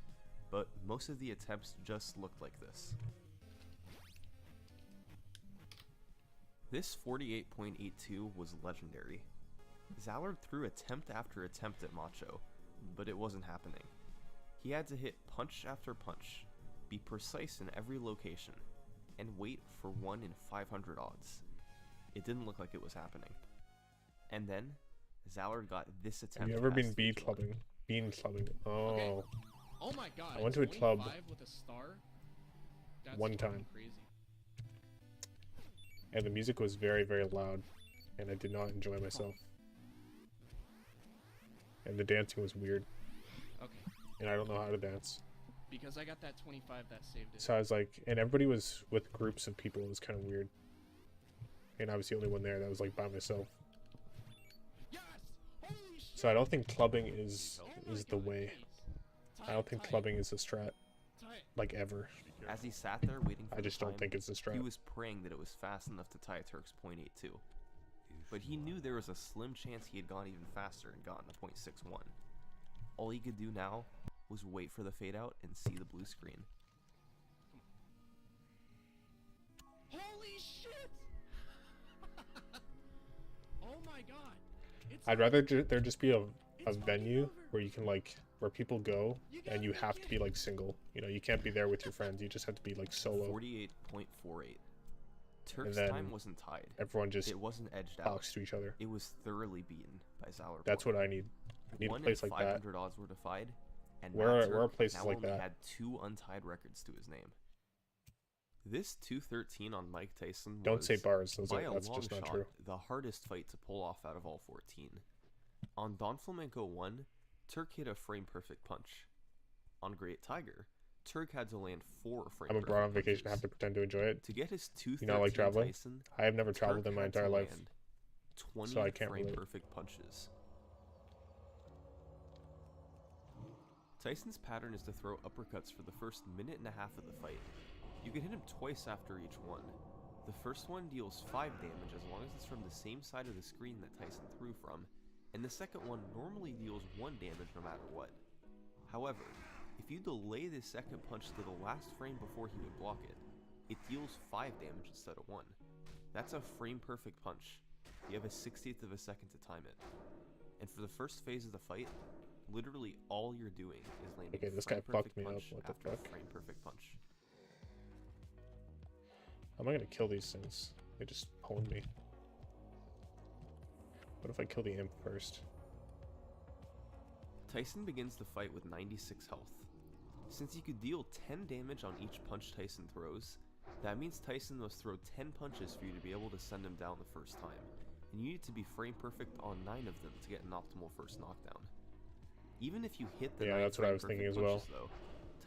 but most of the attempts just looked like this. This 48.82 was legendary. Zallard threw attempt after attempt at Macho, but it wasn't happening. He had to hit punch after punch, be precise in every location, and wait for 1 in 500 odds. It didn't look like it was happening. And then, Zallard got this attempt. Have you ever been past bean stage one. clubbing? Bean clubbing. Oh. Okay. Oh my god. I went to a club 25 with a star? That's one fucking time. Crazy. And the music was very, very loud. And I did not enjoy myself. And the dancing was weird. Okay. And I don't know how to dance. Because I got that 25 that saved it. So I was like, and everybody was with groups of people. It was kind of weird. And I was the only one there that was like by myself. Yes! Holy shit! So I don't think clubbing is the way. I don't think clubbing is a strat. Like ever. As he sat there waiting for I just the don't time, think it's a strat. he was praying that it was fast enough to tie Turk's .82. But he knew there was a slim chance he had gone even faster and gotten a .61. All he could do now was wait for the fade out and see the blue screen. Holy shit! Oh my god. It's I'd rather there just be a venue where you can like where people go and you have to be like single. You know, you can't be there with your friends. You just have to be like solo. 48.48. Turk's then time wasn't tied. Everyone just it wasn't edged talks out. to each other. It was thoroughly beaten by Zallard. That's what I need. I need a 1 place in like that. 500 odds were defied, and Where Matt are Turk places now like only that? had 2 untied records to his name. This 213 on Mike Tyson Don't was, say bars. by a That's long just not shot, true. the hardest fight to pull off out of all 14. On Don Flamenco 1, Turk hit a frame-perfect punch. On Great Tiger, Turk had to land 4 frame-perfect I'm abroad on vacation. I punches. have to pretend to enjoy it. To get his 213 You know, like traveling. Tyson, I have never traveled Turk in my had to entire life, land 20 so I can't relate. frame-perfect punches. Tyson's pattern is to throw uppercuts for the first minute and a half of the fight. You can hit him twice after each one. The first one deals 5 damage as long as it's from the same side of the screen that Tyson threw from, and the second one normally deals 1 damage no matter what. However, if you delay this second punch to the last frame before he would block it, it deals 5 damage instead of 1. That's a frame-perfect punch. You have a 60th of a second to time it. And for the first phase of the fight, literally all you're doing is landing Okay, this a guy fucked frame-perfect me up. punch What the after a fuck? frame-perfect punch. How am I gonna kill these things? They just pwned me. What if I kill the imp first? Tyson begins the fight with 96 health. Since he could deal 10 damage on each punch Tyson throws, that means Tyson must throw 10 punches for you to be able to send him down the first time, and you need to be frame perfect on 9 of them to get an optimal first knockdown. Even if you hit the 9 that's what I was frame-perfect thinking as well. punches, though,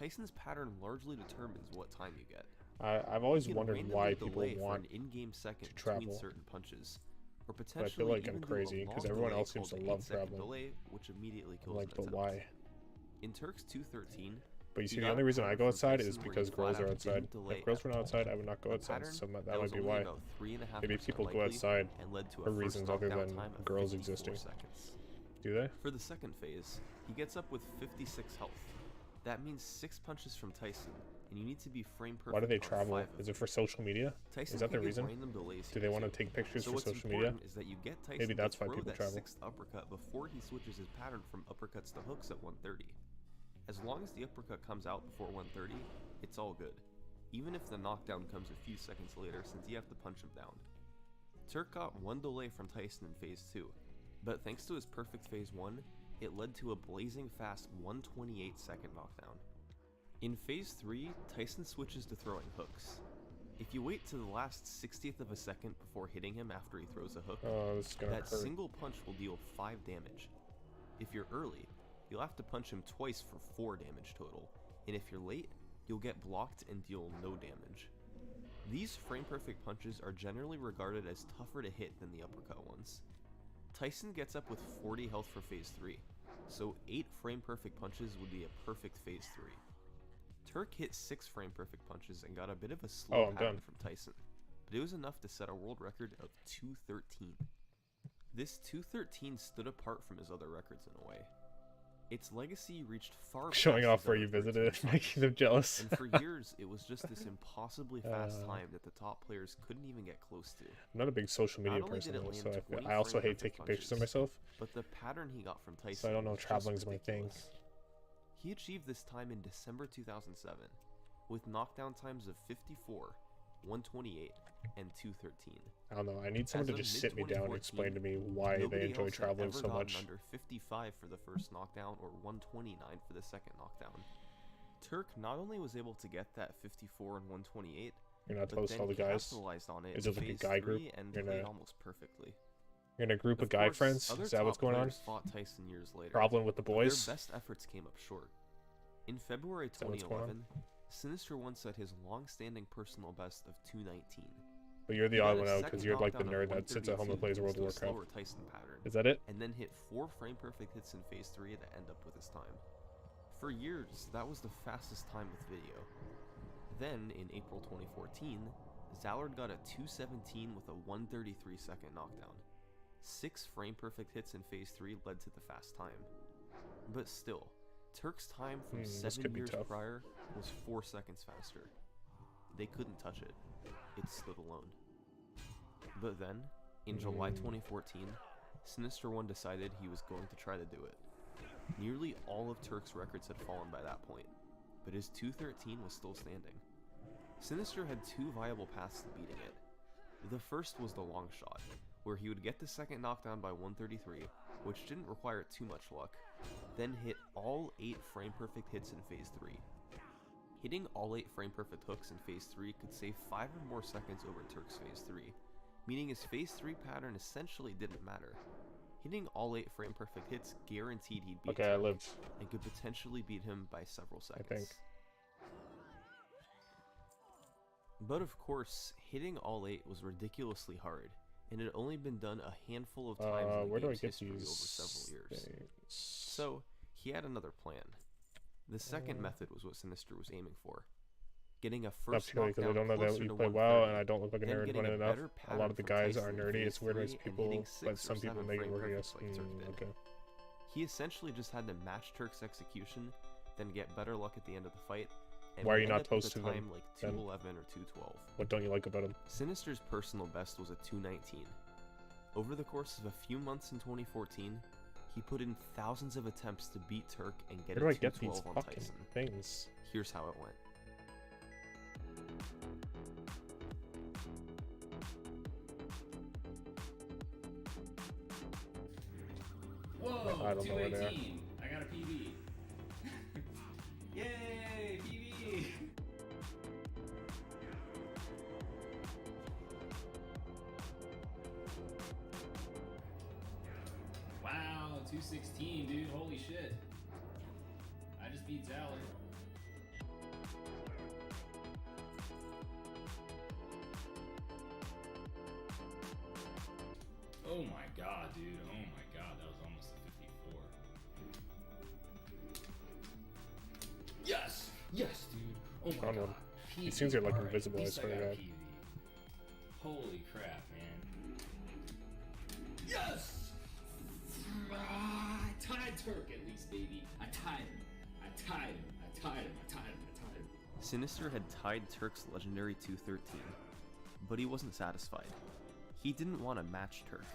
Tyson's pattern largely determines what time you get. I've always You can wondered randomly why people delay for want an in-game second to between travel. certain punches, or But potentially I feel like even I'm do a crazy because long everyone delay else seems to called the love 8-second traveling. delay, which immediately I'm kills like, an but attempt. why? In Turk's 213, But you see, he the got only a reason I pattern go from outside Tyson is where because he girls flat are out outside. didn't delay If girls ever. were not outside, I would not go A outside. pattern So that that might was be only why. about 3.5% Maybe people go likely outside and led to a for first reasons other knockdown than time of girls 54 existing. seconds. Do they? For the second phase, he gets up with 56 health. That means 6 punches from Tyson, and you need to be frame perfect. Why do they on travel? 5 of Is them. it for social media? Tyson Is that the can give reason? random delays Do here they want to too. take pictures So for what's social media? important is that you get Tyson Maybe that's to why throw people that travel. 6th uppercut before he switches his pattern from uppercuts to hooks at 130. As long as the uppercut comes out before 130, it's all good, even if the knockdown comes a few seconds later since you have to punch him down. Turk got one delay from Tyson in Phase 2, but thanks to his perfect Phase 1, it led to a blazing fast 128 second knockdown. In Phase 3, Tyson switches to throwing hooks. If you wait to the last 60th of a second before hitting him after he throws a hook, that single punch will deal 5 damage. If you're early, you'll have to punch him twice for 4 damage total, and if you're late, you'll get blocked and deal no damage. These frame-perfect punches are generally regarded as tougher to hit than the uppercut ones. Tyson gets up with 40 health for Phase 3, so 8 frame-perfect punches would be a perfect Phase 3. Turk hit 6 frame-perfect punches and got a bit of a slow pattern from Tyson, but it was enough to set a world record of 213. This 213 stood apart from his other records in a way. Its legacy reached far showing off where you visited, making them jealous. And for years, it was just this impossibly fast time that the top players couldn't even get close to. I'm not a big social media person, though, so I also hate taking pictures of myself. But the pattern he got from Tyson, so I don't know, traveling's my thing. He achieved this time in December 2007, with knockdown times of 54, 128, and 213. I don't know, I need someone to just sit me down and explain to me why they enjoy traveling so much. Under 55 for the first knockdown or 129 for the second knockdown. Turk not only was able to get that 54 and 128, you're not close to all the guys. On it is it like a guy group? And played almost perfectly. You're in a group of guy friends? Is that what's going on? Fought Tyson years later. Traveling with the boys? Their best efforts came up short. In February 2011, Sinister One set his long-standing personal best of 219. But you're the odd one out because you're like the nerd that sits at home and plays World of Warcraft. Is that it? And then hit 4 frame-perfect hits in Phase 3 to end up with his time. For years, that was the fastest time with video. Then, in April 2014, Zallard got a 217 with a 133 second knockdown. 6 frame-perfect hits in Phase 3 led to the fast time. But still, Turk's time from 7 years prior was 4 seconds faster. They couldn't touch it. It stood alone. But then, in July 2014, Sinister One decided he was going to try to do it. Nearly all of Turk's records had fallen by that point, but his 213 was still standing. Sinister had 2 viable paths to beating it. The first was the long shot, where he would get the second knockdown by 133, which didn't require too much luck, then hit all 8 frame-perfect hits in Phase 3. Hitting all 8 frame-perfect hooks in Phase 3 could save 5 or more seconds over Turk's Phase 3, meaning his Phase 3 pattern essentially didn't matter. Hitting all 8 frame-perfect hits guaranteed he'd beat Turk, and could potentially beat him by several seconds. I think. But of course, hitting all 8 was ridiculously hard, and had only been done a handful of times in the game's history over several years. So, he had another plan. The second method was what Sinister was aiming for. Getting a first knockdown because I don't know that you play well, and I don't look like a nerd running enough. A lot of the guys are nerdy. It's weird when people, but some people make it work, I guess. Okay. He essentially just had to match Turk's execution, then get better luck at the end of the fight. And why are you not posting them? Like 211 or 212. What don't you like about him? Sinister's personal best was a 219. Over the course of a few months in 2014, he put in thousands of attempts to beat Turk and get a 212 on Tyson. Things? Here's how it went. Whoa, I don't know where they are. I got a PB. Yay, PB! Wow, 216, dude. Holy shit. I just beat Zallard. Oh my god, dude. Oh my god, that was almost a 54. Yes! Yes, dude. Oh my god. These things are like invisible, I swear to God. Holy crap, man. Yes! I tied Turk at least, baby. I tied him. I tied him. I tied him. I tied him. I tied him. Sinister had tied Turk's legendary 213, but he wasn't satisfied. He didn't want to match Turk.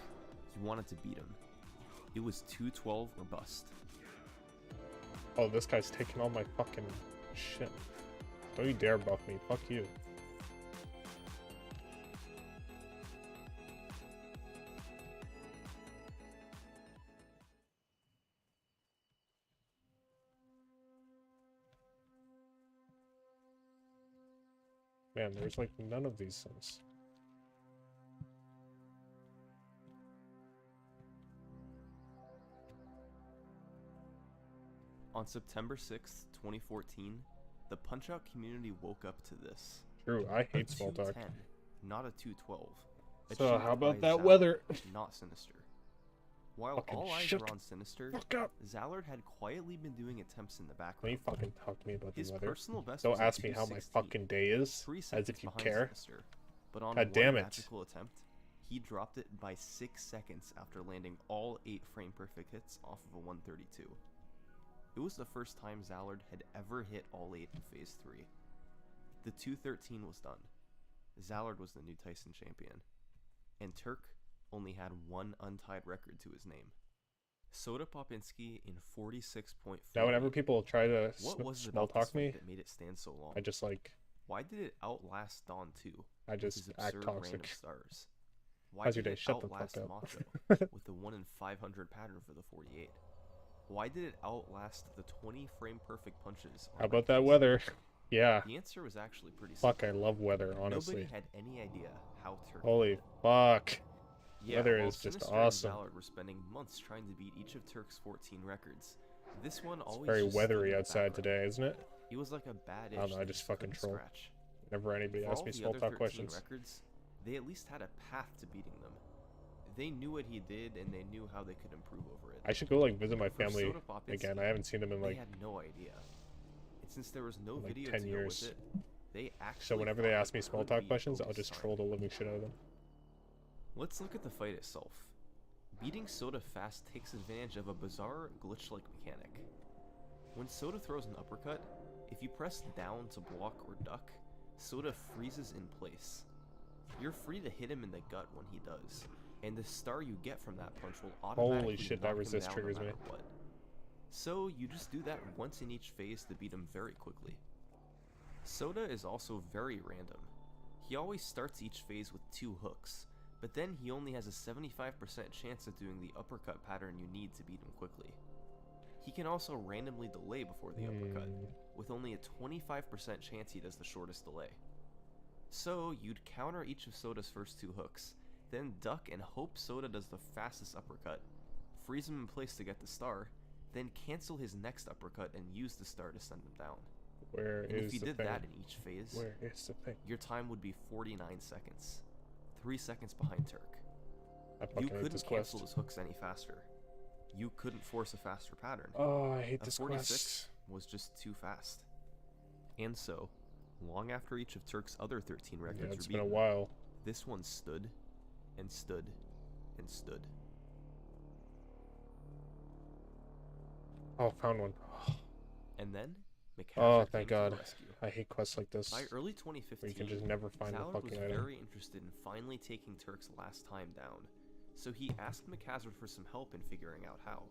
He wanted to beat him. It was 212 or bust. Oh, this guy's taking all my fucking shit. Don't you dare buff me. Fuck you. Man, there's like none of these things. On September 6th, 2014, the Punch-Out community woke up to this. True, I hate A small talk. 210, not a 212. So achieved how about by that Zallard, weather? Not Sinister. While Fucking all eyes shut were on Sinister, fuck up. Zallard had quietly been doing attempts in the Can background. you fucking talk to me about the His weather? personal best Don't was a ask me how my 260, fucking day is, 3 as seconds if you behind care. Sinister. But on God one damn it. magical attempt, he dropped it by 6 seconds after landing all 8 frame-perfect hits off of a 132. It was the first time Zallard had ever hit all 8 in Phase 3. The 213 was done. Zallard was the new Tyson champion, and Turk only had one untied record to his name. Soda Popinski in 46.4. Now whenever people try to What was it small about this talk me, fight that made it stand so long? I just like, Why did it outlast Dawn 2? I with just his act absurd toxic. random stars? Why How's your did day? it Shut the fuck outlast up. Macho with the 1 in 500 pattern for the 48? Why did it outlast the 20 frame perfect punches? How about that weather? Yeah. The answer was actually pretty Fuck, simple. I love weather, honestly. Nobody had any idea how Turk Holy did it. fuck. Yeah, Weather while is just Sinister awesome. and Zallard were spending months trying to beat each of Turk's 14 records. This one It's always very just stood weathery in the outside background. today, isn't it? He was like a bad I don't itch know, I that just he fucking couldn't troll. scratch. Whenever anybody For asks all me the small other talk 13 questions. records, they at least had a path to beating them. They knew what he did, and they knew how they could improve over it. I should go like visit my For family Soda Popinski, again. I haven't seen them in they like, had no idea. And since there was no like video 10 to years. go with it, they actually So whenever they thought ask me it small could talk be questions, I'll Obi's just time. troll the living shit out of them. Let's look at the fight itself. Beating Soda fast takes advantage of a bizarre glitch-like mechanic. When Soda throws an uppercut, if you press down to block or duck, Soda freezes in place. You're free to hit him in the gut when he does, and the star you get from that punch will automatically Holy shit, that knock him resist down triggers no me. matter what. So you just do that once in each phase to beat him very quickly. Soda is also very random. He always starts each phase with 2 hooks, but then he only has a 75% chance of doing the uppercut pattern you need to beat him quickly. He can also randomly delay before the uppercut, with only a 25% chance he does the shortest delay. So you'd counter each of Soda's first 2 hooks, then duck and hope Soda does the fastest uppercut, freeze him in place to get the star, then cancel his next uppercut and use the star to send him down. Where And is if you the did thing? that in each phase, Where is the thing? your time would be 49 seconds. 3 seconds behind Turk. I You fucking hate couldn't this cancel quest. his hooks any faster. You couldn't force a faster pattern. Oh, I hate a this 46 quest. was just too fast. And so, long after each of Turk's other 13 records Yeah, were it's been a beaten, while. this one stood, and stood, and stood. Oh, found one. And then, McCaffrey Oh, came thank to the God. rescue. I hate quests like this. By early 2015, where you can just never find the Zallard fucking was item. very interested in finally taking Turk's last time down, so he asked McHazard for some help in figuring out how.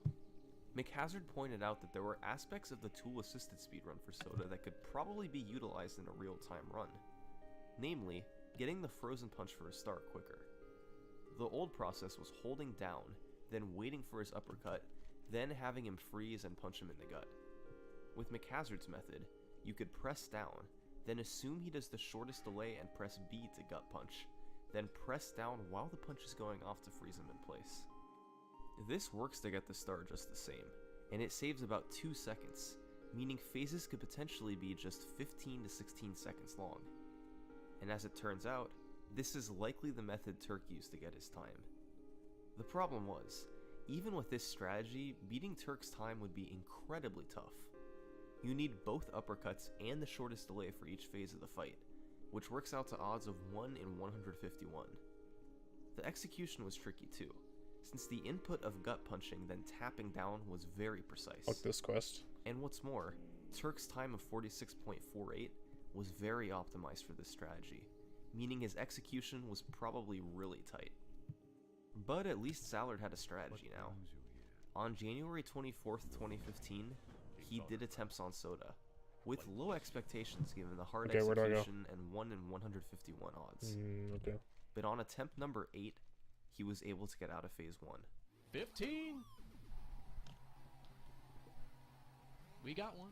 McHazard pointed out that there were aspects of the tool-assisted speedrun for Soda that could probably be utilized in a real-time run. Namely, getting the frozen punch for a star quicker. The old process was holding down, then waiting for his uppercut, then having him freeze and punch him in the gut. With McHazard's method, you could press down, then assume he does the shortest delay and press B to gut punch, then press down while the punch is going off to freeze him in place. This works to get the star just the same, and it saves about 2 seconds, meaning phases could potentially be just 15 to 16 seconds long. And as it turns out, this is likely the method Turk used to get his time. The problem was, even with this strategy, beating Turk's time would be incredibly tough. You need both uppercuts and the shortest delay for each phase of the fight, which works out to odds of 1 in 151. The execution was tricky too, since the input of gut punching then tapping down was very precise. Fuck this quest. And what's more, Turk's time of 46.48 was very optimized for this strategy, meaning his execution was probably really tight. But at least Zallard had a strategy now. On January 24th, 2015, he did attempts on Soda, with low expectations given the hard Okay, where do I go? execution and 1 in 151 odds. Okay. But on attempt number 8, he was able to get out of phase 1. 15. We got one.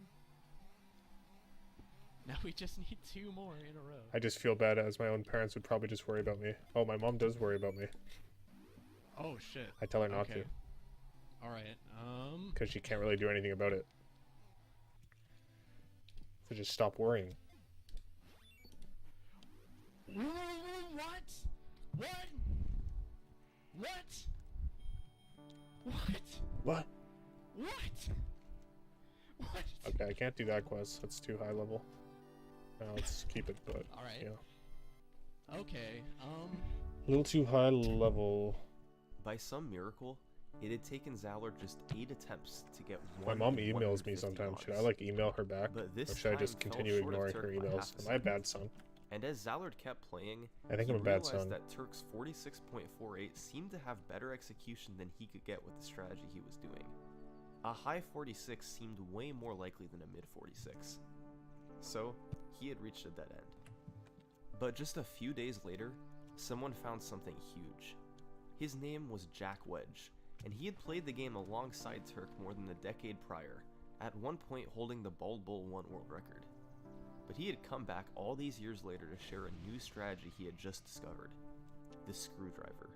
Now we just need 2 more in a row. I just feel bad as my own parents would probably just worry about me. Oh, my mom does worry about me. Oh shit. I tell her not to. Alright, Because she can't really do anything about it. So just stop worrying. What? What? What? What? What? What? What? Okay, I can't do that quest. That's too high level. No, let's keep it, but Alright. yeah. Okay, A little too high level. By some miracle, it had taken Zallard just 8 attempts to get My one. mom emails me sometimes. Should I like email her back? But this Or should I just time fell continue short of ignoring Turk her by emails? half a Am I a bad second. son? And as Zallard kept playing, I think he I'm a bad realized son. that Turk's 46.48 seemed to have better execution than he could get with the strategy he was doing. A high 46 seemed way more likely than a mid 46. So, he had reached a dead end. But just a few days later, someone found something huge. His name was Jack Wedge, and he had played the game alongside Turk more than a decade prior, at one point holding the Bald Bull 1 world record. But he had come back all these years later to share a new strategy he had just discovered, the screwdriver.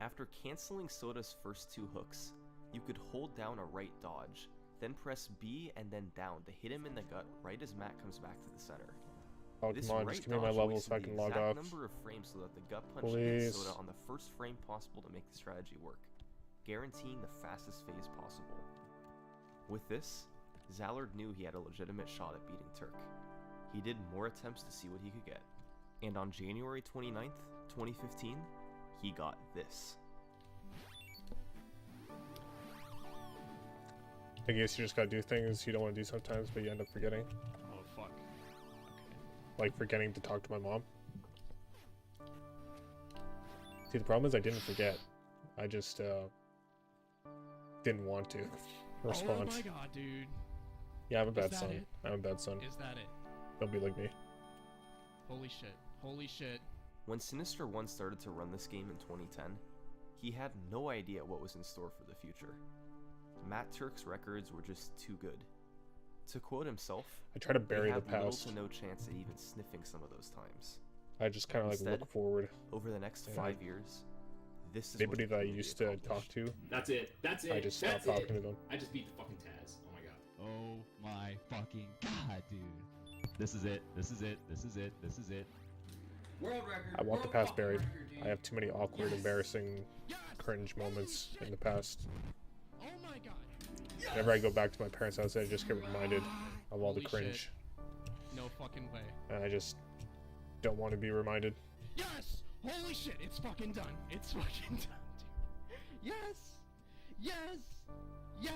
After canceling Soda's first 2 hooks, you could hold down a right dodge, then press B and then down to hit him in the gut right as Matt comes back to the center. Oh, This come on, right just give me my dodge level wasted so I the can log exact off. number of frames so that the gut punch Please. hits Soda on the first frame possible to make the strategy work, guaranteeing the fastest phase possible. With this, Zallard knew he had a legitimate shot at beating Turk. He did more attempts to see what he could get, and on January 29th, 2015, he got this. I guess you just gotta do things you don't want to do sometimes, but you end up forgetting. oh fuck. Like forgetting to talk to my mom. See, the problem is I didn't forget. I just didn't want to respond. Oh my god, dude. Yeah, I'm a bad that son. it? I'm a bad son. Is that it? Don't be like me. Holy shit. Holy shit. When Sinister 1 started to run this game in 2010, he had no idea what was in store for the future. Matt Turk's records were just too good. To quote himself, I try to bury they the had little past. to no chance at even sniffing some of those times. I just kind of like Instead, look forward. Over the next and 5 years, this is anybody what that I he truly used to talk accomplished. to, That's it. That's it. I just That's stopped it. talking to them. I just beat the fucking Taz. Oh my god. Oh my fucking god, dude. This is it. This is it. This is it. This is it. World record. I want the world past fucking buried. record, dude. I have too many awkward, Yes. embarrassing, cringe moments in the past. Oh my god. Whenever I go back to my parents' house, I just get reminded of all the Holy cringe. shit. No fucking way. And I just don't want to be reminded. Yes! Holy shit, it's fucking done. It's fucking done, dude. Yes! Yes! Yes!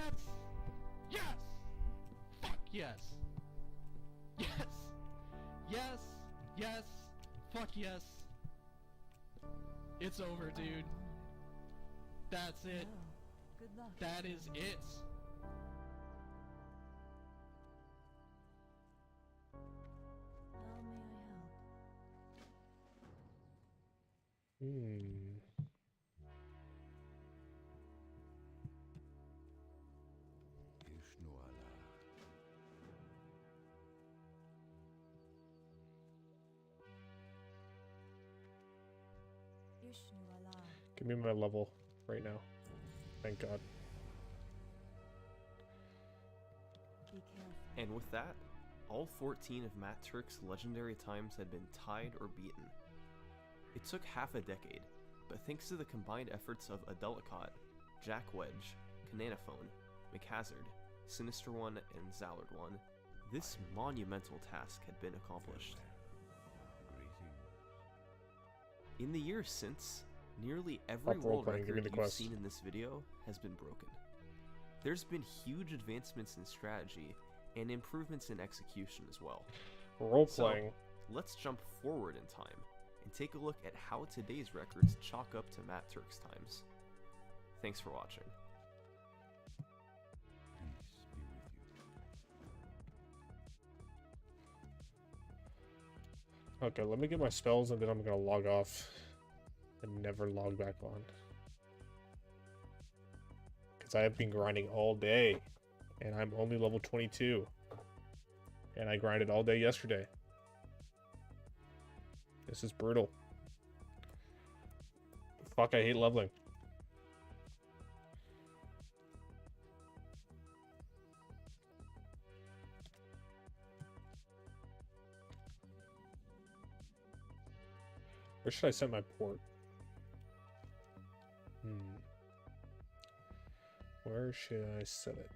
Yes! Fuck yes! Yes! Yes! Yes! Fuck yes! It's over, dude. That's it. Good luck. That is it. How may I help? Give me my level right now. Thank God. Be careful. And with that, all 14 of Matt Turk's legendary times had been tied or beaten. It took half a decade, but thanks to the combined efforts of Adelicott, Jack Wedge, Cananophone, McHazard, Sinister 1, and Zallard 1, this monumental task had been accomplished. In the years since, nearly every Stop world role-playing, give me record the you've quest. seen in this video has been broken. There's been huge advancements in strategy and improvements in execution as well. Role-playing. So, let's jump forward in time and take a look at how today's records chalk up to Matt Turk's times. Thanks for watching. Okay, let me get my spells and then I'm gonna log off and never log back on. Because I have been grinding all day and I'm only level 22. And I grinded all day yesterday. This is brutal. Fuck, I hate leveling. Where should I set my port? Where should I set it?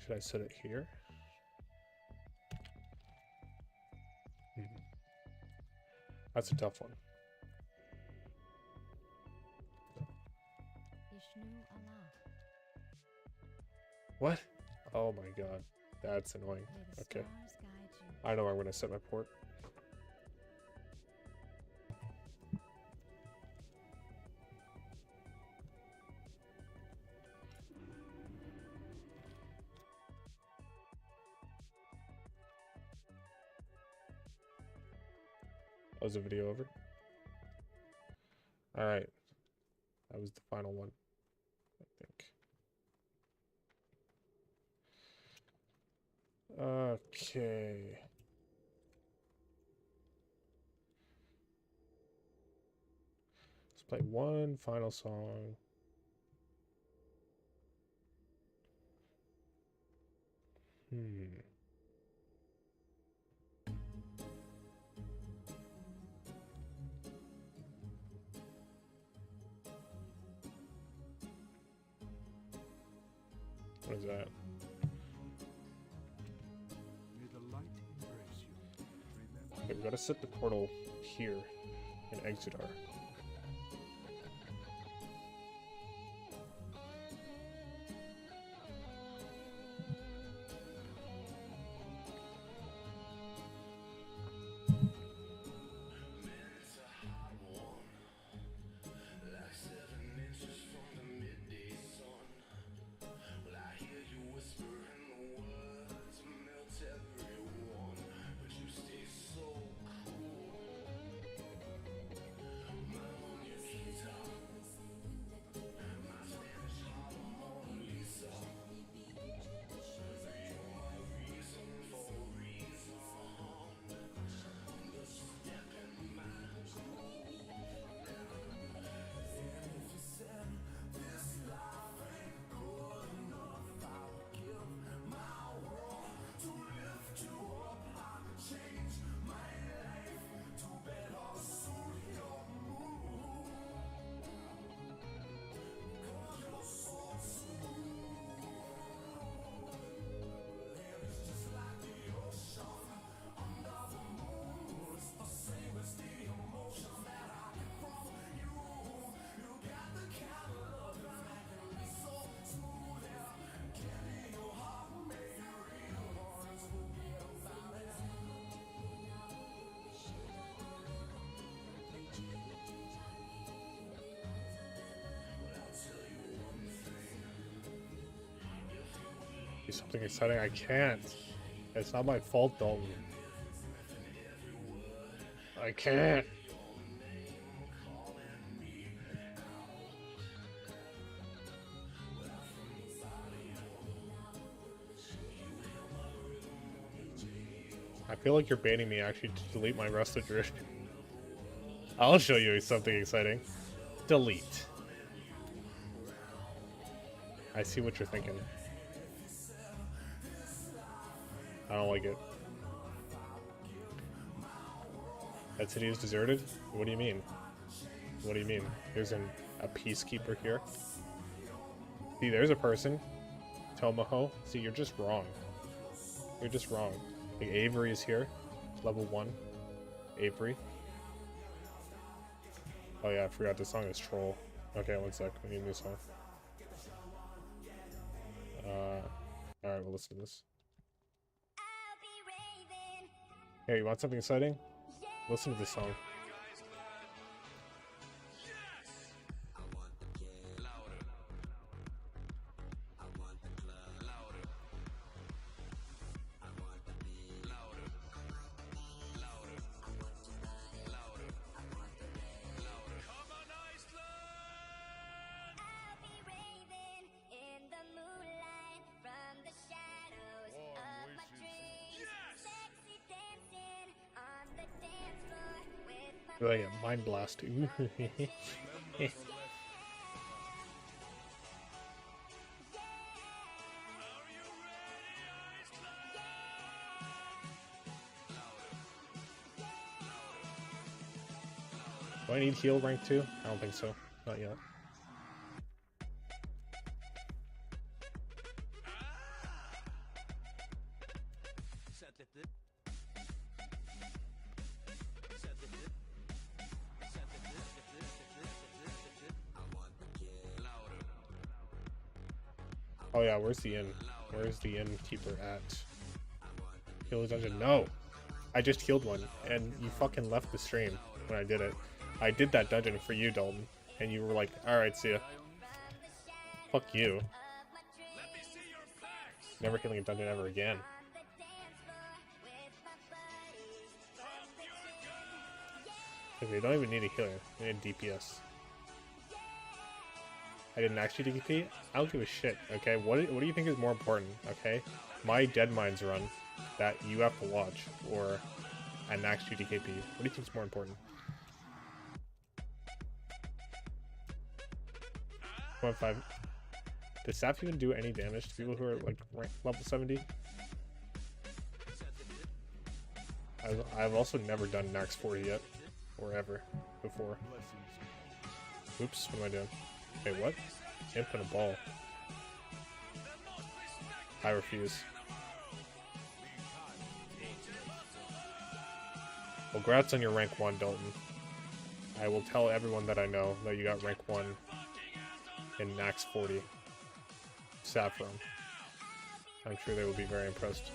Should I set it here? That's a tough one. What? Oh my god. That's annoying. Okay. I know where I'm going to set my port. Was the video over? Alright. That was the final one, I think. Okay. Let's play one final song. What is that? May the light embrace you. Remember. Okay, we gotta set the portal here in Exodar. Something exciting. I can't. It's not my fault though. I can't. I feel like you're baiting me actually to delete my Rusted Drift. I'll show you something exciting. Delete. I see what you're thinking. I don't like it. That city is deserted? What do you mean? What do you mean? There's a peacekeeper here? See, there's a person. Tomoho. See, you're just wrong. You're just wrong. Like, Avery is here. Level 1. Avery. Oh yeah, I forgot this song is Troll. Okay, one sec. We need a new song. Alright, we'll listen to this. Hey, you want something exciting? Listen to this song. Like a mind blast. Ooh. Do I need heal rank 2? I don't think so. Not yet. Oh yeah, where's the inn? Where's the innkeeper at? Heal the dungeon. No! I just killed one, and you fucking left the stream when I did it. I did that dungeon for you, Dalton, and you were like, alright, see ya. Fuck you. Never killing a dungeon ever again. Okay, you don't even need a healer. You need a DPS. I didn't actually DP. I don't give a shit, okay? What do you think is more important, okay? My Dead Mines run that you have to watch, or an actual DKP. What do you think is more important? 1.5. Does Sap even do any damage to people who are like level 70? I've also never done Nax 40 yet, or ever before. Oops, what am I doing? Wait, what? Imp and a ball. I refuse. Well, congrats on your rank 1, Dalton. I will tell everyone that I know that you got rank 1 in Nax 40. Saffron. I'm sure they will be very impressed.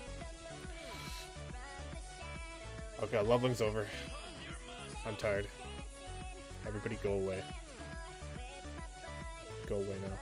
Okay, leveling's over. I'm tired. Everybody go away. Go away now.